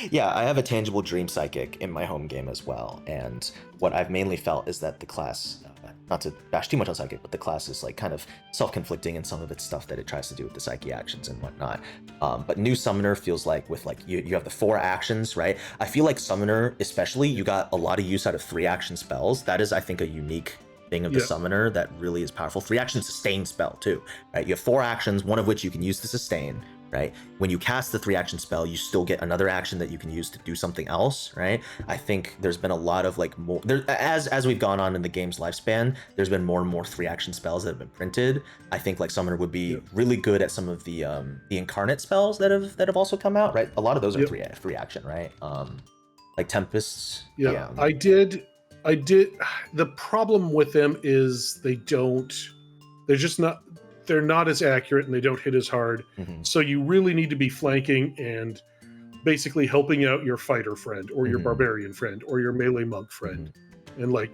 Yeah, I have a tangible Dream Psychic in my home game as well, and what I've mainly felt is that the class, not to bash too much on Psychic, but the class is like kind of self-conflicting in some of its stuff that it tries to do with the Psyche actions and whatnot. But new Summoner feels like with like you have the 4 actions, right? I feel like Summoner, especially, you got a lot of use out of 3 action spells. That is, I think, a unique thing of the Summoner that really is powerful. 3 action sustain spell too, right? You have 4 actions, one of which you can use to sustain, right? When you cast the 3 action spell, you still get another action that you can use to do something else, right? I think there's been a lot of like more as we've gone on in the game's lifespan, there's been more and more 3 action spells that have been printed. I think like Summoner would be really good at some of the incarnate spells that have also come out, right? A lot of those are 3 action, right? Like Tempests. Yeah. I did. The problem with them is they're not as accurate, and they don't hit as hard. So you really need to be flanking and basically helping out your fighter friend or your barbarian friend or your melee monk friend, and like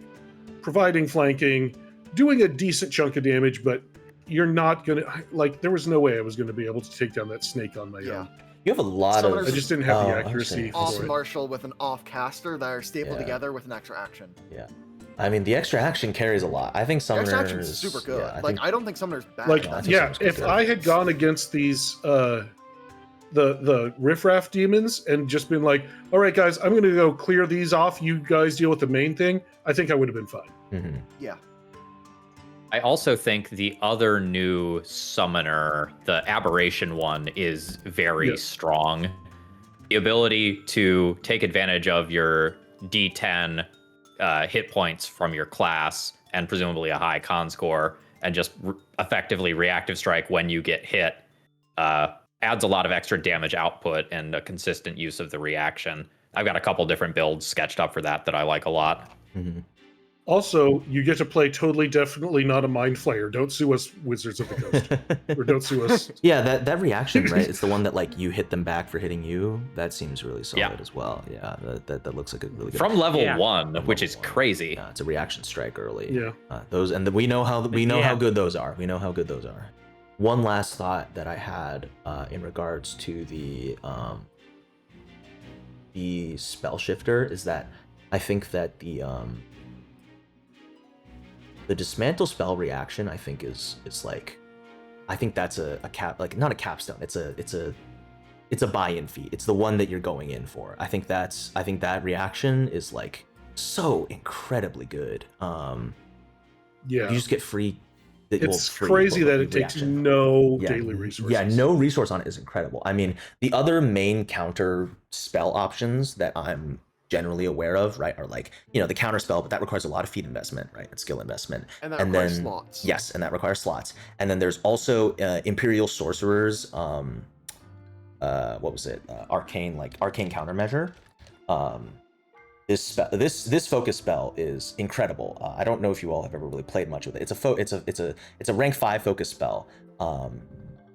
providing flanking, doing a decent chunk of damage, but you're not gonna like. There was no way I was gonna be able to take down that snake on my own. You have a lot Summoners of. I just didn't have the accuracy. Off martial with an off caster that are stapled together with an extra action. Yeah, I mean the extra action carries a lot. I think Summoners. Extra action is super good. I don't think Summoner's bad. Like, if I had gone against these the riffraff demons and just been like, all right guys, I'm gonna go clear these off, you guys deal with the main thing, I think I would have been fine. Yeah. I also think the other new Summoner, the Aberration one, is very strong. The ability to take advantage of your D10 hit points from your class and presumably a high con score and just effectively reactive strike when you get hit adds a lot of extra damage output and a consistent use of the reaction. I've got a couple different builds sketched up for that I like a lot. Also, you get to play Totally Definitely Not a Mind Flayer. Don't sue us, Wizards of the Coast. Or don't sue us. Yeah, that reaction, right? It's the one that like you hit them back for hitting you. That seems really solid as well. Yeah, that looks like a really good. From level 1, which is crazy. Yeah, it's a reaction strike early. Yeah. We know how good those are. We know how good those are. One last thought that I had in regards to the Spellshifter is that I think that the dismantle spell reaction I think is like, I think that's a cap, like not a capstone, it's a buy-in feat. It's the one that you're going in for. I think that reaction is like so incredibly good. Yeah, You just get free. it's crazy that it takes no daily resources. Yeah, no resource on it is incredible. I mean, the other main counter spell options that I'm generally aware of, right, are like, the counter spell, but that requires a lot of feat investment, right, and skill investment. And that requires slots. Yes, and that requires slots. And then there's also Imperial Sorcerer's, what was it? Arcane countermeasure. This focus spell is incredible. I don't know if you all have ever really played much with it. It's a rank 5 focus spell,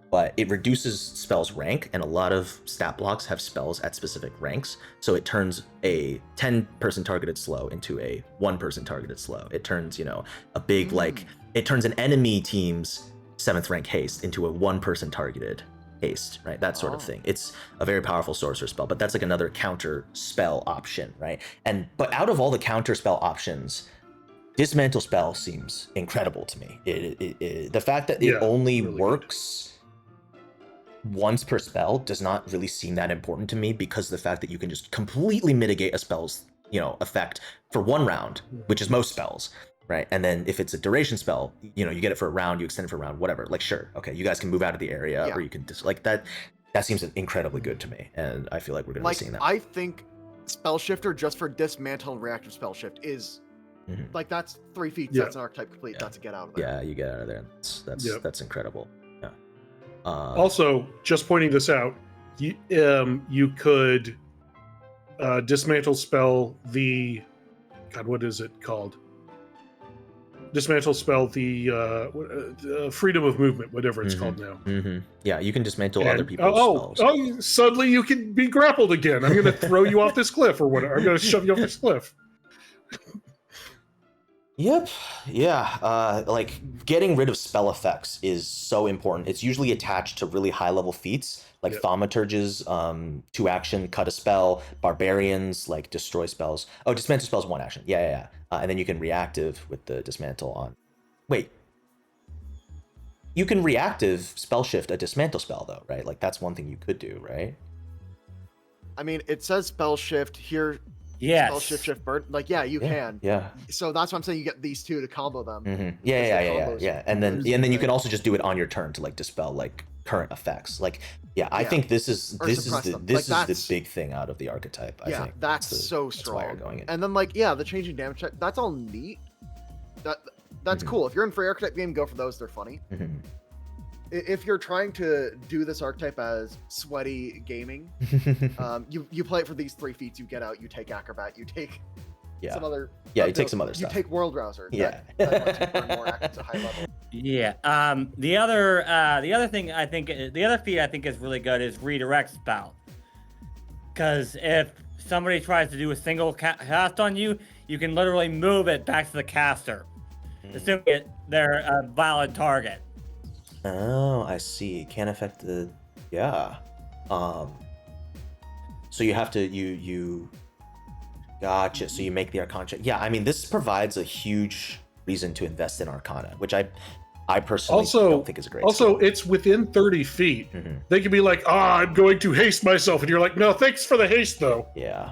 but it reduces spells rank, and a lot of stat blocks have spells at specific ranks. So it turns a 10-person targeted slow into a 1-person targeted slow. It turns a big it turns an enemy team's 7th rank haste into a 1-person targeted haste, right? That sort of thing. It's a very powerful sorcerer spell, but that's like another counter spell option, right? But out of all the counter spell options, Dismantle spell seems incredible to me. The fact that it only really works once per spell does not really seem that important to me, because the fact that you can just completely mitigate a spell's effect for 1 round, which is most spells. Right, and then if it's a duration spell, you get it for a round, you extend it for a round, whatever. Like, sure, okay, you guys can move out of the area, or you can just like that. That seems incredibly good to me, and I feel like we're going to be seeing that. I think Spellshifter, just for dismantle and reactive spell shift, is like, that's 3 feats. That's an archetype complete. That's a get out of there. Yeah, you get out of there. That's incredible. Yeah. Also, just pointing this out, you could dismantle spell the what is it called? Dismantle spell the freedom of movement, whatever it's called now. Yeah, you can dismantle other people's spells. Suddenly you can be grappled again. I'm going to throw you off this cliff or whatever. I'm going to shove you off this cliff. Yep. Yeah. Like, getting rid of spell effects is so important. It's usually attached to really high level feats, like Thaumaturges, 2 action, cut a spell, Barbarians, like destroy spells. Oh, dismantle spells 1 action. Yeah. And then you can reactive with the dismantle on. Wait. You can reactive spell shift a dismantle spell though, right? Like, that's one thing you could do, right? I mean, it says spell shift here. Yes. Spell shift burn. Like, you can. Yeah. So that's what I'm saying. You get these 2 to combo them. Yeah. And then you can also just do it on your turn to like dispel like current effects. Like, I think this is the big thing out of the archetype. I think that's so strong. That's why you're going in. And then the changing damage check. That's all neat. That's cool. If you're in free archetype game, go for those. They're funny. If you're trying to do this archetype as sweaty gaming, you play it for these 3 feats. You get out. You take acrobat. You take some other. Yeah, you take some other stuff. You take world rouser. Yeah. That burn more active to high level. Yeah. The other thing I think, the other feat I think is really good is redirect spell. Because if somebody tries to do a single cast on you, you can literally move it back to the caster, assuming they're a valid target. Oh, I see. Can't affect the... Yeah. So you have to... You... Gotcha. So you make the Arcana check. Yeah, I mean, this provides a huge reason to invest in Arcana, which I personally don't think is a great skill. It's within 30 feet. They could be like, I'm going to haste myself. And you're like, no, thanks for the haste, though. Yeah.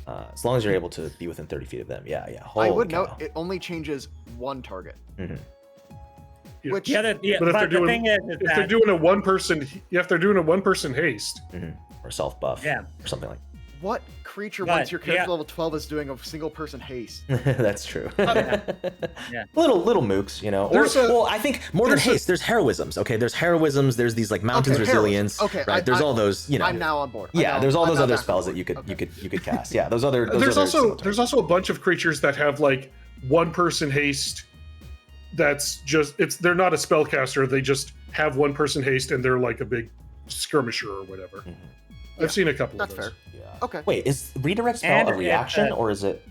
As long as you're able to be within 30 feet of them. Yeah. I would note, it only changes 1 target. Which, but the thing is if they're doing a 1-person haste, or self buff, or something like. What creature once your character level 12 is doing a single person haste? That's true. Little mooks, I think more than haste, there's heroisms. Okay, there's heroisms. There's these like mountains resilience. Okay, right. There's all those. I'm now on board. There's all those other spells that you could cast. Yeah, those other. There's also a bunch of creatures that have like 1-person haste. That's just they're not a spellcaster. They just have 1-person haste and they're like a big skirmisher or whatever. I've seen a couple of those. That's fair. Yeah. Okay. Wait, is redirect spell a reaction or is it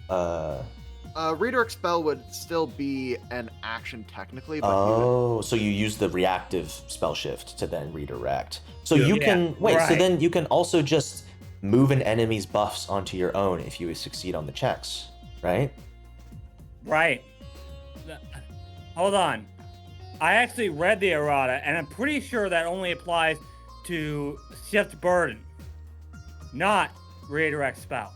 redirect spell would still be an action technically, but so you use the reactive spell shift to then redirect. So you can so then you can also just move an enemy's buffs onto your own if you succeed on the checks, right? Right. Hold on. I actually read the errata, and I'm pretty sure that only applies to shift burden, not redirect spell.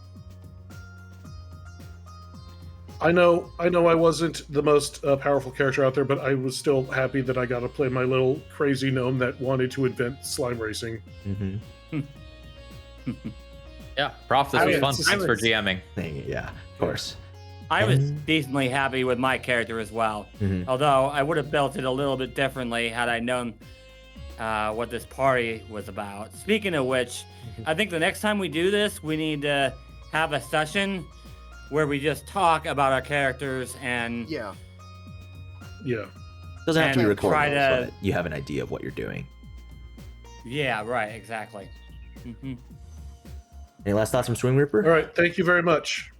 I know I wasn't the most powerful character out there, but I was still happy that I got to play my little crazy gnome that wanted to invent slime racing. Mm-hmm. Yeah, Prof, this was fun. was- Thanks for GMing. Yeah, of course. I was decently happy with my character as well. Mhm. Although I would have built it a little bit differently had I known what this party was about. Speaking of which, I think the next time we do this, we need to have a session where we just talk about our characters and Yeah. Yeah. Doesn't have to be And recorded, try to- but you have an idea of what you're doing. yeah, right, exactly. Any last thoughts from Swing Ripper? All right. Thank you very much.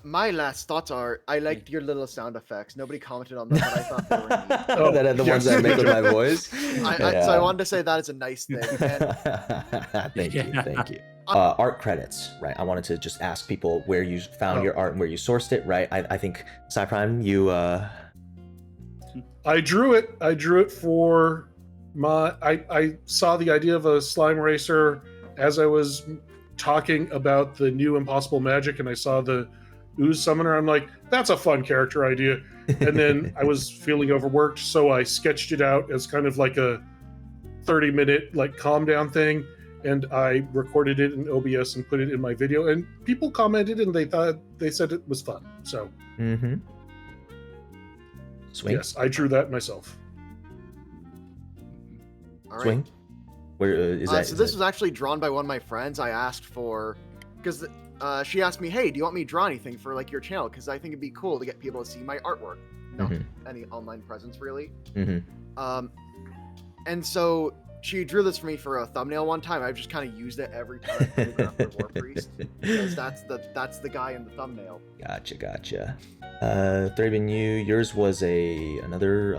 My last thoughts are I liked your little sound effects. Nobody commented on them, but I thought they were neat. Oh, that are the ones yes. that I make with my voice. So I wanted to say that is a nice thing. And Thank you, Yeah. thank you. Art credits, right? I wanted to just ask people where you found your art and where you sourced it, right? I think Cyprime, you I drew it. I drew it for my. I saw the idea of a slime racer as I was talking about the new Impossible Magic, and I saw the Ooze Summoner. I'm like, that's a fun character idea. And then I was feeling overworked, so I sketched it out as kind of like a 30-minute like calm down thing, and I recorded it in OBS and put it in my video. And people commented, and they said it was fun. So Swing. yes, I drew that myself. all right. Swing. Where is that? So this was actually drawn by one of my friends. I asked for because she asked me, "Hey, do you want me to draw anything for like your channel? Because I think it'd be cool to get people to see my artwork, not any online presence really." And so she drew this for me for a thumbnail one time. I've just kind of used it every time for the Grappler Warpriest because that's the guy in the thumbnail. Gotcha. Thraben, yours was another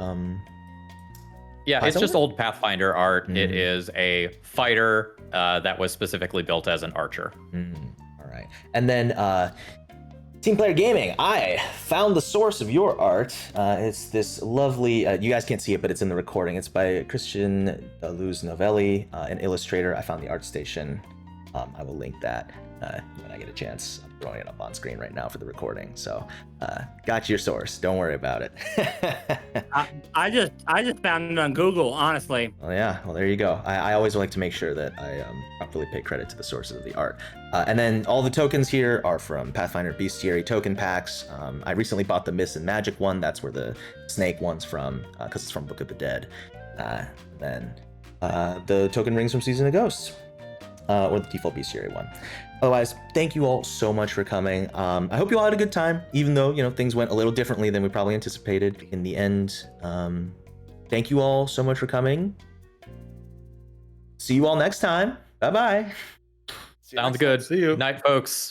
Yeah, it's Paizo just art? old Pathfinder art. It Mhm. is a fighter that was specifically built as an archer. All right. And then Team Player Gaming, I found the source of your art. It's this lovely, you guys can't see it, but it's in the recording. It's by Christian Luz Novelli, an illustrator. I found the art station. I will link that when I get a chance. I'm throwing it up on screen right now for the recording. So got your source. Don't worry about it. I just found it on Google, honestly. Well, yeah. Well, there you go. I always like to make sure that I properly pay credit to the sources of the art. And then all the tokens here are from Pathfinder Bestiary token packs. I recently bought the Myths and Magic one. That's where the snake one's from, because it's from Book of the Dead. Then the token rings from Season of Ghosts, or the default Bestiary one. Otherwise, thank you all so much for coming. I hope you all had a good time, even though, things went a little differently than we probably anticipated in the end. Thank you all so much for coming. See you all next time. Bye-bye. See you Sounds next time. good. See you. Night, folks.